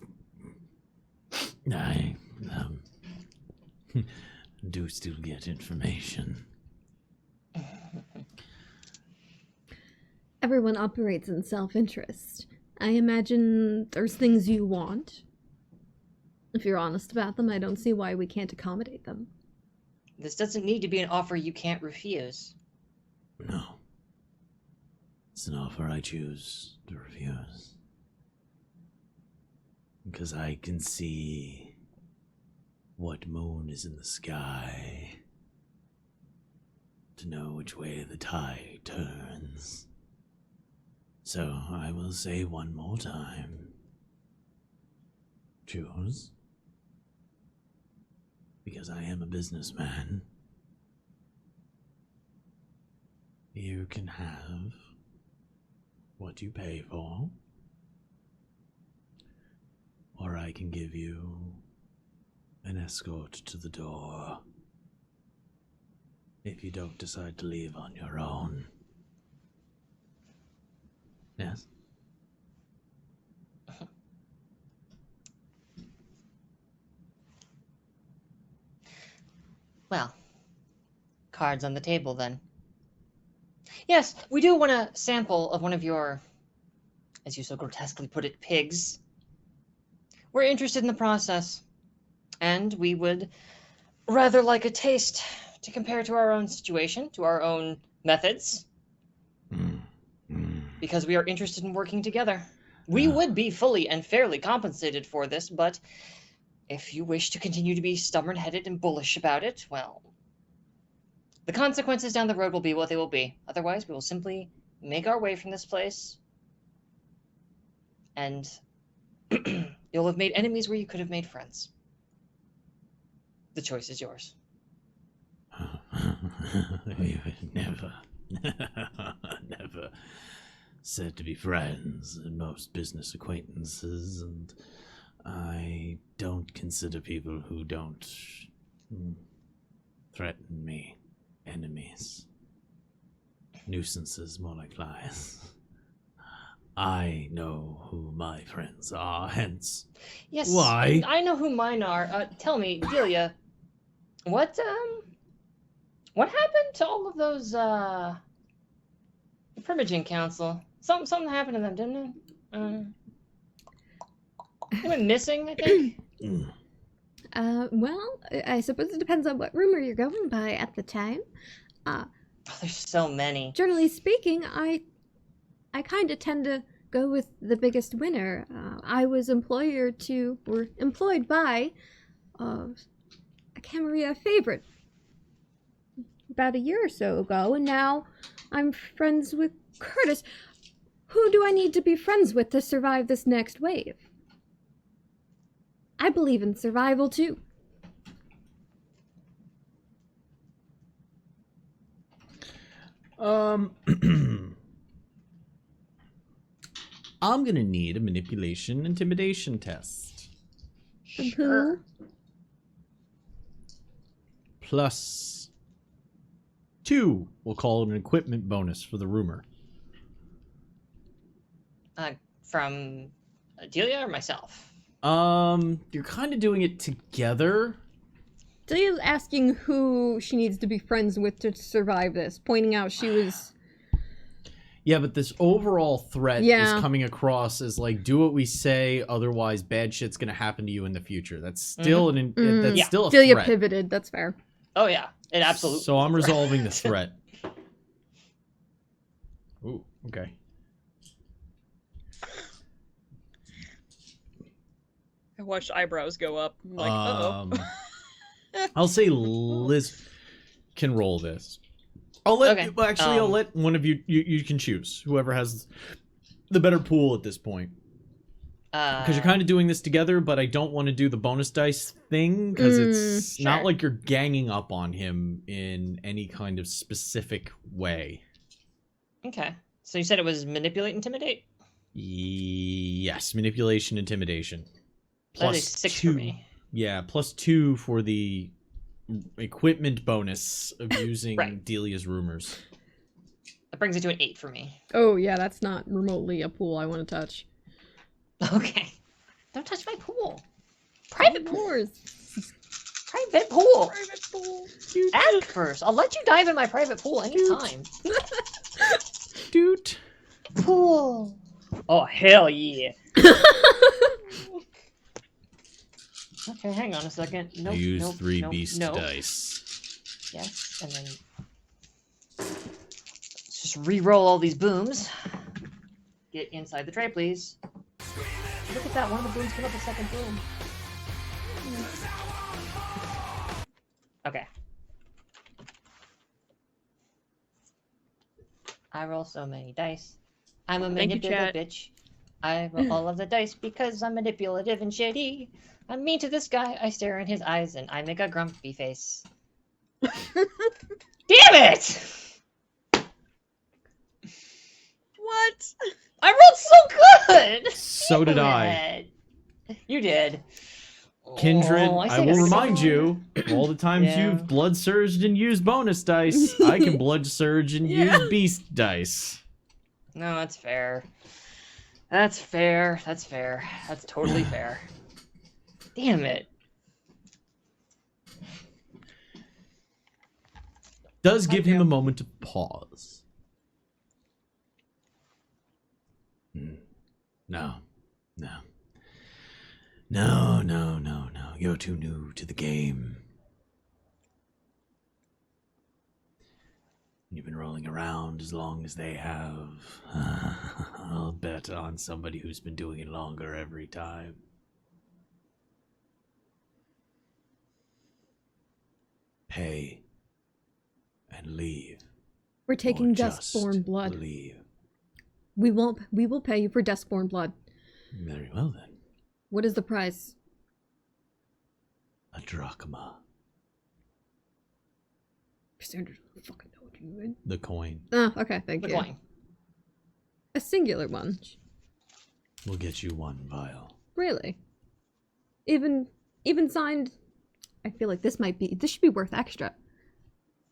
Speaker 1: but I do still get information.
Speaker 2: Everyone operates in self-interest. I imagine there's things you want. If you're honest about them, I don't see why we can't accommodate them.
Speaker 3: This doesn't need to be an offer you can't refuse.
Speaker 1: No. It's an offer I choose to refuse. Because I can see what moon is in the sky to know which way the tide turns. So I will say one more time. Choose. Because I am a businessman. You can have what you pay for. Or I can give you an escort to the door. If you don't decide to leave on your own. Yes?
Speaker 3: Well, cards on the table then. Yes, we do want a sample of one of your, as you so grotesquely put it, pigs. We're interested in the process, and we would rather like a taste to compare to our own situation, to our own methods, because we are interested in working together. We would be fully and fairly compensated for this, but if you wish to continue to be stubborn-headed and bullish about it, well, the consequences down the road will be what they will be. Otherwise, we will simply make our way from this place, and you'll have made enemies where you could have made friends. The choice is yours.
Speaker 1: We would never said to be friends, and most business acquaintances, and I don't consider people who don't threaten me enemies. Nuisances, more like flies. I know who my friends are, hence
Speaker 3: Yes,
Speaker 1: why.
Speaker 3: I know who mine are. Tell me, Delia, what happened to all of those, the Primogene Council? Something happened to them, didn't it? They went missing, I think.
Speaker 2: Well, I suppose it depends on what rumor you're going by at the time.
Speaker 3: Oh, there's so many.
Speaker 2: Generally speaking, I kind of tend to go with the biggest winner. I was employed by a Camarilla favorite about a year or so ago, and now I'm friends with Curtis. Who do I need to be friends with to survive this next wave? I believe in survival too.
Speaker 1: I'm gonna need a manipulation intimidation test.
Speaker 3: Sure.
Speaker 1: +2. We'll call it an equipment bonus for the rumor.
Speaker 3: From Delia or myself?
Speaker 1: You're kind of doing it together.
Speaker 2: Delia's asking who she needs to be friends with to survive this, pointing out she was...
Speaker 1: Yeah, but this overall threat
Speaker 2: Yeah.
Speaker 1: is coming across as like, do what we say, otherwise bad shit's gonna happen to you in the future. That's still that's still a
Speaker 2: Delia
Speaker 1: threat.
Speaker 2: pivoted, that's fair.
Speaker 3: Oh yeah, it absolutely.
Speaker 1: So I'm
Speaker 3: is a threat.
Speaker 1: resolving the threat. Ooh, okay.
Speaker 4: I watched eyebrows go up. I'm like, uh-oh.
Speaker 1: I'll say Liz can roll this. I'll let
Speaker 3: Okay,
Speaker 1: well, actually I'll let one of you can choose whoever has the better pool at this point. Because you're kind of doing this together, but I don't want to do the bonus dice thing because it's not
Speaker 3: Sure.
Speaker 1: like you're ganging up on him in any kind of specific way.
Speaker 3: Okay. So you said it was manipulate, intimidate?
Speaker 1: Yes, manipulation, intimidation.
Speaker 3: That is 6 for me.
Speaker 1: Yeah, +2 for the equipment bonus of using
Speaker 3: Right.
Speaker 1: Delia's rumors.
Speaker 3: That brings it to an 8 for me.
Speaker 2: Oh yeah, that's not remotely a pool I want to touch.
Speaker 3: Okay. Don't touch my pool. Private pool.
Speaker 2: Yours.
Speaker 3: Private pool.
Speaker 4: Private pool.
Speaker 3: Ask first. I'll let you dive in my private pool anytime.
Speaker 1: Doot.
Speaker 3: Pool. Oh, hell yeah. Okay, hang on a second. Nope,
Speaker 1: Use
Speaker 3: nope,
Speaker 1: 3
Speaker 3: nope,
Speaker 1: beast
Speaker 3: nope.
Speaker 1: dice.
Speaker 3: Yes, and then let's just re-roll all these booms. Get inside the tray, please. Look at that, one of the booms came up a second boom. Okay. I roll so many dice. I'm a
Speaker 4: Thank you,
Speaker 3: manipulative
Speaker 4: chat.
Speaker 3: bitch. I roll all of the dice because I'm manipulative and shitty. I'm mean to this guy, I stare in his eyes, and I make a grumpy face. Damn it!
Speaker 4: What?
Speaker 3: I rolled so good!
Speaker 1: So did I.
Speaker 3: You did.
Speaker 1: Kindred,
Speaker 3: Oh,
Speaker 1: I
Speaker 3: say
Speaker 1: will
Speaker 3: a
Speaker 1: remind
Speaker 3: song.
Speaker 1: you, all the times
Speaker 3: Yeah.
Speaker 1: you've blood surged and used bonus dice, I can blood surge and use beast dice.
Speaker 3: No, that's fair. That's fair. That's fair. That's totally fair. Damn it.
Speaker 1: Does give him a moment to pause. No. No. You're too new to the game. You've been rolling around as long as they have. I'll bet on somebody who's been doing it longer every time. Pay and leave.
Speaker 2: We're taking
Speaker 1: Or just
Speaker 2: Dustborn blood.
Speaker 1: Leave.
Speaker 2: We will pay you for Dustborn blood.
Speaker 1: Very well then.
Speaker 2: What is the price?
Speaker 1: A drachma.
Speaker 2: Cassandra doesn't fucking know what you mean.
Speaker 1: The coin.
Speaker 2: Oh, okay, thank
Speaker 3: The
Speaker 2: you.
Speaker 3: coin.
Speaker 2: A singular one.
Speaker 1: Will get you 1 vial.
Speaker 2: Really? Even signed. I feel like this should be worth extra.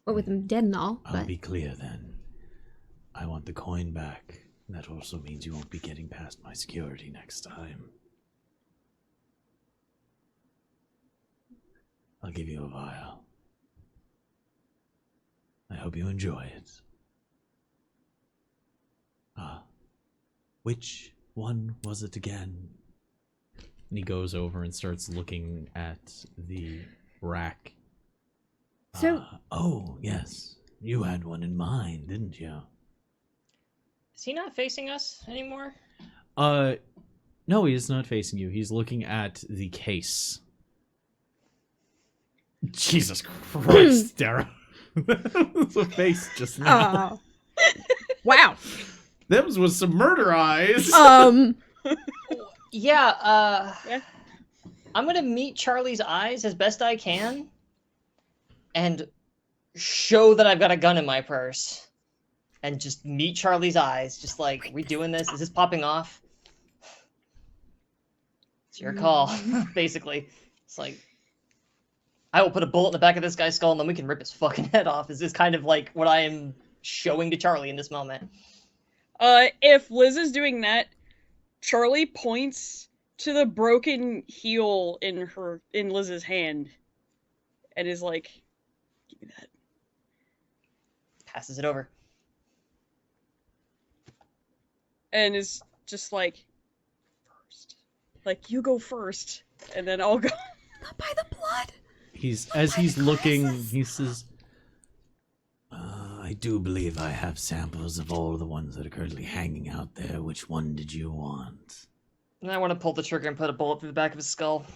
Speaker 2: Well, with them dead and all,
Speaker 1: I'll
Speaker 2: but
Speaker 1: be clear then. I want the coin back. That also means you won't be getting past my security next time. I'll give you a vial. I hope you enjoy it. Which one was it again? And he goes over and starts looking at the rack.
Speaker 2: So-
Speaker 1: Oh, yes. You had one in mind, didn't you?
Speaker 3: Is he not facing us anymore?
Speaker 1: No, he is not facing you. He's looking at the case. Jesus Christ, Dara. The face just now.
Speaker 2: wow.
Speaker 1: Them was some murder eyes.
Speaker 3: Yeah,
Speaker 4: Yeah.
Speaker 3: I'm gonna meet Charlie's eyes as best I can and show that I've got a gun in my purse. And just meet Charlie's eyes. Just like, we doing this? Is this popping off? It's your call, basically. It's like, I will put a bullet in the back of this guy's skull and then we can rip his fucking head off. Is this kind of like what I am showing to Charlie in this moment?
Speaker 4: If Liz is doing that, Charlie points to the broken heel in Liz's hand and is like, give me that.
Speaker 3: Passes it over.
Speaker 4: And is just like, first. Like, you go first, and then I'll go.
Speaker 2: Not by the blood.
Speaker 1: As he's looking, he says, I do believe I have samples of all the ones that are currently hanging out there. Which one did you want?
Speaker 3: And I want to pull the trigger and put a bullet through the back of his skull.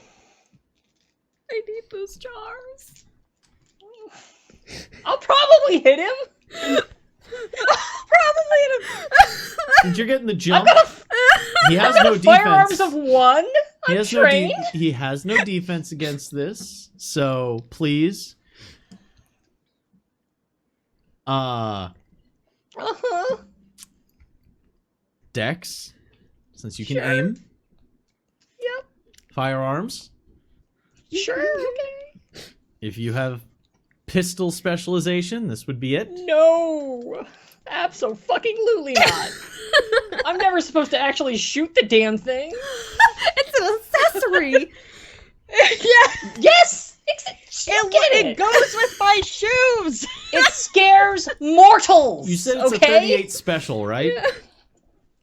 Speaker 2: I need those jars.
Speaker 3: I'll probably hit him!
Speaker 4: Probably hit him!
Speaker 1: Since you're getting the jump, he has
Speaker 3: I've got
Speaker 1: no
Speaker 3: a firearms
Speaker 1: defense.
Speaker 3: of one.
Speaker 1: He
Speaker 3: I'm
Speaker 1: has
Speaker 3: trained.
Speaker 1: he has no defense against this, so please.
Speaker 3: Uh-huh.
Speaker 1: Dex, since you can
Speaker 3: Sure.
Speaker 1: aim.
Speaker 3: Yep.
Speaker 1: Firearms.
Speaker 3: Sure. Okay.
Speaker 1: If you have pistol specialization, this would be it.
Speaker 3: No. Abso-fucking-lutely not. I'm never supposed to actually shoot the damn thing.
Speaker 2: It's an accessory.
Speaker 4: Yeah,
Speaker 3: Yes! Get
Speaker 4: it goes with my shoes!
Speaker 3: It scares mortals!
Speaker 1: You said it's
Speaker 3: okay?
Speaker 1: a 38 special, right?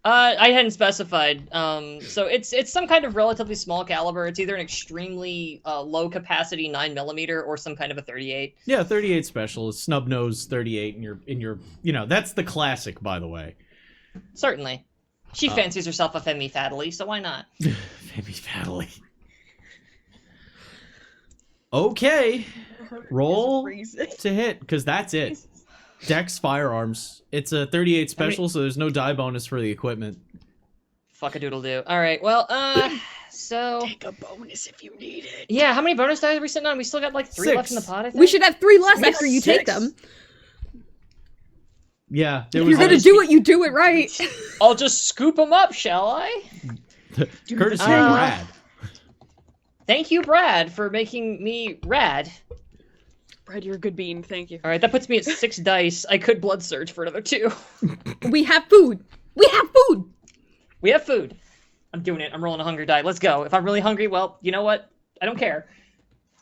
Speaker 3: I hadn't specified. So it's some kind of relatively small caliber. It's either an extremely low capacity 9mm or some kind of a 38.
Speaker 1: Yeah, 38 special is snub nose 38 in your that's the classic, by the way.
Speaker 3: Certainly. She fancies herself a femme fatally, so why not?
Speaker 1: Maybe fatally. Okay. Roll to hit, because that's it. Dex firearms. It's a 38 special, so there's no die bonus for the equipment.
Speaker 3: Fuck a doodle do. Alright, well, so...
Speaker 4: Take a bonus if you need it.
Speaker 3: Yeah, how many bonus dice are we sitting on? We still got like 3
Speaker 1: 6.
Speaker 3: left in the pot, I think?
Speaker 2: We should have 3 less
Speaker 3: Six.
Speaker 2: after you take them.
Speaker 1: Yeah,
Speaker 2: If you're gonna do it, you do it right.
Speaker 3: I'll just scoop them up, shall I?
Speaker 1: Courtesy of
Speaker 3: Uh,
Speaker 1: Brad.
Speaker 3: Thank you, Brad, for making me rad.
Speaker 4: Brad, you're a good bean, thank you.
Speaker 3: Alright, that puts me at 6 dice. I could blood surge for another 2.
Speaker 2: We have food. We have food.
Speaker 3: We have food. I'm doing it. I'm rolling a hunger die. Let's go. If I'm really hungry, well, you know what? I don't care.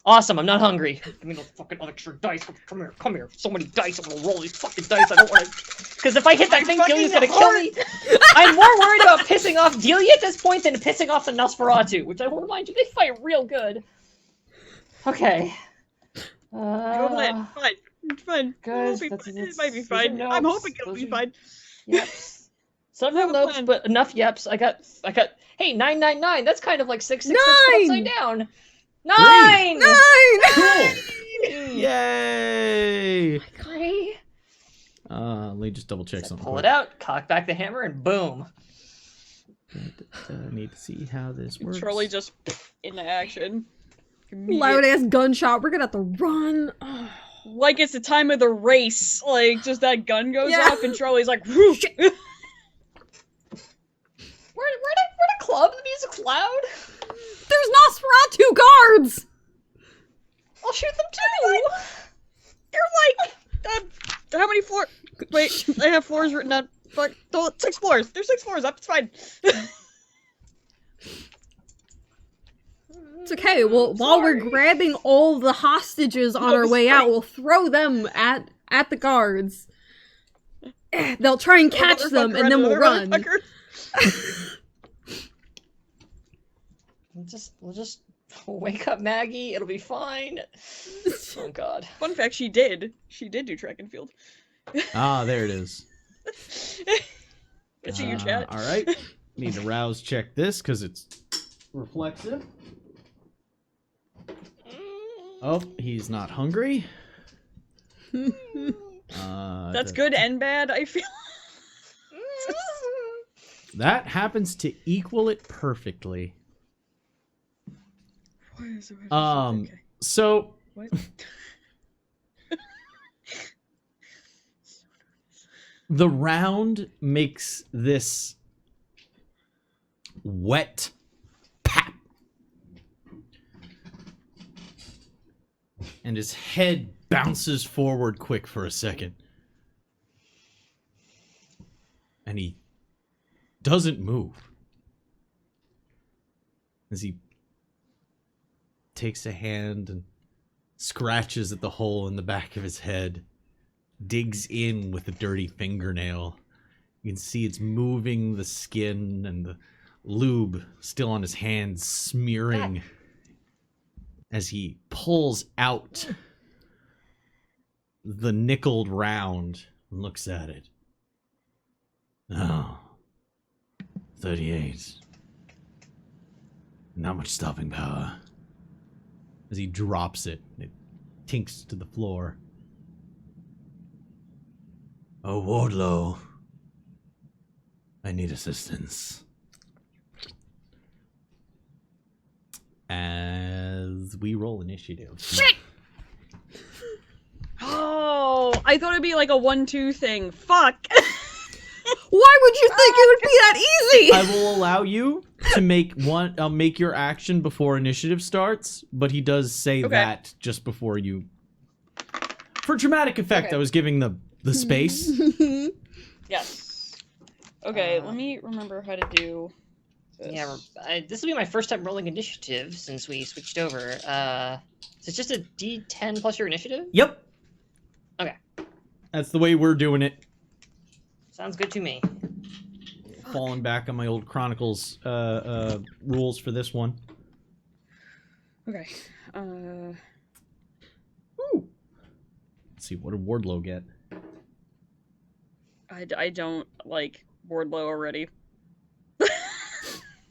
Speaker 3: Awesome, I'm not hungry. Give me those fucking extra dice. Come here. So many dice. I'm gonna roll these fucking dice. I don't want to... Because if I hit that thing, Delia's gonna kill me. I'm more worried about pissing off Delia at this point than pissing off the Nosferatu, which I will remind you, they fight real good. Okay.
Speaker 4: Fine.
Speaker 3: Good.
Speaker 4: It might be fine. I'm hoping it'll be fine.
Speaker 3: Yeps. Several
Speaker 4: Have a
Speaker 3: nopes,
Speaker 4: plan.
Speaker 3: but enough yeps. I got. Hey, 999. That's kind of like 666 but upside down. 9.
Speaker 2: 9!
Speaker 1: Cool. Yay!
Speaker 3: Great.
Speaker 1: Let me just double check something.
Speaker 3: Pull
Speaker 1: quick.
Speaker 3: it out, cock back the hammer, and boom.
Speaker 1: Need to see how this works.
Speaker 4: Charlie just into action.
Speaker 2: Loud ass gunshot. We're gonna have to run. Oh.
Speaker 4: Like it's the time of the race. Like, just that gun goes
Speaker 2: Yeah.
Speaker 4: off and Charlie's like, whoo!
Speaker 3: We're the club. The music's loud.
Speaker 2: There's Nosferatu guards!
Speaker 3: I'll shoot them too.
Speaker 4: You're like, how many floors? Wait, I have floors written down. Fuck, 6 floors. There's 6 floors up. It's fine.
Speaker 2: It's okay. Well, while we're grabbing all the hostages on our way out, we'll throw them at the guards. They'll try and catch them, and then we'll run.
Speaker 3: We'll just wake up Maggie. It'll be fine. Oh God.
Speaker 4: Fun fact: she did do track and field.
Speaker 1: Ah, there it is.
Speaker 4: It's in your chat.
Speaker 1: All right. Need to rouse check this because it's reflexive. Oh, he's not hungry.
Speaker 4: That's good and bad. I feel.
Speaker 1: That happens to equal it perfectly.
Speaker 4: Okay.
Speaker 1: So
Speaker 4: What?
Speaker 1: the round makes this wet pap and his head bounces forward quick for a second. And he doesn't move. As he takes a hand and scratches at the hole in the back of his head, digs in with a dirty fingernail. You can see it's moving the skin and the lube still on his hands, smearing as he pulls out the nickeled round and looks at it. Oh, 38. Not much stopping power. As he drops it, it tinks to the floor. Oh, Wardlow. I need assistance. As we roll initiative.
Speaker 4: Shit! Oh, I thought it'd be like a 1-2 thing. Fuck.
Speaker 2: Why would you think it would be that easy?
Speaker 1: I will allow you to make your action before initiative starts, but he does say that just before you. For dramatic effect, I was giving the space.
Speaker 4: Yes. Okay, let me remember how to do this.
Speaker 3: Yeah, this will be my first time rolling initiative since we switched over. So it's just a D10 plus your initiative?
Speaker 1: Yep.
Speaker 3: Okay.
Speaker 1: That's the way we're doing it.
Speaker 3: Sounds good to me.
Speaker 1: Falling back on my old Chronicles rules for this one.
Speaker 4: Okay.
Speaker 1: Ooh. Let's see, what did Wardlow get?
Speaker 4: I don't like Wardlow already.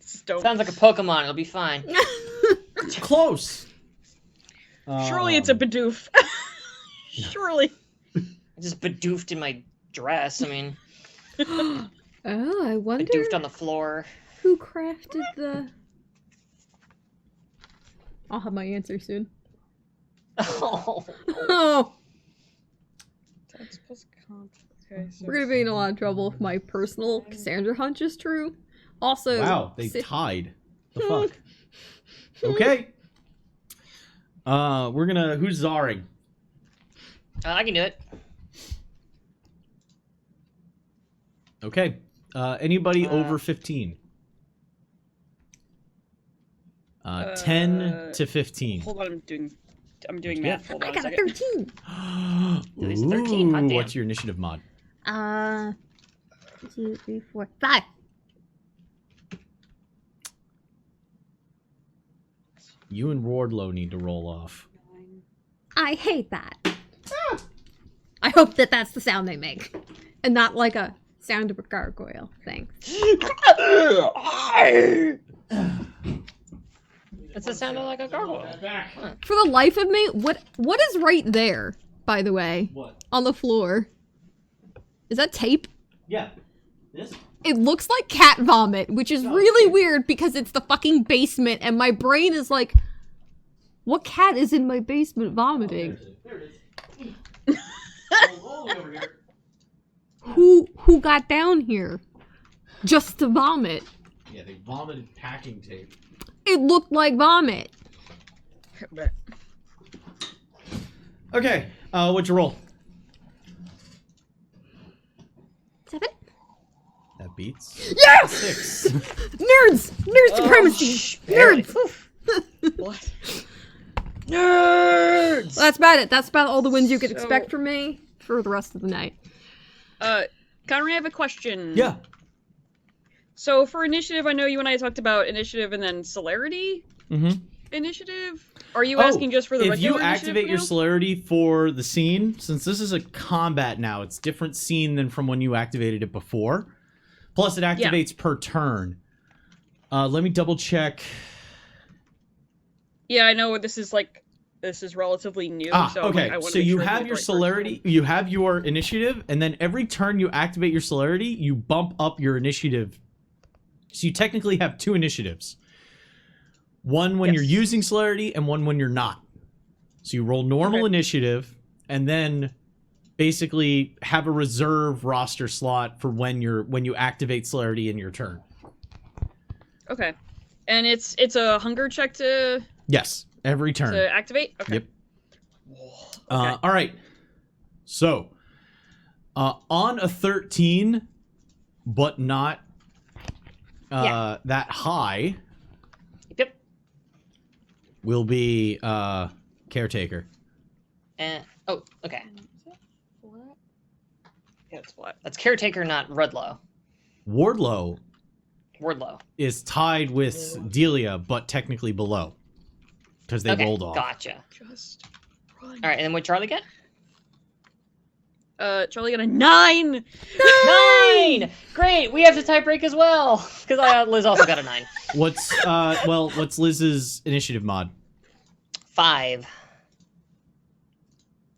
Speaker 3: Sounds like a Pokemon. It'll be fine.
Speaker 1: It's close.
Speaker 4: Surely it's a Bidoof. Surely.
Speaker 3: I just Bidoofed in my dress. I mean...
Speaker 2: Oh, I wonder
Speaker 3: Bidoofed on the floor.
Speaker 2: who crafted the... I'll have my answer soon.
Speaker 3: Oh.
Speaker 2: Oh,
Speaker 4: That's plus comp. Okay, so
Speaker 2: we're gonna be in a lot of trouble if my personal Cassandra hunch is true. Also,
Speaker 1: Wow, they tied. The fuck? Okay. We're gonna... Who's Zaring?
Speaker 3: I can do it.
Speaker 1: Okay. Anybody over 15? 10 to 15.
Speaker 4: Hold on, I'm doing math. Hold on
Speaker 2: I
Speaker 4: a
Speaker 2: got a
Speaker 4: second.
Speaker 2: 13.
Speaker 3: It's 13, hot damn.
Speaker 1: What's your initiative mod?
Speaker 2: 2, 3, 4, 5.
Speaker 1: You and Wardlow need to roll off.
Speaker 2: I hate that. I hope that that's the sound they make, and not like a sound of a gargoyle. Thanks.
Speaker 3: It's a sound like a gargoyle.
Speaker 2: For the life of me, what is right there? By the way,
Speaker 1: What?
Speaker 2: on the floor, is that tape?
Speaker 1: Yeah. This?
Speaker 2: It looks like cat vomit, which is really weird because it's the fucking basement, and my brain is like, what cat is in my basement vomiting?
Speaker 1: There it is. All over here.
Speaker 2: Who got down here just to vomit?
Speaker 1: Yeah, they vomited packing tape.
Speaker 2: It looked like vomit.
Speaker 1: Okay, what'd you roll?
Speaker 2: 7?
Speaker 1: That beats.
Speaker 2: Yes!
Speaker 1: 6.
Speaker 2: Nerds! Nerd supremacy! Nerds!
Speaker 4: What?
Speaker 3: Nerds!
Speaker 2: That's about it. That's about all the wins you could
Speaker 4: So-
Speaker 2: expect from me for the rest of the night.
Speaker 4: Conrad, I have a question.
Speaker 1: Yeah.
Speaker 4: So for initiative, I know you and I talked about initiative and then celerity
Speaker 1: Mm-hmm.
Speaker 4: initiative. Are you asking just for the
Speaker 1: if
Speaker 4: regular
Speaker 1: you activate
Speaker 4: initiative
Speaker 1: your
Speaker 4: now?
Speaker 1: celerity for the scene, since this is a combat now, it's different scene than from when you activated it before. Plus, it activates per turn. Let me double check.
Speaker 4: Yeah, I know this is relatively new. So
Speaker 1: okay.
Speaker 4: I wanna
Speaker 1: So
Speaker 4: make
Speaker 1: you
Speaker 4: sure I do
Speaker 1: have
Speaker 4: the
Speaker 1: your
Speaker 4: right
Speaker 1: celerity, you have your initiative, and then every turn you activate your celerity, you bump up your initiative. So you technically have 2 initiatives. One when you're
Speaker 4: Yes.
Speaker 1: using celerity, and one when you're not. So you roll normal
Speaker 4: Okay.
Speaker 1: initiative, and then basically have a reserve roster slot for when you activate celerity in your turn.
Speaker 4: Okay. And it's a hunger check to
Speaker 1: Yes, every turn.
Speaker 4: activate? Okay.
Speaker 1: Yep. All right. So, on a 13, but not that high,
Speaker 3: Yep.
Speaker 1: will be Caretaker.
Speaker 3: Oh, okay.
Speaker 4: Yeah, it's flat.
Speaker 3: That's Caretaker, not Rudlow.
Speaker 1: Wardlow
Speaker 3: Wardlow.
Speaker 1: is tied with Delia, but technically below. Because they rolled off.
Speaker 3: Gotcha.
Speaker 4: Just run.
Speaker 3: All right, and then what Charlie get?
Speaker 4: Charlie got a 9!
Speaker 3: 9! Great, we have to tie break as well. Because Liz also got a 9.
Speaker 1: What's Liz's initiative mod?
Speaker 3: 5.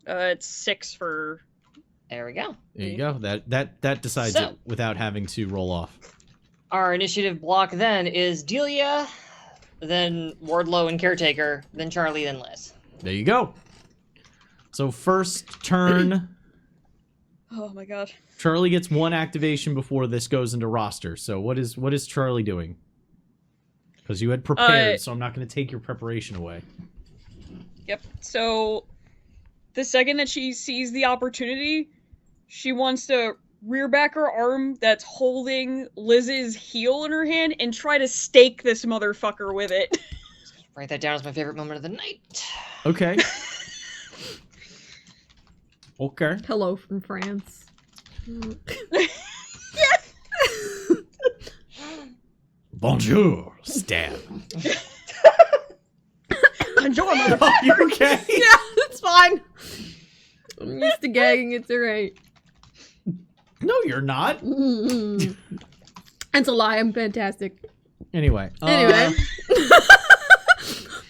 Speaker 4: It's 6 for...
Speaker 3: There we go.
Speaker 1: There you go. That decides
Speaker 3: So-
Speaker 1: it without having to roll off.
Speaker 3: Our initiative block then is Delia, then Wardlow and Caretaker, then Charlie, then Liz.
Speaker 1: There you go. So first turn,
Speaker 4: Oh my god.
Speaker 1: Charlie gets 1 activation before this goes into roster. So what is Charlie doing? Because you had prepared, so I'm not going to take your preparation away.
Speaker 4: Yep. So, the second that she sees the opportunity, she wants to rear back her arm that's holding Liz's heel in her hand and try to stake this motherfucker with it.
Speaker 3: Write that down as my favorite moment of the night.
Speaker 1: Okay. Okay.
Speaker 2: Hello from France.
Speaker 1: Bonjour, stab.
Speaker 4: Enjoy, motherfucker.
Speaker 1: Are you okay?
Speaker 2: Yeah, it's fine. I'm used to gagging. It's alright.
Speaker 1: No, you're not.
Speaker 2: It's a lie. I'm fantastic.
Speaker 1: Anyway.
Speaker 2: Anyway.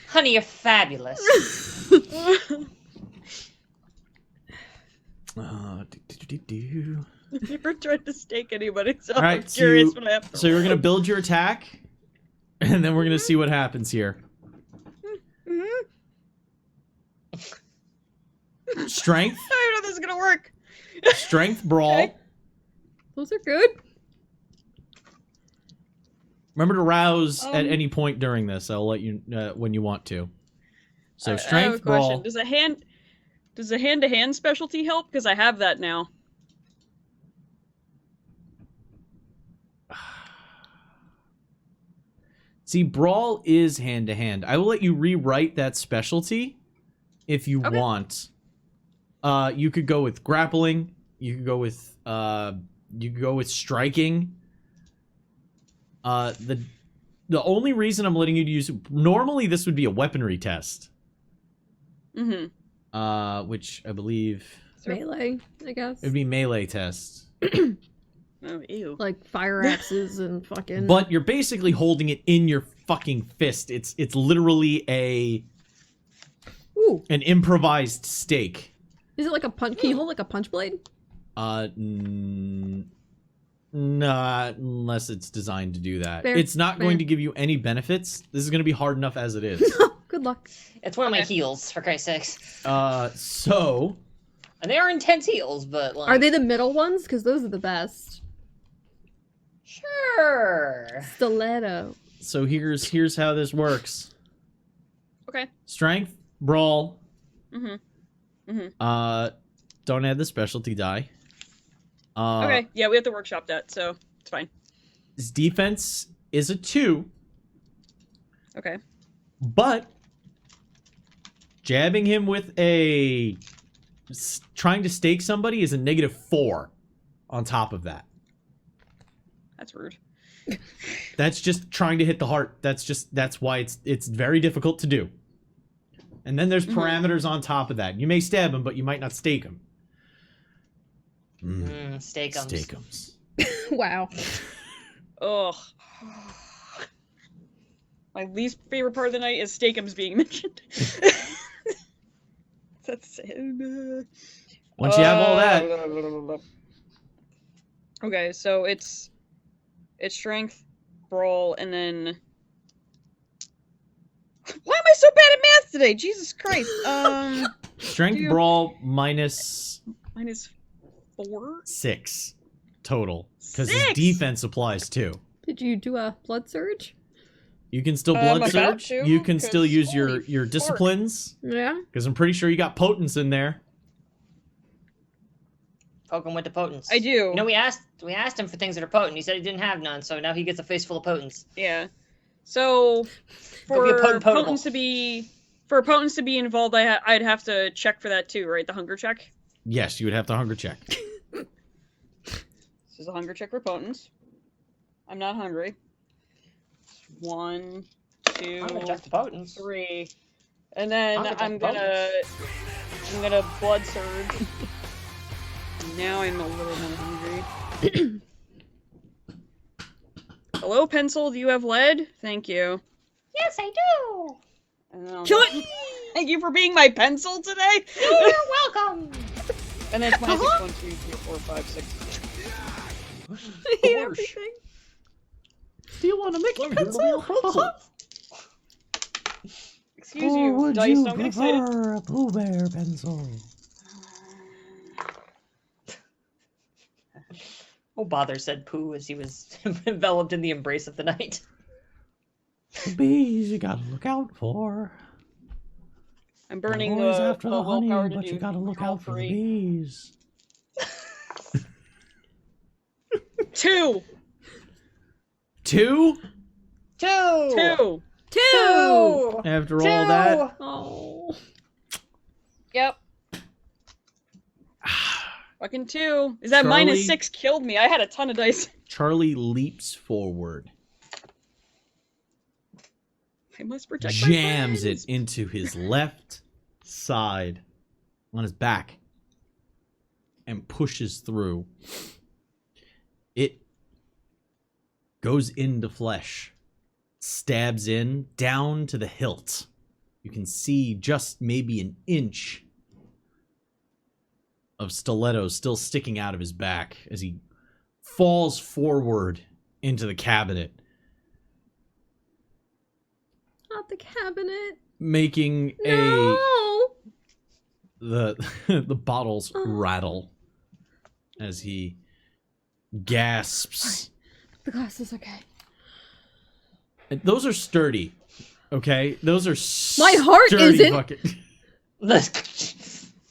Speaker 3: Honey, you're fabulous.
Speaker 4: Never tried to stake anybody, so
Speaker 1: All right,
Speaker 4: I'm curious what happened.
Speaker 1: So you're gonna build your attack, and then we're gonna see what happens here. Strength,
Speaker 4: I don't know if this is gonna work.
Speaker 1: strength, brawl.
Speaker 4: Okay.
Speaker 2: Those are good.
Speaker 1: Remember to rouse at any point during this. I'll let you when you want to. So
Speaker 4: I have a
Speaker 1: strength,
Speaker 4: question.
Speaker 1: brawl.
Speaker 4: Does a hand-to-hand specialty help? Because I have that now.
Speaker 1: See, brawl is hand to hand. I will let you rewrite that specialty if you want. You could go with grappling. You could go with striking. The only reason I'm letting you use normally this would be a weaponry test.
Speaker 4: Mm-hmm.
Speaker 1: Which I believe
Speaker 2: Melee, I guess.
Speaker 1: it'd be melee test.
Speaker 4: Oh, ew.
Speaker 2: Like fire axes and fucking.
Speaker 1: But you're basically holding it in your fucking fist. It's literally an improvised stake.
Speaker 2: Is it like a punch? Can you hold like a punch blade?
Speaker 1: Not unless it's designed to do that.
Speaker 2: Fair,
Speaker 1: It's not
Speaker 2: fair.
Speaker 1: going to give you any benefits. This is going to be hard enough as it is.
Speaker 2: Good luck.
Speaker 3: It's one of my heals, for Christ's sakes.
Speaker 1: So
Speaker 3: And they are intense heals, but like...
Speaker 2: Are they the middle ones? Because those are the best.
Speaker 3: Sure.
Speaker 2: Stiletto.
Speaker 1: so here's how this works.
Speaker 4: Okay.
Speaker 1: Strength, brawl.
Speaker 4: Mm-hmm.
Speaker 1: Don't add the specialty die.
Speaker 4: Okay. Yeah, we have to workshop that, so it's fine.
Speaker 1: His defense is a 2,
Speaker 4: Okay.
Speaker 1: but jabbing him with trying to stake somebody is a -4 on top of that.
Speaker 4: That's rude.
Speaker 1: That's just trying to hit the heart. That's why it's very difficult to do. And then there's parameters on top of that. You may stab him, but you might not stake him.
Speaker 3: Steakums.
Speaker 1: Steakums.
Speaker 2: Wow.
Speaker 4: Ugh. My least favorite part of the night is Steakums being mentioned. That's sad.
Speaker 1: Once you have all that,
Speaker 4: Okay, so it's strength, brawl, and then... Why am I so bad at math today? Jesus Christ.
Speaker 1: strength, brawl minus
Speaker 4: -4?
Speaker 1: 6 total. Because his
Speaker 4: 6?
Speaker 1: defense applies too.
Speaker 2: Did you do a blood surge?
Speaker 1: You can still
Speaker 4: I'm
Speaker 1: blood
Speaker 4: about
Speaker 1: surge.
Speaker 4: to,
Speaker 1: You can still
Speaker 4: 'cause
Speaker 1: use
Speaker 4: holy
Speaker 1: your
Speaker 4: fart.
Speaker 1: disciplines,
Speaker 2: Yeah.
Speaker 1: because I'm pretty sure you got potence in there.
Speaker 3: Poke him with the potence.
Speaker 4: I do.
Speaker 3: You know, we asked him for things that are potent. He said he didn't have none, so now he gets a face full of potence.
Speaker 4: Yeah. So
Speaker 3: Go be a
Speaker 4: for
Speaker 3: potent potable.
Speaker 4: potence to be involved, I'd have to check for that too, right? The hunger check.
Speaker 1: Yes, you would have to hunger check.
Speaker 4: This is a hunger check for potence. I'm not hungry. 1, 2,
Speaker 3: I'm gonna check the potence.
Speaker 4: 3, and then
Speaker 3: I'm gonna check
Speaker 4: I'm gonna blood surge. Now I'm a little more hungry. Hello, pencil. Do you have lead? Thank you.
Speaker 3: Yes, I do.
Speaker 4: And then I'll-
Speaker 2: Kill it!
Speaker 4: Thank you for being my pencil today.
Speaker 3: You're welcome.
Speaker 4: And then 26, 1, 2, 3, 4, 5, 6.
Speaker 2: I hate everything.
Speaker 1: Do you want to make a pencil?
Speaker 4: Excuse you, dice. Don't get excited.
Speaker 1: a Pooh Bear pencil?
Speaker 3: Oh, bother, said Pooh as he was enveloped in the embrace of the night.
Speaker 1: The bees you gotta look out for.
Speaker 4: I'm burning
Speaker 1: Always after the honey,
Speaker 4: willpower to
Speaker 1: but
Speaker 4: do
Speaker 1: you gotta look
Speaker 4: control
Speaker 1: out for the
Speaker 4: 3.
Speaker 1: bees.
Speaker 4: 2!
Speaker 1: 2?
Speaker 3: 2!
Speaker 2: 2!
Speaker 1: After all that,
Speaker 2: Oh.
Speaker 4: Yep. Fucking 2. Is that
Speaker 1: Charlie-
Speaker 4: -6 killed me? I had a ton of dice.
Speaker 1: Charlie leaps forward,
Speaker 4: I must protect my
Speaker 1: jams
Speaker 4: friends.
Speaker 1: it into his left side on his back, and pushes through. It goes into flesh, stabs in down to the hilt. You can see just maybe an inch of stiletto still sticking out of his back as he falls forward into the cabinet,
Speaker 2: Not the cabinet.
Speaker 1: making
Speaker 2: No!
Speaker 1: the bottles rattle as he gasps.
Speaker 2: The glass is okay.
Speaker 1: And those are sturdy, okay? Those are
Speaker 2: My heart
Speaker 1: sturdy
Speaker 2: isn't.
Speaker 1: fucking-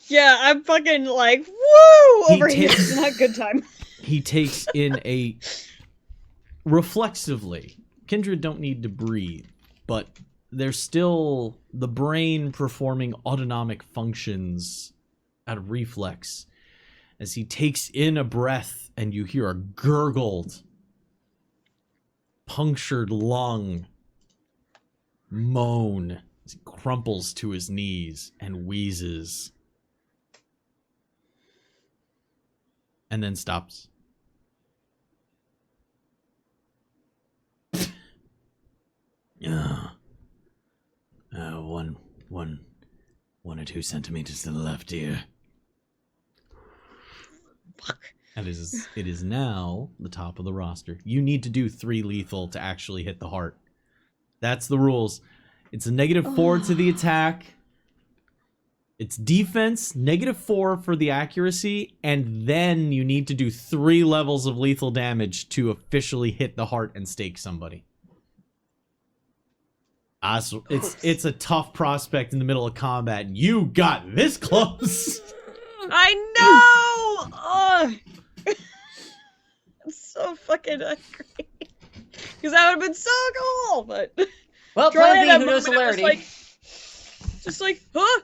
Speaker 4: Yeah, I'm fucking like, woo!
Speaker 1: He
Speaker 4: Over here.
Speaker 1: takes-
Speaker 4: It's not a good time.
Speaker 1: He takes in a reflexively. Kindred don't need to breathe, but there's still the brain performing autonomic functions out of reflex as he takes in a breath and you hear a gurgled, punctured lung moan as he crumples to his knees and wheezes. And then stops. One or 2 centimeters to the left ear.
Speaker 4: Fuck.
Speaker 1: And it is now the top of the roster. You need to do 3 lethal to actually hit the heart. That's the rules. It's a -4 to the attack. It's defense, -4 for the accuracy, and then you need to do 3 levels of lethal damage to officially hit the heart and stake somebody. So it's a tough prospect in the middle of combat. You got this close.
Speaker 4: I know! Ugh. I'm so fucking angry. Because that would have been so cool, but...
Speaker 3: Well,
Speaker 4: Charlie
Speaker 3: plan
Speaker 4: had
Speaker 3: B,
Speaker 4: that
Speaker 3: who knows
Speaker 4: moment, I was
Speaker 3: hilarity?
Speaker 4: just like, huh?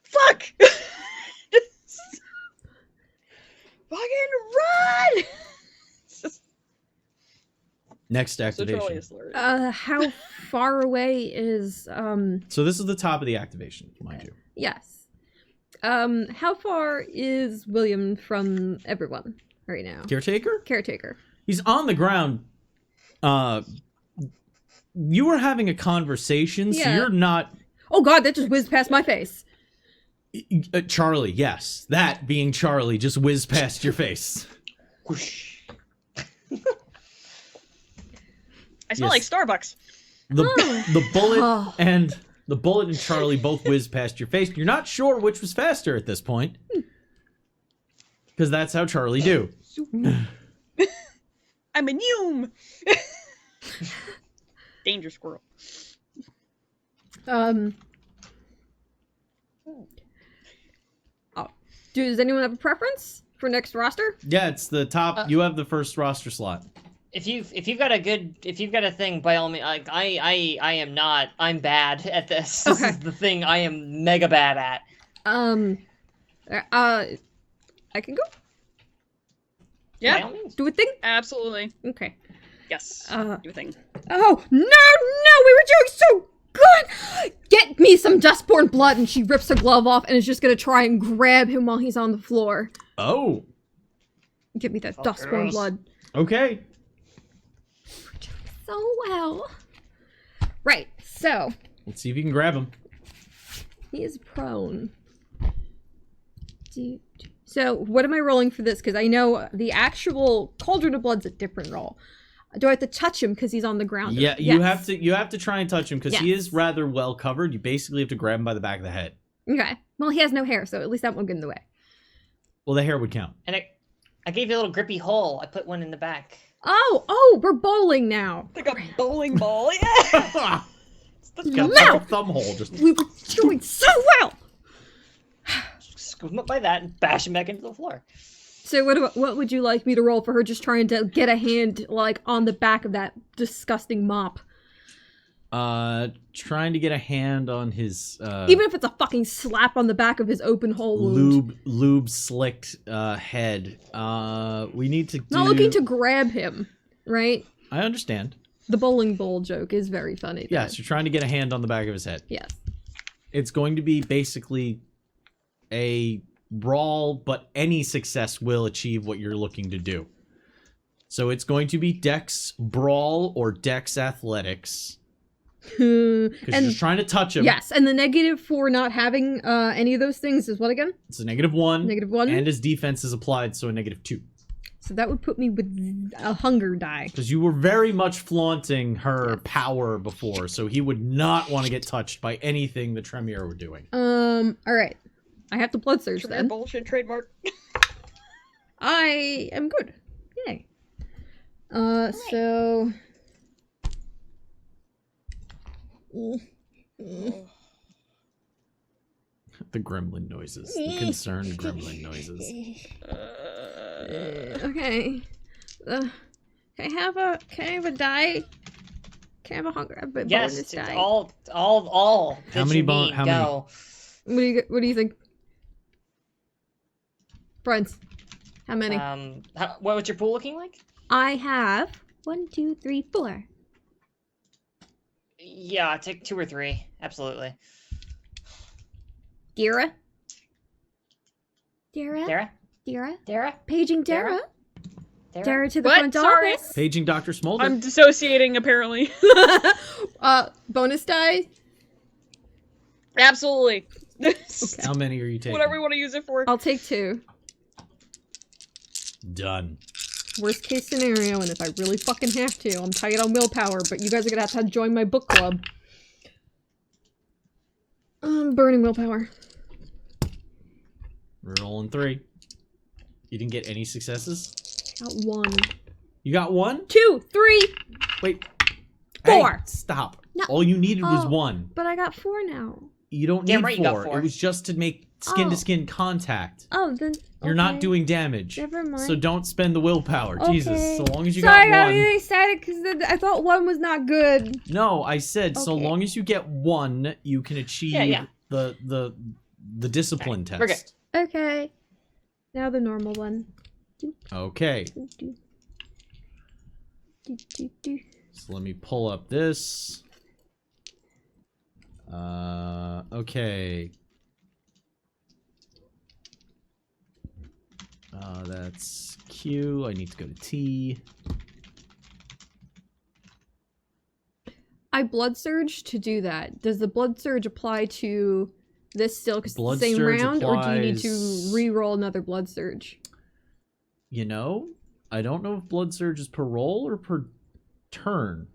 Speaker 4: Fuck! Fucking run! It's just
Speaker 1: Next
Speaker 4: so Charlie
Speaker 1: activation.
Speaker 4: is hilarious.
Speaker 2: How far away is
Speaker 1: So this is the top of the activation, mind you.
Speaker 2: yes. How far is William from everyone right now?
Speaker 1: Caretaker?
Speaker 2: Caretaker.
Speaker 1: He's on the ground. You were having a conversation, so
Speaker 2: Yeah.
Speaker 1: you're not...
Speaker 2: Oh god, that just whizzed past my face.
Speaker 1: Charlie, yes. That being Charlie just whizzed past your face.
Speaker 3: Whoosh.
Speaker 4: I smell
Speaker 1: Yes.
Speaker 4: like Starbucks.
Speaker 1: The bullet
Speaker 2: Oh.
Speaker 1: and the bullet and Charlie both whizzed past your face. You're not sure which was faster at this point. Because that's how Charlie do.
Speaker 4: I'm immune! Danger squirrel.
Speaker 2: Does anyone have a preference for next roster?
Speaker 1: Yeah, it's the top. You have the first roster slot.
Speaker 3: If you've got a thing, by all means, like I am not. I'm bad at this. This is the thing I am mega bad at.
Speaker 2: I can go.
Speaker 3: By all
Speaker 4: Yeah,
Speaker 3: means.
Speaker 2: Do a thing.
Speaker 4: absolutely.
Speaker 2: Okay.
Speaker 4: Yes. Do a thing.
Speaker 2: Oh no, we were doing so good. Get me some dustborn blood, and she rips her glove off and is just gonna try and grab him while he's on the floor.
Speaker 1: Oh,
Speaker 2: Give me that dustborn blood.
Speaker 1: okay.
Speaker 2: So well. Right. So
Speaker 1: Let's see if you can grab him.
Speaker 2: he is prone. So what am I rolling for this? Because I know the actual Cauldron of Blood's a different roll. Do I have to touch him because he's on the ground?
Speaker 1: Yeah, you have to try and touch him because he
Speaker 2: Yes.
Speaker 1: is rather well covered. You basically have to grab him by the back of the head.
Speaker 2: Okay. Well, he has no hair, so at least that won't get in the way.
Speaker 1: Well, the hair would count.
Speaker 3: And I gave you a little grippy hole. I put one in the back.
Speaker 2: Oh, we're bowling now.
Speaker 4: Like a bowling ball. Yeah.
Speaker 1: Got like a thumb hole. Just
Speaker 2: We were doing so well.
Speaker 3: Scoop him up by that and bash him back into the floor.
Speaker 2: So what would you like me to roll for her just trying to get a hand like on the back of that disgusting mop?
Speaker 1: trying to get a hand on his
Speaker 2: Even if it's a fucking slap on the back of his open hole wound.
Speaker 1: lube slicked head. We need to do...
Speaker 2: Not looking to grab him, right?
Speaker 1: I understand.
Speaker 2: The bowling ball joke is very funny. Though.
Speaker 1: Yes, you're trying to get a hand on the back of his head.
Speaker 2: Yes.
Speaker 1: It's going to be basically a brawl, but any success will achieve what you're looking to do. So it's going to be Dex Brawl or Dex Athletics. Because you're just trying to touch him.
Speaker 2: Yes, and the negative for not having any of those things is what again?
Speaker 1: It's a -1.
Speaker 2: -1.
Speaker 1: And his defense is applied, so a -2.
Speaker 2: So that would put me with a hunger die.
Speaker 1: Because you were very much flaunting her power before, so he would not want to get touched by anything the Tremere were doing.
Speaker 2: Alright. I have to blood surge
Speaker 4: Tremere
Speaker 2: then.
Speaker 4: bullshit trademark.
Speaker 2: I am good. Yay. So...
Speaker 1: The gremlin noises. The concerned gremlin noises.
Speaker 2: Okay. Can I have a die? Can I have a hunger? A bonus
Speaker 3: Yes, it's
Speaker 2: die?
Speaker 3: all.
Speaker 1: How many
Speaker 3: bon?
Speaker 1: how many?
Speaker 3: Go.
Speaker 2: What do you think? Friends. How many?
Speaker 3: What was your pool looking like?
Speaker 2: I have 1, 2, 3, 4.
Speaker 3: Yeah, take 2 or 3. Absolutely.
Speaker 2: Dara?
Speaker 3: Dara?
Speaker 2: Paging Dara? Dara to the
Speaker 4: What?
Speaker 2: front
Speaker 4: Sorry.
Speaker 2: office.
Speaker 1: Paging Dr. Smolder.
Speaker 4: I'm dissociating, apparently.
Speaker 2: Bonus die?
Speaker 4: Absolutely.
Speaker 1: How many are you taking?
Speaker 4: Whatever you want to use it for.
Speaker 2: I'll take 2.
Speaker 1: Done.
Speaker 2: Worst case scenario, and if I really fucking have to, I'm tight on willpower, but you guys are gonna have to join my book club. Burning willpower.
Speaker 1: We're rolling 3. You didn't get any successes?
Speaker 2: Got 1.
Speaker 1: You got 1?
Speaker 2: 2, 3!
Speaker 1: Wait.
Speaker 2: 4.
Speaker 1: Hey, stop.
Speaker 2: No.
Speaker 1: All you needed was 1.
Speaker 2: But I got 4 now.
Speaker 1: You don't
Speaker 3: Damn
Speaker 1: need
Speaker 3: right you got
Speaker 1: 4.
Speaker 3: 4.
Speaker 1: It was just to make skin-to-skin contact.
Speaker 2: Oh, then...
Speaker 1: You're not doing damage.
Speaker 2: Never mind.
Speaker 1: So don't spend the willpower. Jesus. So long as you
Speaker 2: Sorry,
Speaker 1: got
Speaker 2: I
Speaker 1: 1.
Speaker 2: really excited because I thought 1 was not good.
Speaker 1: No, I said so
Speaker 2: Okay.
Speaker 1: long as you get 1, you can achieve the discipline test.
Speaker 3: we're good.
Speaker 2: Okay. Now the normal one.
Speaker 1: Okay.
Speaker 2: Do.
Speaker 1: So let me pull up this. Okay. That's Q. I need to go to T.
Speaker 2: I blood surge to do that. Does the blood surge apply to this still because it's the
Speaker 1: Blood
Speaker 2: same
Speaker 1: surge
Speaker 2: round, or do you need to
Speaker 1: applies-
Speaker 2: re-roll another blood surge?
Speaker 1: You know, I don't know if blood surge is per roll or per turn.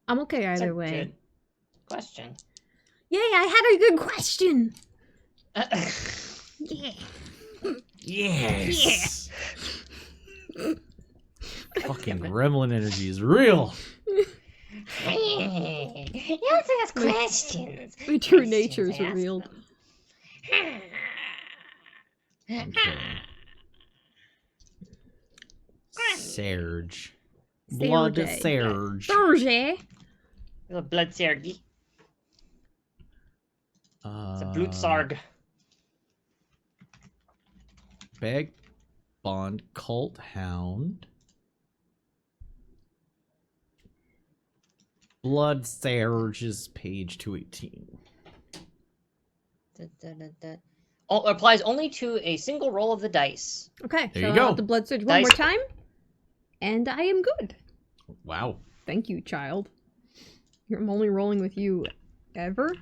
Speaker 2: I'm okay
Speaker 3: That's a
Speaker 2: either way.
Speaker 3: good question.
Speaker 2: Yay, I had a good question. Yeah.
Speaker 1: Yes. Fucking gremlin energy is real.
Speaker 3: Don't ask questions.
Speaker 2: My true
Speaker 3: Questions,
Speaker 2: nature is
Speaker 3: ask
Speaker 2: revealed.
Speaker 3: them.
Speaker 1: Okay. Serge. Blood Serge.
Speaker 2: Serge.
Speaker 3: Little blood Sergi. It's a Blutsarg.
Speaker 1: Bag Bond Cult Hound. Blood Serge is page 218.
Speaker 3: Applies only to a single roll of the dice.
Speaker 2: Okay,
Speaker 1: There
Speaker 2: so
Speaker 1: you go.
Speaker 2: I'll have the blood surge one
Speaker 3: Dice.
Speaker 2: more time. And I am good.
Speaker 1: Wow.
Speaker 2: Thank you, child. I'm only rolling with you ever.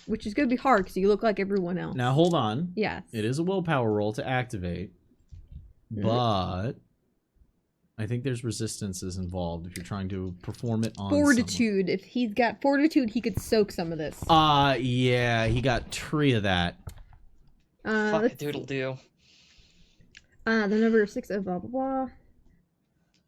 Speaker 2: Which is going to be hard because you look like everyone else.
Speaker 1: Now hold on.
Speaker 2: Yes.
Speaker 1: It is a willpower roll to activate, but I think there's resistances involved if you're trying to perform it on
Speaker 2: Fortitude. If he's got fortitude, he could soak some of this.
Speaker 1: Yeah, he got 3 of that.
Speaker 3: Fuck a
Speaker 2: let's
Speaker 3: doodle
Speaker 2: see.
Speaker 3: do.
Speaker 2: The number 6 of blah blah blah.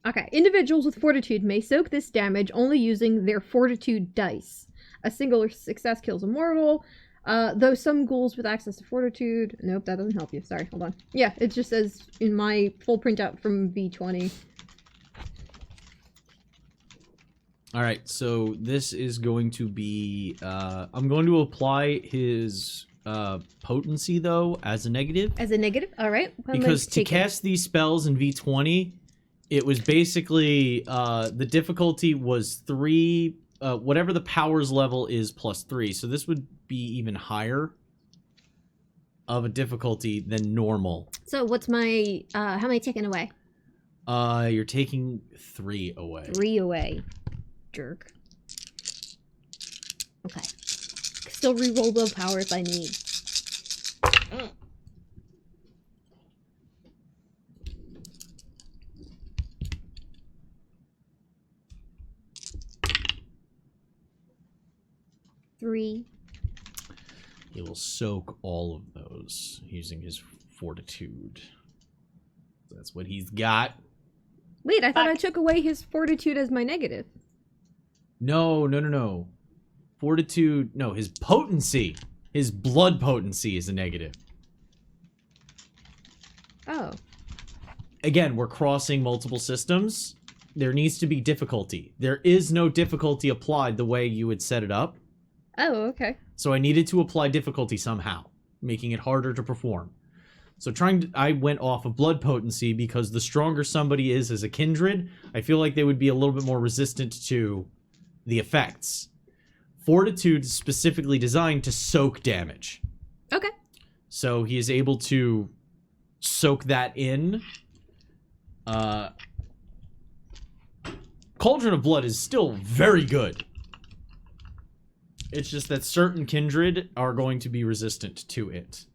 Speaker 2: Okay, individuals with fortitude may soak this damage only using their fortitude dice. A single success kills a mortal. Though some ghouls with access to fortitude... Nope, that doesn't help you. Sorry, hold on. Yeah, it just says in my full printout from V20.
Speaker 1: Alright, so this is going to be... I'm going to apply his potency, though, as a negative.
Speaker 2: As a negative? Alright.
Speaker 1: Because to cast these spells in V20, it was basically... the difficulty was 3... whatever the powers level is plus 3. So this would be even higher of a difficulty than normal.
Speaker 2: So what's my... how many taken away?
Speaker 1: You're taking 3 away.
Speaker 2: 3 away. Jerk. Okay. Still reroll willpower if I need.
Speaker 3: Mm.
Speaker 2: Three.
Speaker 1: He will soak all of those using his fortitude. That's what he's got.
Speaker 2: Wait, I thought I
Speaker 3: Fuck.
Speaker 2: took away his fortitude as my negative.
Speaker 1: No. Fortitude, no, his potency. His blood potency is a negative.
Speaker 2: Oh.
Speaker 1: Again, we're crossing multiple systems. There needs to be difficulty. There is no difficulty applied the way you would set it up.
Speaker 2: Oh, okay.
Speaker 1: So I needed to apply difficulty somehow, making it harder to perform. So I went off of blood potency because the stronger somebody is as a kindred, I feel like they would be a little bit more resistant to the effects. Fortitude is specifically designed to soak damage.
Speaker 2: Okay.
Speaker 1: So he is able to soak that in. Cauldron of Blood is still very good. It's just that certain kindred are going to be resistant to it.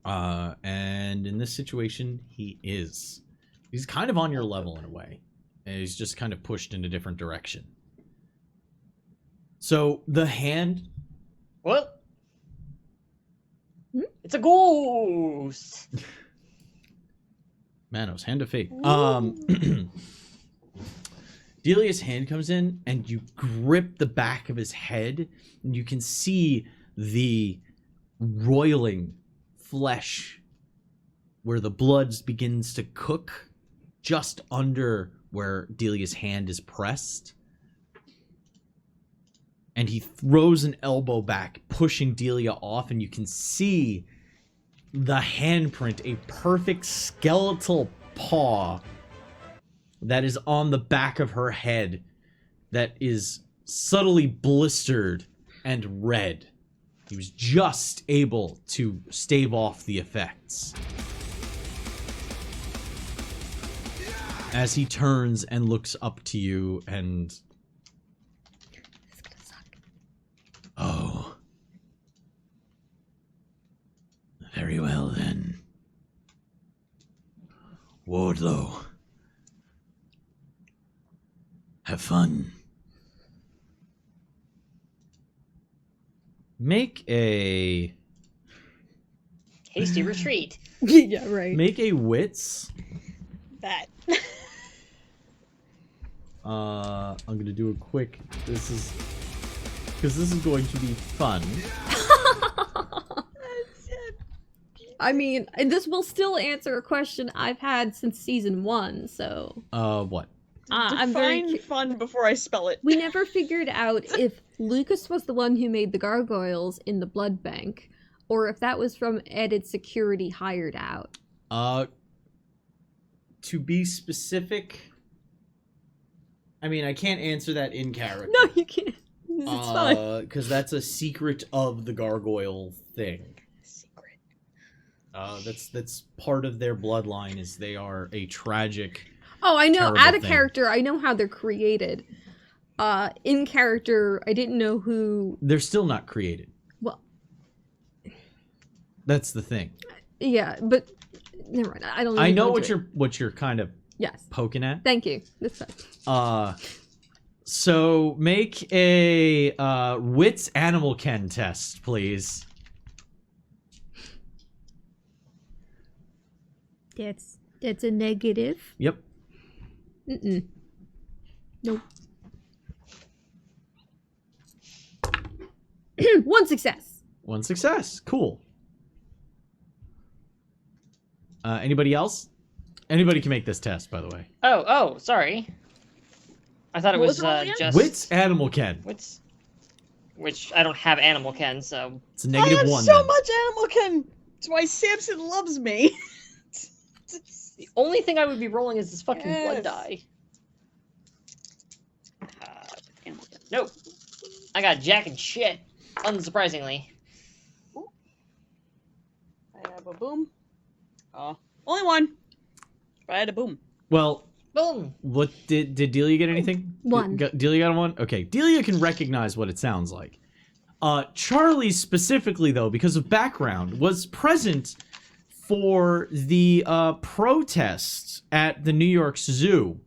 Speaker 1: And in this situation, he is. He's kind of on your level in a way. And he's just kind of pushed in a different direction. So, the hand...
Speaker 3: What?
Speaker 2: Hmm?
Speaker 3: It's a ghost!
Speaker 1: Manos, hand of fate. Delia's hand comes in, and you grip the back of his head, and you can see the roiling flesh where the blood begins to cook just under where Delia's hand is pressed. And he throws an elbow back, pushing Delia off, and you can see the handprint, a perfect skeletal paw that is on the back of her head that is subtly blistered and red. He was just able to stave off the effects. As he turns and looks up to you and...
Speaker 2: It's gonna suck.
Speaker 1: Oh. Very well then. Wardlow. Have fun. Make a
Speaker 3: Hasty retreat.
Speaker 2: Yeah, right.
Speaker 1: wits.
Speaker 4: That.
Speaker 1: I'm gonna do a quick. This is going to be fun.
Speaker 2: I mean, and this will still answer a question I've had since season 1. So.
Speaker 1: What?
Speaker 2: I'm very
Speaker 4: Define fun before I spell it.
Speaker 2: We never figured out if Lucas was the one who made the gargoyles in the blood bank, or if that was from added security hired out.
Speaker 1: To be specific, I mean, I can't answer that in character.
Speaker 2: No, you can't. It's fine.
Speaker 1: Because that's a secret of the gargoyle thing.
Speaker 4: Secret.
Speaker 1: That's part of their bloodline. Is they are a tragic.
Speaker 2: Oh, I know.
Speaker 1: Terrible
Speaker 2: Out of
Speaker 1: thing.
Speaker 2: character, I know how they're created. In character, I didn't know who.
Speaker 1: They're still not created.
Speaker 2: Well,
Speaker 1: that's the thing.
Speaker 2: Yeah, but never mind. I don't.
Speaker 1: I know
Speaker 2: into
Speaker 1: what you're kind of
Speaker 2: Yes.
Speaker 1: poking at.
Speaker 2: Thank you. This time.
Speaker 1: So make a wits animal ken test, please.
Speaker 2: That's a negative.
Speaker 1: Yep.
Speaker 2: Nope. One success.
Speaker 1: One success. Cool. Anybody else? Anybody can make this test, by the way.
Speaker 3: Oh, sorry. I thought it
Speaker 4: What
Speaker 3: was
Speaker 4: was it all again?
Speaker 3: just
Speaker 1: Wits animal ken.
Speaker 3: Wits, which I don't have animal ken, so
Speaker 1: It's a negative
Speaker 4: I have
Speaker 1: one.
Speaker 4: so
Speaker 1: then.
Speaker 4: much animal ken. That's why Samson loves me.
Speaker 3: the only thing I would be rolling is this fucking blood
Speaker 4: Yes.
Speaker 3: die.
Speaker 4: Animal ken.
Speaker 3: Nope. I got jack and shit. Unsurprisingly.
Speaker 4: I have a boom. Oh, only one. But I had a boom.
Speaker 1: Well,
Speaker 3: Boom.
Speaker 1: what did Delia get anything?
Speaker 2: One.
Speaker 1: Delia got a one? Okay. Delia can recognize what it sounds like. Charlie specifically, though, because of background, was present for the protest at the New York Zoo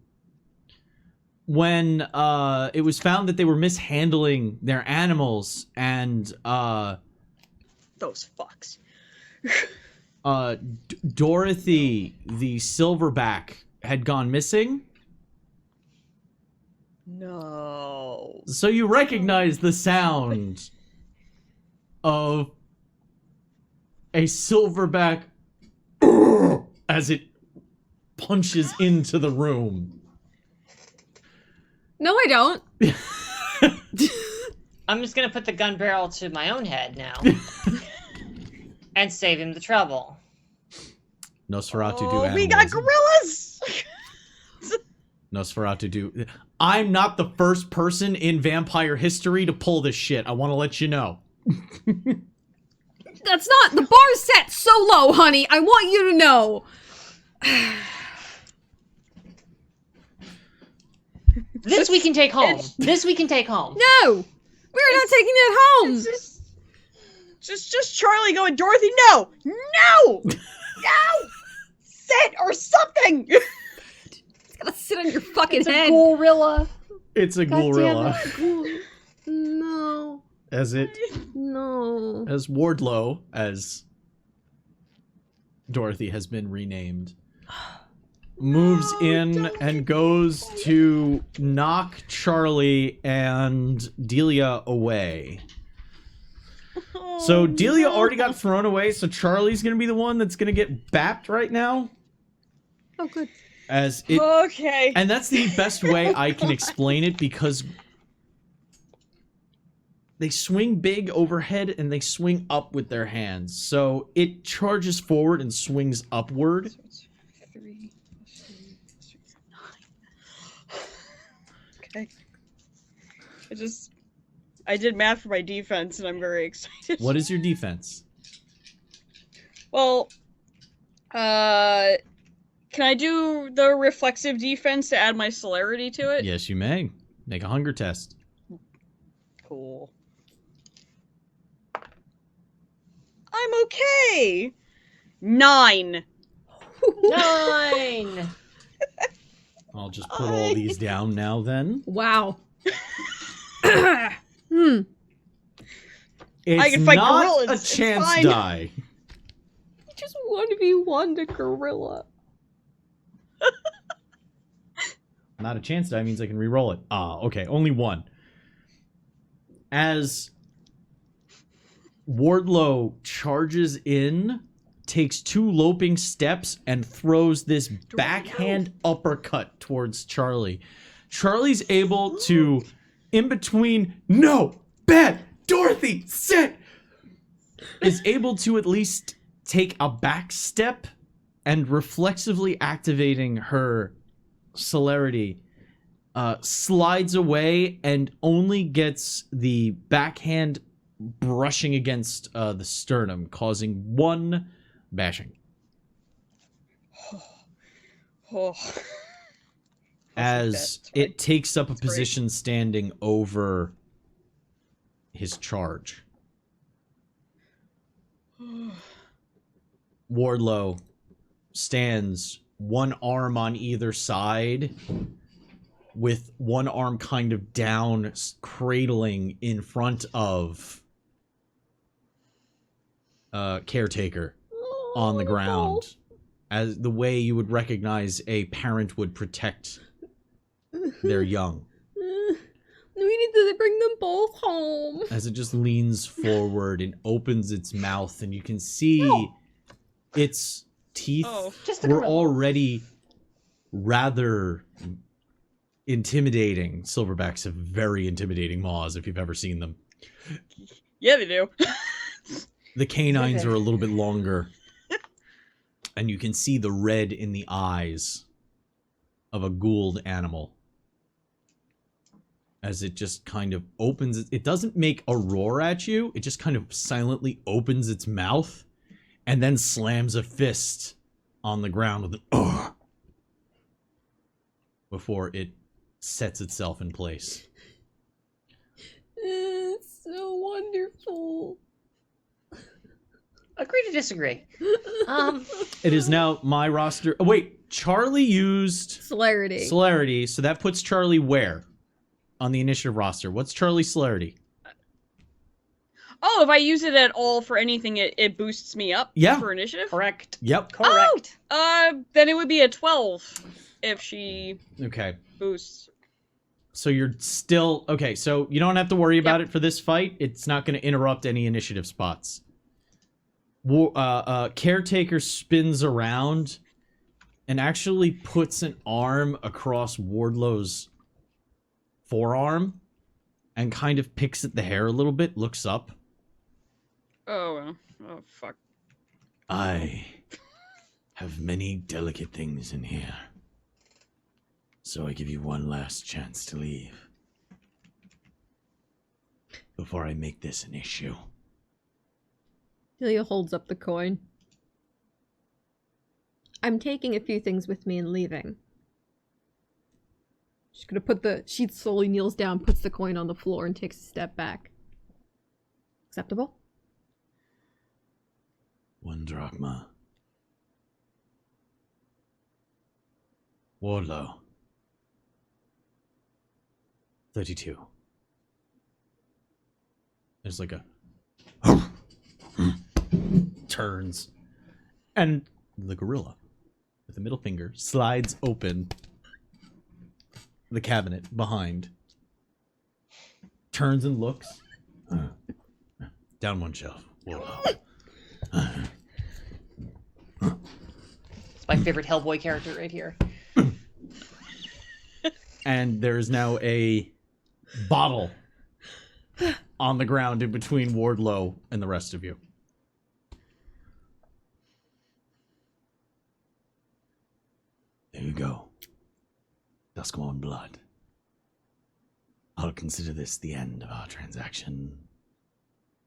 Speaker 1: when it was found that they were mishandling their animals, and
Speaker 4: Those fucks.
Speaker 1: Dorothy, the silverback, had gone missing.
Speaker 4: No.
Speaker 1: So you recognize the sound of a silverback as it punches into the room.
Speaker 2: No, I don't.
Speaker 3: I'm just gonna put the gun barrel to my own head now. and save him the trouble.
Speaker 1: Nosferatu do
Speaker 4: Oh,
Speaker 1: animals.
Speaker 4: we got gorillas!
Speaker 1: Nosferatu do. I'm not the first person in vampire history to pull this shit. I want to let you know.
Speaker 2: That's not the bar's set so low, honey. I want you to know.
Speaker 3: This we can take home. This we can take home.
Speaker 2: No, we're not taking it home.
Speaker 4: It's just Charlie going, Dorothy, no! No! No! Sit or something!
Speaker 2: It's gonna sit on your fucking
Speaker 3: It's a
Speaker 2: head.
Speaker 3: gorilla.
Speaker 1: It's a gorilla.
Speaker 2: No,
Speaker 1: As
Speaker 2: no.
Speaker 1: Wardlow, as Dorothy has been renamed, moves in and goes to knock Charlie and Delia away. So Delia already got thrown away, so Charlie's gonna be the one that's gonna get bapped right now.
Speaker 2: Oh, good.
Speaker 1: As it,
Speaker 4: Okay.
Speaker 1: and that's the best way I can explain it, because they swing big overhead and they swing up with their hands. So it charges forward and swings upward.
Speaker 4: 3 plus 3 plus 9. Okay. I did math for my defense and I'm very excited.
Speaker 1: What is your defense?
Speaker 4: Well, can I do the reflexive defense to add my celerity to it?
Speaker 1: Yes, you may. Make a hunger test.
Speaker 4: Cool. I'm okay. 9.
Speaker 3: 9.
Speaker 1: I'll just put all these down now then.
Speaker 2: Wow.
Speaker 1: It's
Speaker 4: I can fight
Speaker 1: not
Speaker 4: gorillas,
Speaker 1: a
Speaker 4: it's
Speaker 1: chance
Speaker 4: fine.
Speaker 1: die.
Speaker 2: You just 1v1 to gorilla.
Speaker 1: Not a chance die means I can re-roll it. Ah, okay, only one. As Wardlow charges in, takes 2 loping steps, and throws this backhand uppercut towards Charlie. Charlie's able to, in between, no, bad, Dorothy, sit, is able to at least take a back step and reflexively activating her celerity, slides away and only gets the backhand brushing against the sternum, causing 1 bashing.
Speaker 4: Oh.
Speaker 1: As it takes up a position standing over his charge. Wardlow stands, 1 arm on either side, with 1 arm kind of down, cradling in front of Caretaker on the ground, as the way you would recognize a parent would protect their young.
Speaker 2: We need to bring them both home.
Speaker 1: As it just leans forward and opens its mouth, and you can see its teeth were already rather intimidating. Silverbacks have very intimidating maws if you've ever seen them.
Speaker 4: Yeah, they do.
Speaker 1: The canines are a little bit longer, and you can see the red in the eyes of a ghouled animal. As it just kind of opens, it doesn't make a roar at you, it just kind of silently opens its mouth, and then slams a fist on the ground with an "Ugh!" before it sets itself in place.
Speaker 2: It's so wonderful.
Speaker 3: Agree to disagree.
Speaker 1: It is now my roster. Oh, wait, Charlie used celerity, so that puts Charlie where on the initiative roster? What's Charlie's celerity?
Speaker 4: Oh, if I use it at all for anything, it boosts me up for initiative?
Speaker 3: Correct.
Speaker 1: Yep.
Speaker 3: Correct.
Speaker 4: Then it would be a 12 if she boosts.
Speaker 1: So you're still... Okay, so you don't have to worry about it for this fight. It's not going to interrupt any initiative spots. Caretaker spins around and actually puts an arm across Wardlow's forearm and kind of picks at the hair a little bit, looks up.
Speaker 4: Oh, fuck.
Speaker 1: I have many delicate things in here, so I give you one last chance to leave before I make this an issue.
Speaker 2: Delia holds up the coin. I'm taking a few things with me and leaving. She's gonna she slowly kneels down, puts the coin on the floor, and takes a step back. Acceptable?
Speaker 1: 1 drachma. Wardlow. 32. There's like a... turns. And the gorilla, with the middle finger, slides open the cabinet behind. Turns and looks. Down 1 shelf. Wardlow.
Speaker 3: It's my favorite Hellboy character right here.
Speaker 1: And there is now a bottle on the ground in between Wardlow and the rest of you. There you go. Duskmourn blood. I'll consider this the end of our transaction,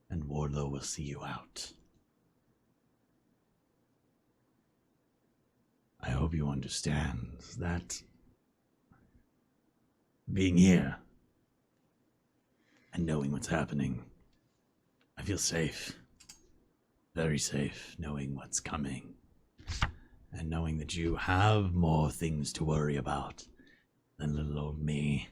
Speaker 1: and Wardlow will see you out. I hope you understand that being here and knowing what's happening, I feel safe. Very safe, knowing what's coming. And knowing that you have more things to worry about than little old me.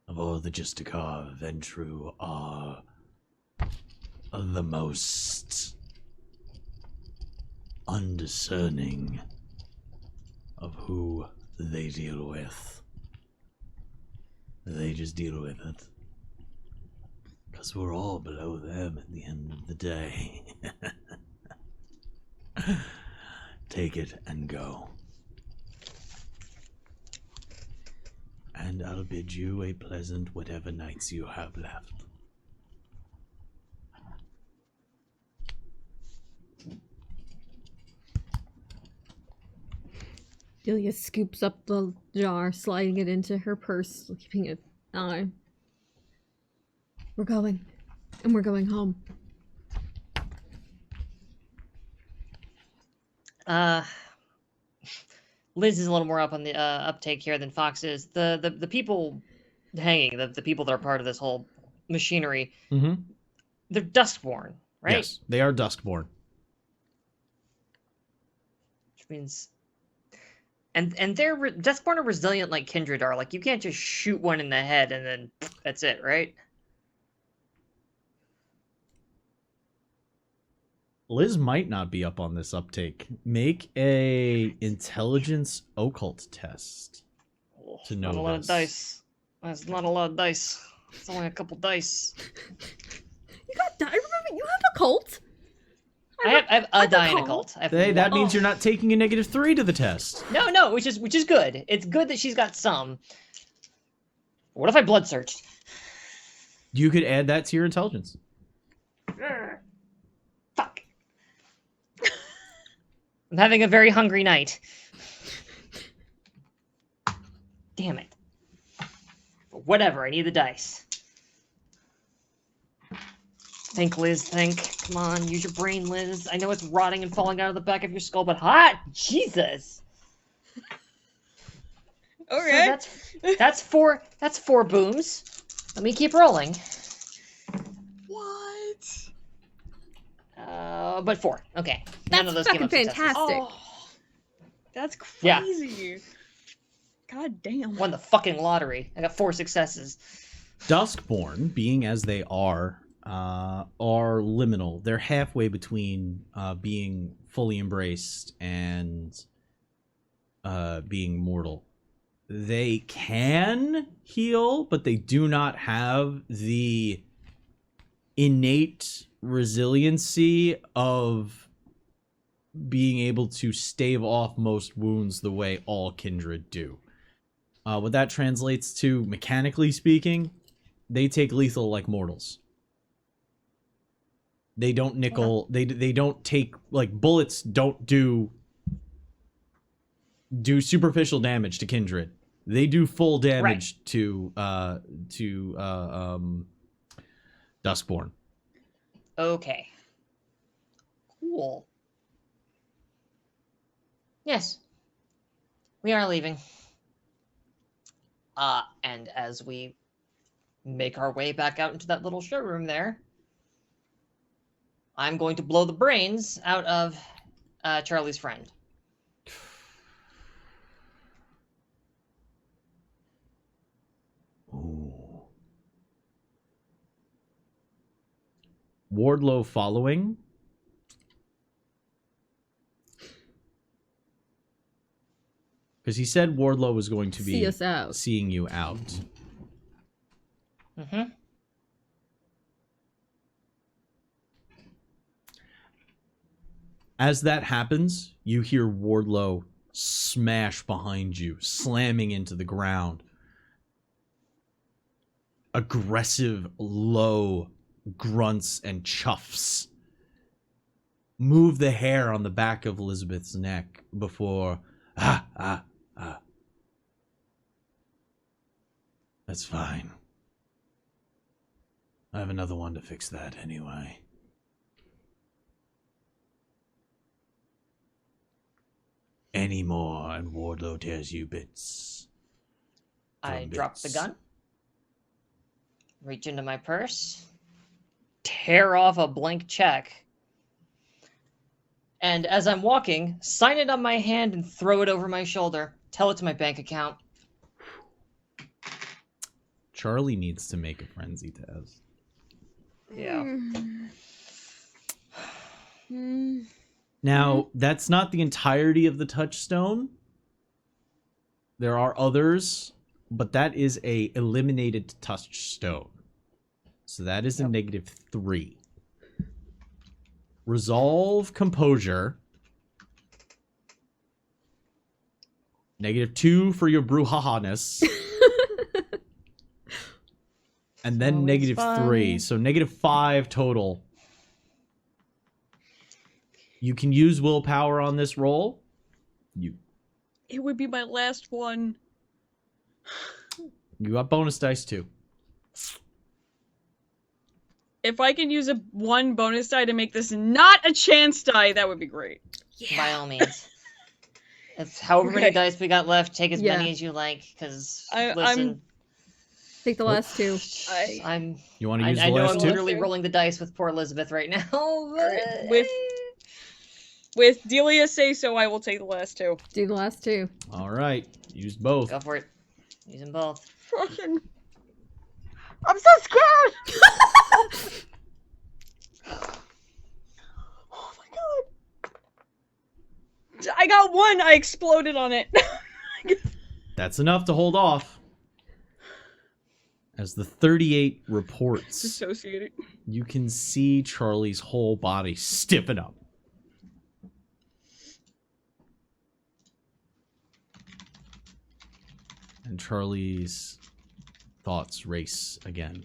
Speaker 1: Of all the Justikar, Ventru are the most undiscerning of who they deal with. They just deal with it. Because we're all below them at the end of the day. Take it and go. And I'll bid you a pleasant whatever nights you have left.
Speaker 2: Delia scoops up the jar, sliding it into her purse, keeping it on. We're going. And we're going home.
Speaker 3: Liz is a little more up on the uptake here than Fox is. The people hanging, the people that are part of this whole machinery,
Speaker 1: Mm-hmm.
Speaker 3: they're Duskborn, right?
Speaker 1: Yes, they are Duskborn.
Speaker 3: Which means... And they're Duskborn are resilient like Kindred are. Like, you can't just shoot one in the head and then that's it, right?
Speaker 1: Liz might not be up on this uptake. Make a intelligence occult test to know
Speaker 3: Not a lot of
Speaker 1: this.
Speaker 3: dice. That's not a lot of dice. It's only a couple dice.
Speaker 2: You got I remember you have a cult.
Speaker 3: I have a die in a cult. I have
Speaker 1: Hey, that
Speaker 3: one.
Speaker 1: means you're not taking a -3 to the test.
Speaker 3: No, which is good. It's good that she's got some. What if I blood searched?
Speaker 1: You could add that to your intelligence.
Speaker 3: Fuck. I'm having a very hungry night. Damn it. But whatever, I need the dice. Think, Liz, think. Come on, use your brain, Liz. I know it's rotting and falling out of the back of your skull, but hot! Jesus!
Speaker 4: Okay.
Speaker 3: So that's four booms. Let me keep rolling.
Speaker 4: What?
Speaker 3: But 4. Okay. None
Speaker 2: That's
Speaker 3: of those came
Speaker 2: fucking
Speaker 3: up successes.
Speaker 2: fantastic.
Speaker 4: Oh, that's
Speaker 3: Yeah.
Speaker 4: crazy. God damn.
Speaker 3: Won the fucking lottery. I got 4 successes.
Speaker 1: Duskborn, being as they are liminal. They're halfway between being fully embraced and being mortal. They can heal, but they do not have the innate resiliency of being able to stave off most wounds the way all kindred do. What that translates to, mechanically speaking, they take lethal like mortals. They don't nickel. They don't take, like, bullets don't do superficial damage to kindred. They do full damage to Duskborn.
Speaker 3: Okay. Cool. Yes. We are leaving. And as we make our way back out into that little showroom there, I'm going to blow the brains out of Charlie's friend.
Speaker 1: Ooh. Wardlow following. Because he said Wardlow was going to be
Speaker 2: See us out.
Speaker 1: seeing you out.
Speaker 3: Mm-hmm.
Speaker 1: As that happens, you hear Wardlow smash behind you, slamming into the ground. Aggressive, low grunts and chuffs move the hair on the back of Elizabeth's neck before That's fine. I have another one to fix that anyway. Any more and Wardlow tears you bits.
Speaker 3: I drop the gun, reach into my purse, tear off a blank check, and as I'm walking, sign it on my hand and throw it over my shoulder. Tell it to my bank account.
Speaker 1: Charlie needs to make a frenzy test.
Speaker 3: Yeah.
Speaker 1: Now, that's not the entirety of the touchstone. There are others, but that is a eliminated touchstone. So that is a -3. Resolve composure. -2 for your brouhaha-ness. And then
Speaker 4: Always
Speaker 1: -3.
Speaker 4: fun.
Speaker 1: So -5 total. You can use willpower on this roll.
Speaker 4: It would be my last one.
Speaker 1: You got bonus dice too.
Speaker 4: If I can use one bonus die to make this not a chance die, that would be great.
Speaker 3: By all means. If however many
Speaker 4: Okay.
Speaker 3: dice we got left, take as
Speaker 2: Yeah.
Speaker 3: many as you like, because
Speaker 4: I'm-
Speaker 3: listen,
Speaker 2: Take the last two.
Speaker 3: I'm
Speaker 1: You want to
Speaker 3: I,
Speaker 1: use
Speaker 3: I
Speaker 1: the
Speaker 3: know
Speaker 1: last
Speaker 3: I'm
Speaker 1: two?
Speaker 3: literally rolling the dice with poor Elizabeth right now. But...
Speaker 4: With Delia say so, I will take the last two.
Speaker 2: Do the last two.
Speaker 1: All right. Use both.
Speaker 3: Go for it. Use them both.
Speaker 4: Fucking... I'm so scared! Oh my god. I got one! I exploded on it.
Speaker 1: That's enough to hold off. As the 38 reports,
Speaker 4: Dissociated.
Speaker 1: you can see Charlie's whole body stiffen up. And Charlie's thoughts race again.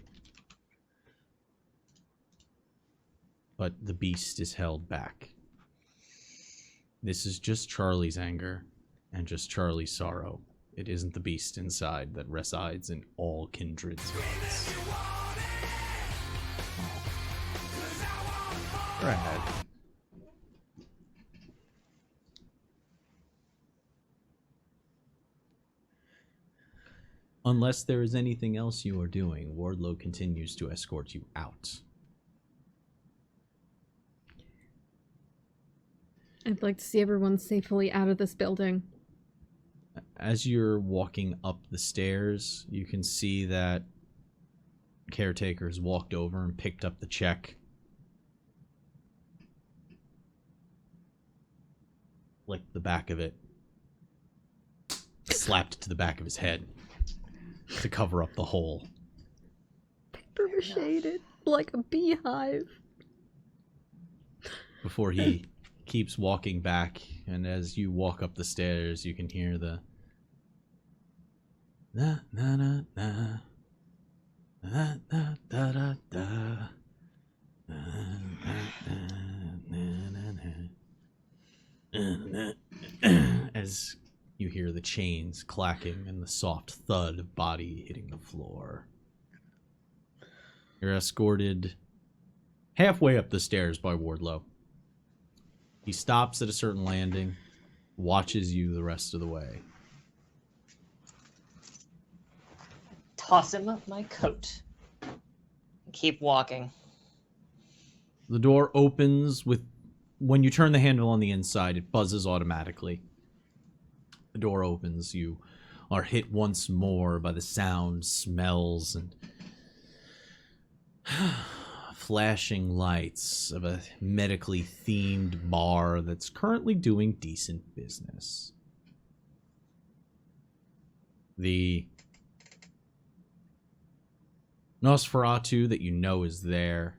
Speaker 1: But the beast is held back. This is just Charlie's anger and just Charlie's sorrow. It isn't the beast inside that resides in all kindreds. Go ahead. Unless there is anything else you are doing, Wardlow continues to escort you out.
Speaker 2: I'd like to see everyone safely out of this building.
Speaker 1: As you're walking up the stairs, you can see that caretaker's walked over and picked up the check. Licked the back of it. Slapped it to the back of his head to cover up the hole.
Speaker 2: Paper shaded like a beehive.
Speaker 1: Before he keeps walking back, and as you walk up the stairs, you can hear the na na na na na na da da da as you hear the chains clacking and the soft thud of body hitting the floor. You're escorted halfway up the stairs by Wardlow. He stops at a certain landing, watches you the rest of the way.
Speaker 3: Toss him up my coat. Keep walking.
Speaker 1: The door opens with... When you turn the handle on the inside, it buzzes automatically. The door opens. You are hit once more by the sounds, smells, and flashing lights of a medically themed bar that's currently doing decent business. The Nosferatu that you know is there.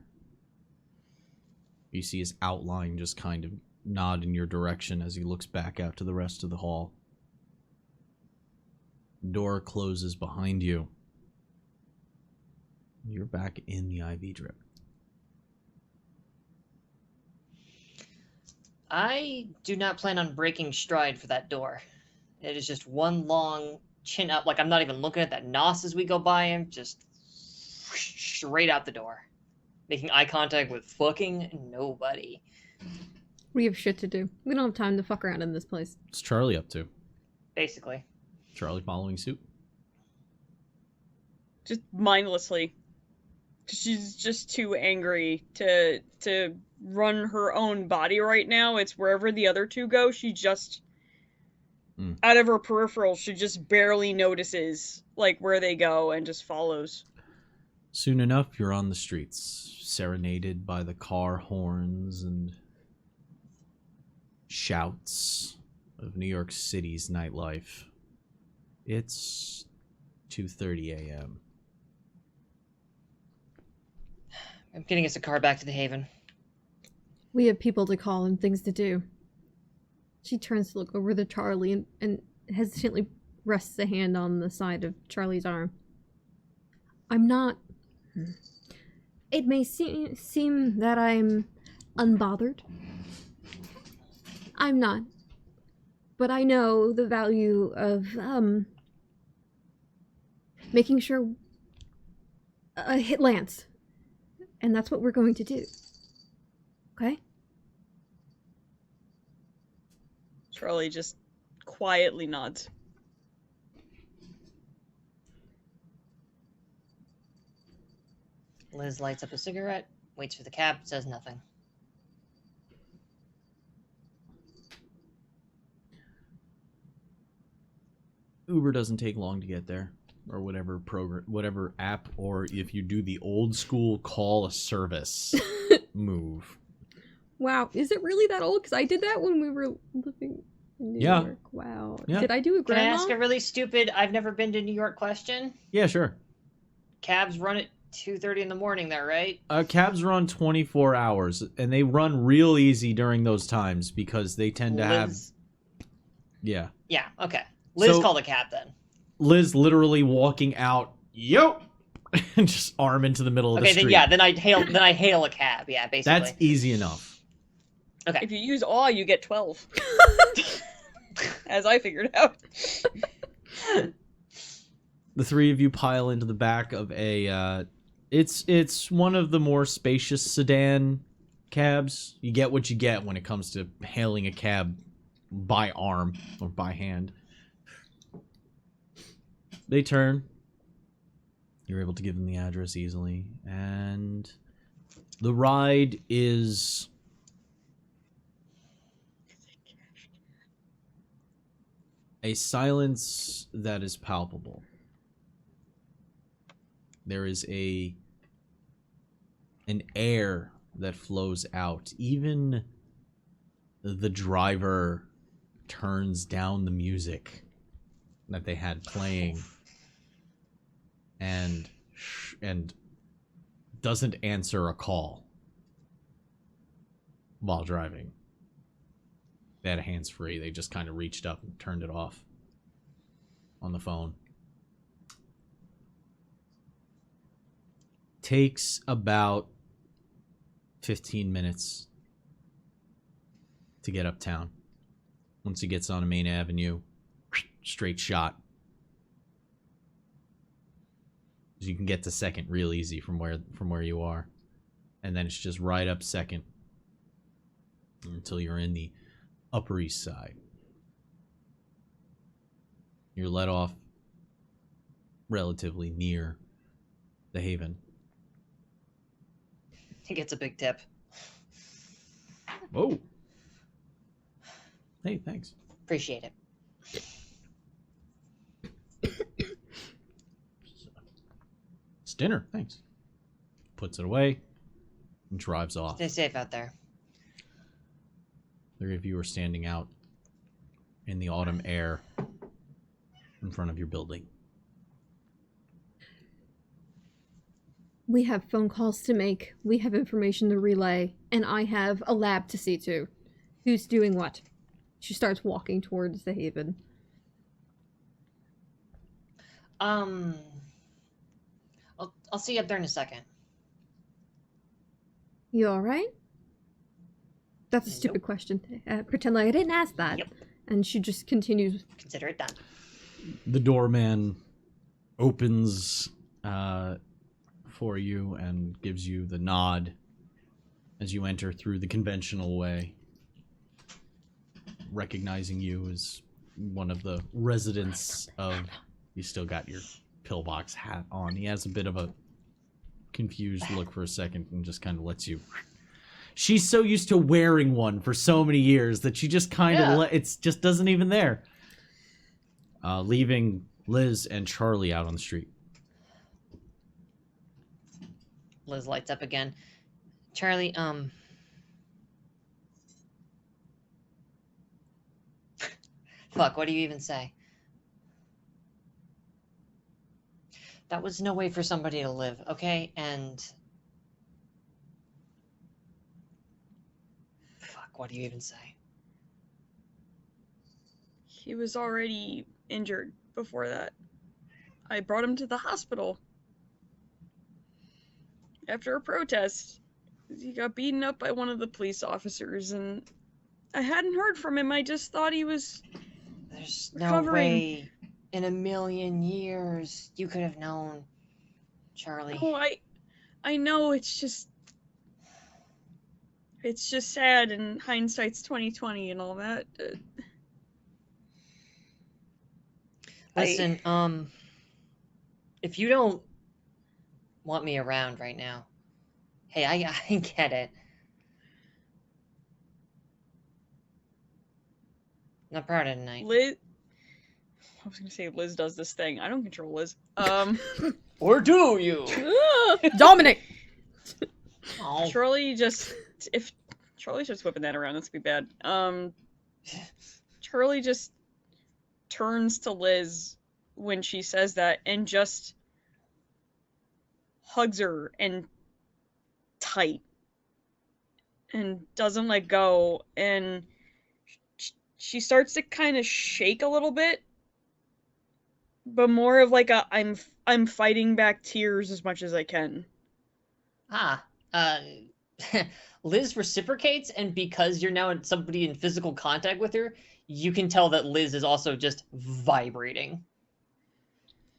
Speaker 1: You see his outline just kind of nod in your direction as he looks back out to the rest of the hall. The door closes behind you. You're back in the IV drip.
Speaker 3: I do not plan on breaking stride for that door. It is just one long chin up. Like, I'm not even looking at that nos as we go by him. Just straight out the door. Making eye contact with fucking nobody.
Speaker 2: We have shit to do. We don't have time to fuck around in this place.
Speaker 1: What's Charlie up to?
Speaker 3: Basically.
Speaker 1: Charlie following suit?
Speaker 4: Just mindlessly. She's just too angry to run her own body right now. It's wherever the other two go, she just out of her peripheral, she just barely notices like where they go and just follows.
Speaker 1: Soon enough, you're on the streets, serenaded by the car horns and shouts of New York City's nightlife. It's 2:30 a.m.
Speaker 3: I'm getting us a car back to the Haven.
Speaker 2: We have people to call and things to do. She turns to look over to Charlie and hesitantly rests a hand on the side of Charlie's arm. I'm not... It may seem that I'm unbothered. I'm not. But I know the value of, making sure a hit lands. And that's what we're going to do. Okay?
Speaker 4: Charlie just quietly nods.
Speaker 3: Liz lights up a cigarette, waits for the cab, says nothing.
Speaker 1: Uber doesn't take long to get there, or whatever program, whatever app, or if you do the old school call a service move.
Speaker 2: Wow, is it really that old? Because I did that when we were living in New York. Wow.
Speaker 1: Yeah.
Speaker 2: Did I do a
Speaker 3: Can I
Speaker 2: grandma?
Speaker 3: ask a really stupid, I've never been to New York question?
Speaker 1: Yeah, sure.
Speaker 3: Cabs run at 2:30 in the morning there, right?
Speaker 1: Cabs run 24 hours, and they run real easy during those times because they tend to have... Yeah.
Speaker 3: Yeah, okay. Liz
Speaker 1: So-
Speaker 3: called a cab then.
Speaker 1: Liz literally walking out, yo, and just arm into the middle of the
Speaker 3: Okay,
Speaker 1: street.
Speaker 3: then yeah, then I hail a cab, yeah, basically.
Speaker 1: That's easy enough.
Speaker 3: Okay.
Speaker 4: If you use awe, you get 12. As I figured out.
Speaker 1: The three of you pile into the back of a it's one of the more spacious sedan cabs. You get what you get when it comes to hailing a cab by arm or by hand. They turn. You're able to give them the address easily, and the ride is a silence that is palpable. There is an air that flows out. Even the driver turns down the music that they had playing and doesn't answer a call while driving. They had hands-free. They just kind of reached up and turned it off on the phone. Takes about 15 minutes to get uptown. Once he gets on a main avenue, straight shot. You can get to Second real easy from where you are. And then it's just right up Second until you're in the Upper East Side. You're let off relatively near the Haven.
Speaker 3: He gets a big tip.
Speaker 1: Whoa. Hey, thanks.
Speaker 3: Appreciate it.
Speaker 1: It's dinner, thanks. Puts it away and drives off.
Speaker 3: Stay safe out there.
Speaker 1: Three of you are standing out in the autumn air in front of your building.
Speaker 2: We have phone calls to make, we have information to relay, and I have a lab to see to. Who's doing what? She starts walking towards the Haven.
Speaker 3: I'll see you up there in a second.
Speaker 2: You alright? That's a stupid question. Pretend like I didn't ask that.
Speaker 3: Yep.
Speaker 2: And she just continues.
Speaker 3: Consider it done.
Speaker 1: The doorman opens for you and gives you the nod as you enter through the conventional way, recognizing you as one of the residents of... You still got your pillbox hat on. He has a bit of a confused look for a second and just kind of lets you... She's so used to wearing one for so many years that she just kind of... It's just doesn't even there. Leaving Liz and Charlie out on the street.
Speaker 3: Liz lights up again. Charlie, Fuck, what do you even say? That was no way for somebody to live, okay? And... Fuck, what do you even say?
Speaker 4: He was already injured before that. I brought him to the hospital. After a protest, he got beaten up by one of the police officers, and I hadn't heard from him. I just thought he was
Speaker 3: There's
Speaker 4: recovering.
Speaker 3: no way in a million years you could have known, Charlie.
Speaker 4: Oh, I know, it's just sad, and hindsight's 2020 and all that.
Speaker 3: Listen, if you don't want me around right now, hey, I get it. I'm not proud of tonight.
Speaker 4: Liz, I was gonna say Liz does this thing. I don't control Liz.
Speaker 3: Or do you?
Speaker 2: Dominic!
Speaker 3: Oh.
Speaker 4: If Charlie starts whipping that around, that's gonna be bad. Charlie just turns to Liz when she says that and just hugs her and tight and doesn't let go, and she starts to kind of shake a little bit, but more of like a I'm fighting back tears as much as I can.
Speaker 3: Liz reciprocates, and because you're now somebody in physical contact with her, you can tell that Liz is also just vibrating.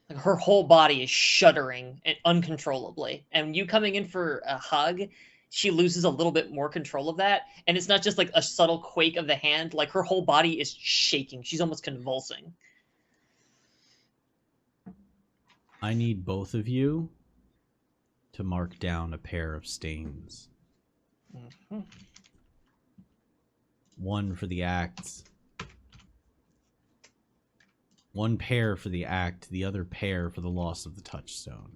Speaker 3: Like her whole body is shuddering and uncontrollably. And you coming in for a hug, she loses a little bit more control of that. And it's not just like a subtle quake of the hand, like her whole body is shaking. She's almost convulsing.
Speaker 1: I need both of you to mark down a pair of stains.
Speaker 3: Mm-hmm.
Speaker 1: One for the act. One pair for the act, the other pair for the loss of the touchstone.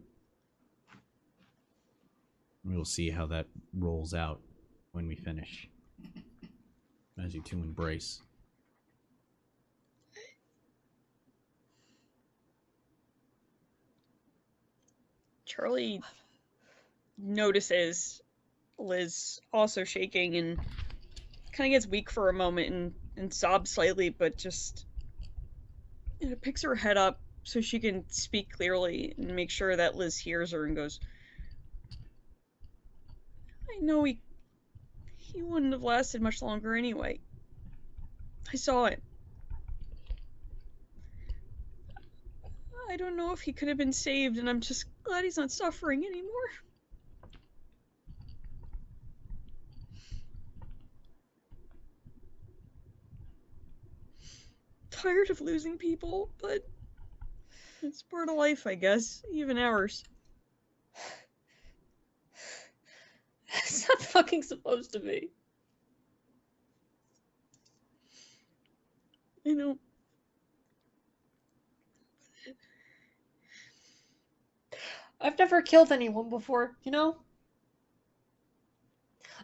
Speaker 1: We'll see how that rolls out when we finish. As you two embrace.
Speaker 4: Charlie notices Liz also shaking and kind of gets weak for a moment and sobs slightly, but just picks her head up so she can speak clearly and make sure that Liz hears her and goes, I know he wouldn't have lasted much longer anyway. I saw it. I don't know if he could have been saved, and I'm just glad he's not suffering anymore. Tired of losing people, but it's part of life, I guess. Even ours.
Speaker 3: It's not fucking supposed to be.
Speaker 4: I know.
Speaker 3: I've never killed anyone before, you know?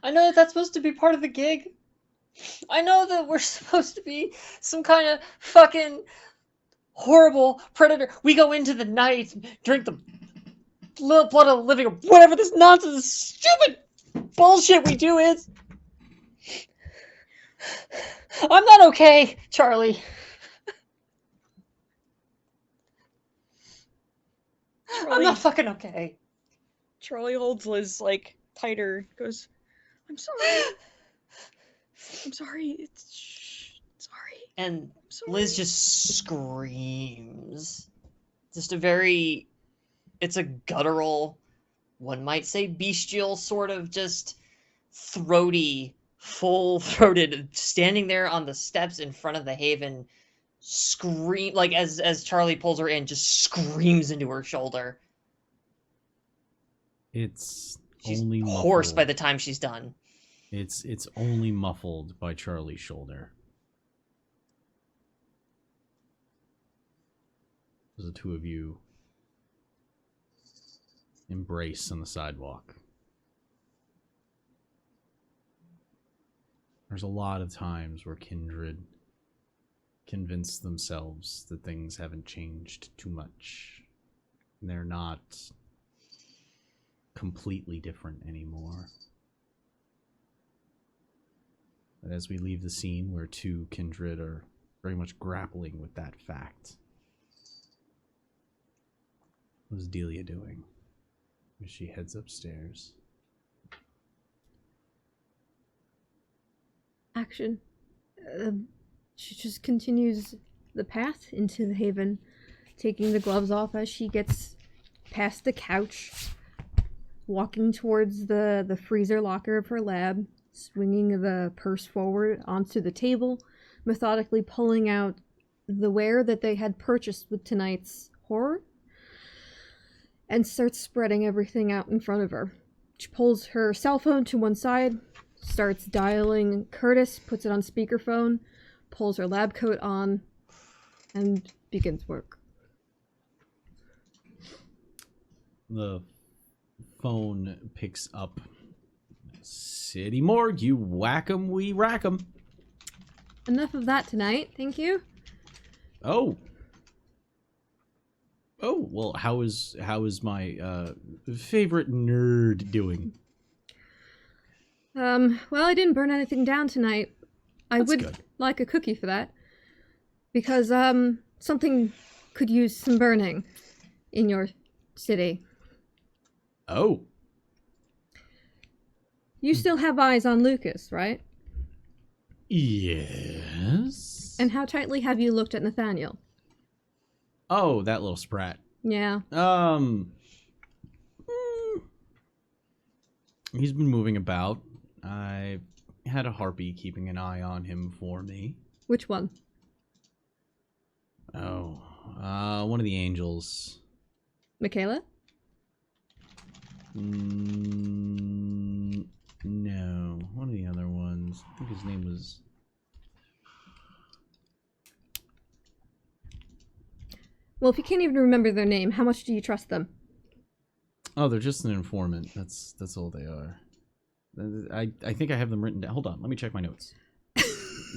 Speaker 3: I know that that's supposed to be part of the gig. I know that we're supposed to be some kind of fucking horrible predator. We go into the night, drink the blood of the living, or whatever this nonsense, stupid bullshit we do is. I'm not okay, Charlie. I'm not fucking okay.
Speaker 4: Charlie holds Liz, like, tighter, goes, I'm sorry. I'm sorry. Sorry.
Speaker 3: And
Speaker 4: Sorry.
Speaker 3: Liz just screams. Just it's a guttural, one might say bestial, sort of just throaty, full-throated, standing there on the steps in front of the Haven, scream, like as Charlie pulls her in, just screams into her shoulder.
Speaker 1: She's
Speaker 3: only hoarse by the time she's done.
Speaker 1: It's only muffled by Charlie's shoulder. As the two of you embrace on the sidewalk. There's a lot of times where kindred convince themselves that things haven't changed too much. They're not completely different anymore. But as we leave the scene where two kindred are very much grappling with that fact, what's Delia doing as she heads upstairs?
Speaker 2: Action. She just continues the path into the haven, taking the gloves off as she gets past the couch, walking towards the freezer locker of her lab, swinging the purse forward onto the table, methodically pulling out the ware that they had purchased with tonight's horror, and starts spreading everything out in front of her. She pulls her cell phone to one side, starts dialing Curtis, puts it on speakerphone, pulls her lab coat on, and begins work.
Speaker 1: The phone picks up. City morgue, you whack 'em, we rack 'em.
Speaker 2: Enough of that tonight, thank you.
Speaker 1: Oh, well, how is my favorite nerd doing?
Speaker 2: Well, I didn't burn anything down tonight. I
Speaker 1: That's
Speaker 2: would
Speaker 1: good.
Speaker 2: like a cookie for that. Because, something could use some burning in your city.
Speaker 1: Oh,
Speaker 2: You still have eyes on Lucas, right?
Speaker 1: yes.
Speaker 2: And how tightly have you looked at Nathaniel?
Speaker 1: Oh, that little sprat.
Speaker 2: Yeah.
Speaker 1: He's been moving about. I had a harpy keeping an eye on him for me.
Speaker 2: Which one?
Speaker 1: Oh, one of the angels.
Speaker 2: Michaela?
Speaker 1: No, one of the other ones. I think his name was...
Speaker 2: Well, if you can't even remember their name, how much do you trust them?
Speaker 1: Oh, they're just an informant. That's all they are. I think I have them written down. Hold on, let me check my notes.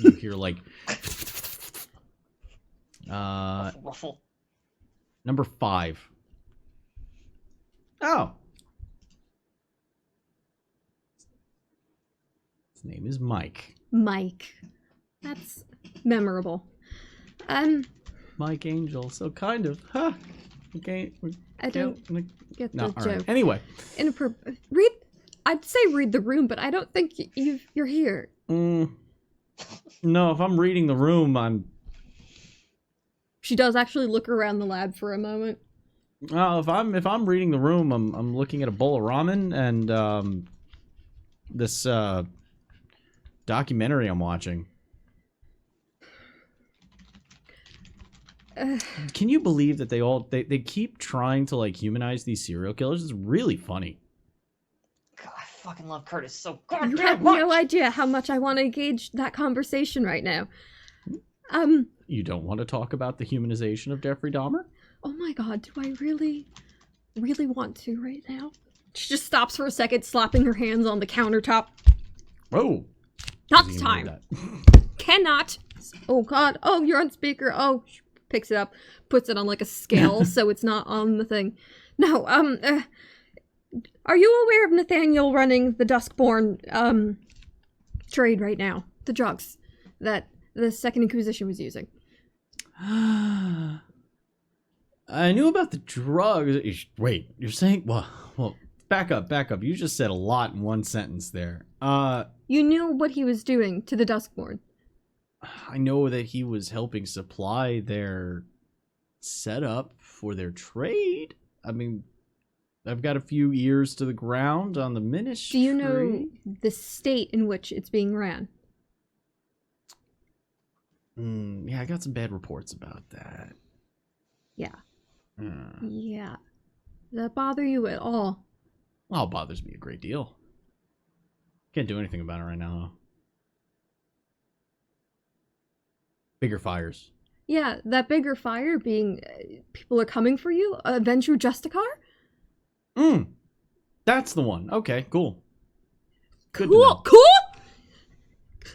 Speaker 1: You hear like...
Speaker 3: Ruffle.
Speaker 1: Number 5. Oh. His name is Mike.
Speaker 2: Mike. That's memorable.
Speaker 1: Mike Angel. So kind of. Huh. Okay.
Speaker 2: I don't get the
Speaker 1: No, all
Speaker 2: joke.
Speaker 1: right. Anyway.
Speaker 2: Read. I'd say read the room, but I don't think you're here.
Speaker 1: No, if I'm reading the room, I'm...
Speaker 2: She does actually look around the lab for a moment.
Speaker 1: If I'm reading the room, I'm looking at a bowl of ramen and this documentary I'm watching. Can you believe that they keep trying to like humanize these serial killers? It's really funny.
Speaker 3: God, I fucking love Curtis so
Speaker 2: You
Speaker 3: goddamn
Speaker 2: have
Speaker 3: much.
Speaker 2: no idea how much I want to engage that conversation right now.
Speaker 1: You don't want to talk about the humanization of Jeffrey Dahmer?
Speaker 2: Oh my god, do I really want to right now? She just stops for a second, slapping her hands on the countertop.
Speaker 1: Oh,
Speaker 2: Not
Speaker 1: Is he
Speaker 2: this
Speaker 1: gonna do
Speaker 2: time.
Speaker 1: that?
Speaker 2: Cannot. Oh god. Oh, you're on speaker. Oh, she picks it up, puts it on like a scale so it's not on the thing. No, are you aware of Nathaniel running the Duskborn, trade right now? The drugs that the Second Inquisition was using.
Speaker 1: I knew about the drugs. Wait, you're saying... Well, back up. You just said a lot in one sentence there.
Speaker 2: You knew what he was doing to the Duskborn.
Speaker 1: I know that he was helping supply their setup for their trade. I mean, I've got a few ears to the ground on the ministry.
Speaker 2: Do you know the state in which it's being ran?
Speaker 1: Yeah, I got some bad reports about that.
Speaker 2: Yeah. Yeah. Does that bother you at all?
Speaker 1: Well, it bothers me a great deal. Can't do anything about it right now, though. Bigger fires.
Speaker 2: Yeah, that bigger fire being... people are coming for you? Avenger Justicar?
Speaker 1: That's the one. Okay, cool. Good to
Speaker 2: Cool!
Speaker 1: know.
Speaker 2: Cool!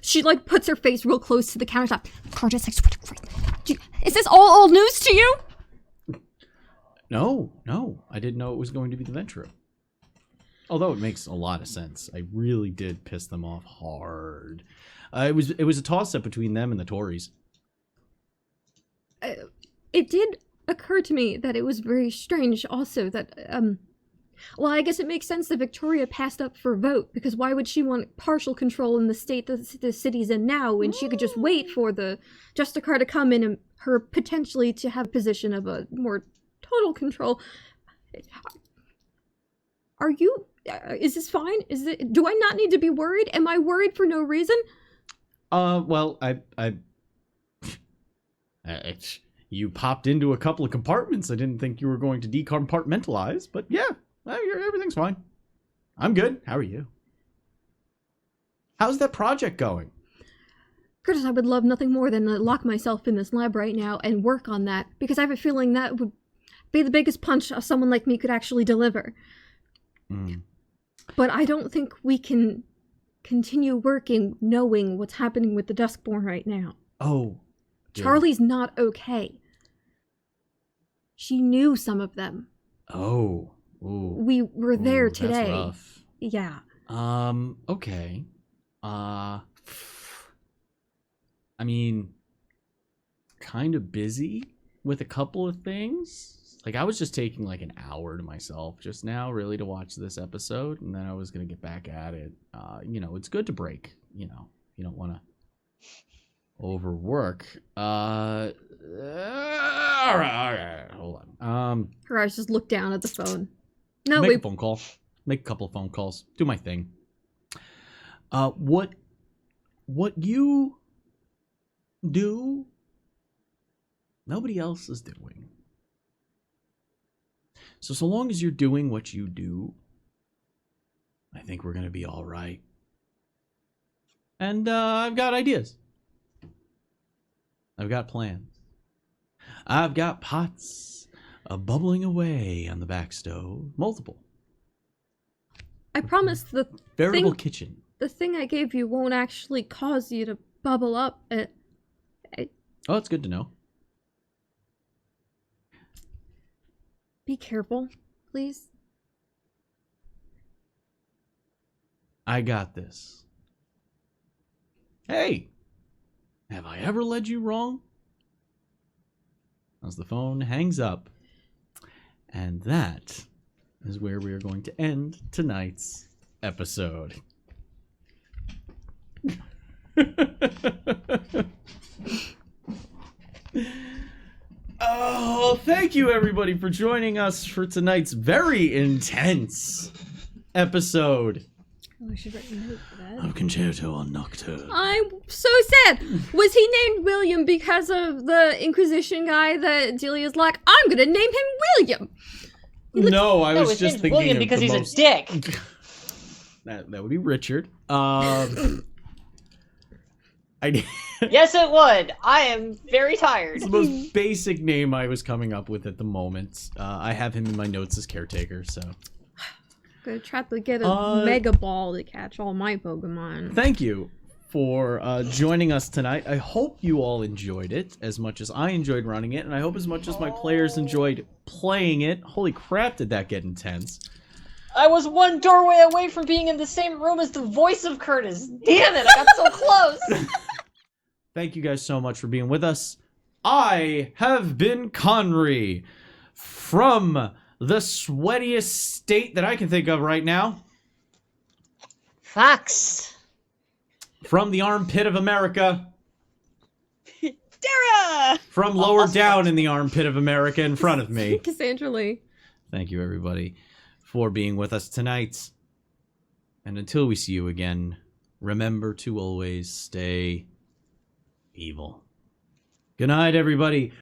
Speaker 2: She, like, puts her face real close to the countertop. Curtis, I swear to God. Is this all old news to you?
Speaker 1: No, I didn't know it was going to be the Ventura. Although it makes a lot of sense. I really did piss them off hard. It was a toss-up between them and the Tories.
Speaker 2: It did occur to me that it was very strange also that, well, I guess it makes sense that Victoria passed up for vote, because why would she want partial control in the state that the city's in now when she could just wait for the Justicar to come in and her potentially to have a position of a more total control? Are you... is this fine? Do I not need to be worried? Am I worried for no reason?
Speaker 1: Well, you popped into a couple of compartments. I didn't think you were going to decompartmentalize, but yeah, everything's fine. I'm good. How are you? How's that project going?
Speaker 2: Curtis, I would love nothing more than to lock myself in this lab right now and work on that, because I have a feeling that would be the biggest punch someone like me could actually deliver. But I don't think we can continue working knowing what's happening with the Duskborn right now.
Speaker 1: Oh. Good.
Speaker 2: Charlie's not okay. She knew some of them.
Speaker 1: Oh. Ooh.
Speaker 2: We were there today.
Speaker 1: That's rough.
Speaker 2: Yeah.
Speaker 1: Okay. I mean, kind of busy with a couple of things. Like, I was just taking like an hour to myself just now, really, to watch this episode, and then I was gonna get back at it. It's good to break. You don't want to overwork. All right, hold on.
Speaker 2: Her eyes just look down at the phone. No,
Speaker 1: make a phone call. Make a couple of phone calls. Do my thing. What you do, nobody else is doing. So long as you're doing what you do, I think we're going to be all right. And I've got ideas. I've got plans. I've got pots bubbling away on the back stove. Multiple.
Speaker 2: I promise the
Speaker 1: veritable kitchen.
Speaker 2: The thing I gave you won't actually cause you to bubble up.
Speaker 1: Oh, it's good to know.
Speaker 2: Be careful, please.
Speaker 1: I got this. Hey, have I ever led you wrong? As the phone hangs up. And that is where we are going to end tonight's episode. Oh, thank you everybody for joining us for tonight's very intense episode
Speaker 2: Oh, I should write a note for that.
Speaker 1: of Concerto on Nocturne.
Speaker 2: I'm so sad. Was he named William because of the Inquisition guy that Delia's like, I'm gonna name him William?
Speaker 1: No, I was
Speaker 3: his
Speaker 1: just
Speaker 3: name's
Speaker 1: thinking
Speaker 3: William
Speaker 1: of
Speaker 3: because
Speaker 1: the
Speaker 3: he's
Speaker 1: most...
Speaker 3: a dick.
Speaker 1: That would be Richard.
Speaker 3: Yes, it would. I am very tired.
Speaker 1: It's the most basic name I was coming up with at the moment. I have him in my notes as caretaker, so...
Speaker 2: Gonna try to get a Mega Ball to catch all my Pokemon.
Speaker 1: Thank you for joining us tonight. I hope you all enjoyed it as much as I enjoyed running it, and I hope as much as my players enjoyed playing it. Holy crap, did that get intense.
Speaker 3: I was one doorway away from being in the same room as the voice of Curtis. Damn it, I got so close.
Speaker 1: Thank you guys so much for being with us. I have been Conry from the sweatiest state that I can think of right now.
Speaker 3: Fox.
Speaker 1: From the armpit of America.
Speaker 4: Dara!
Speaker 1: From lower down in the armpit of America in front of me.
Speaker 2: Cassandra Lee.
Speaker 1: Thank you, everybody, for being with us tonight. And until we see you again, remember to always stay evil. Good night, everybody.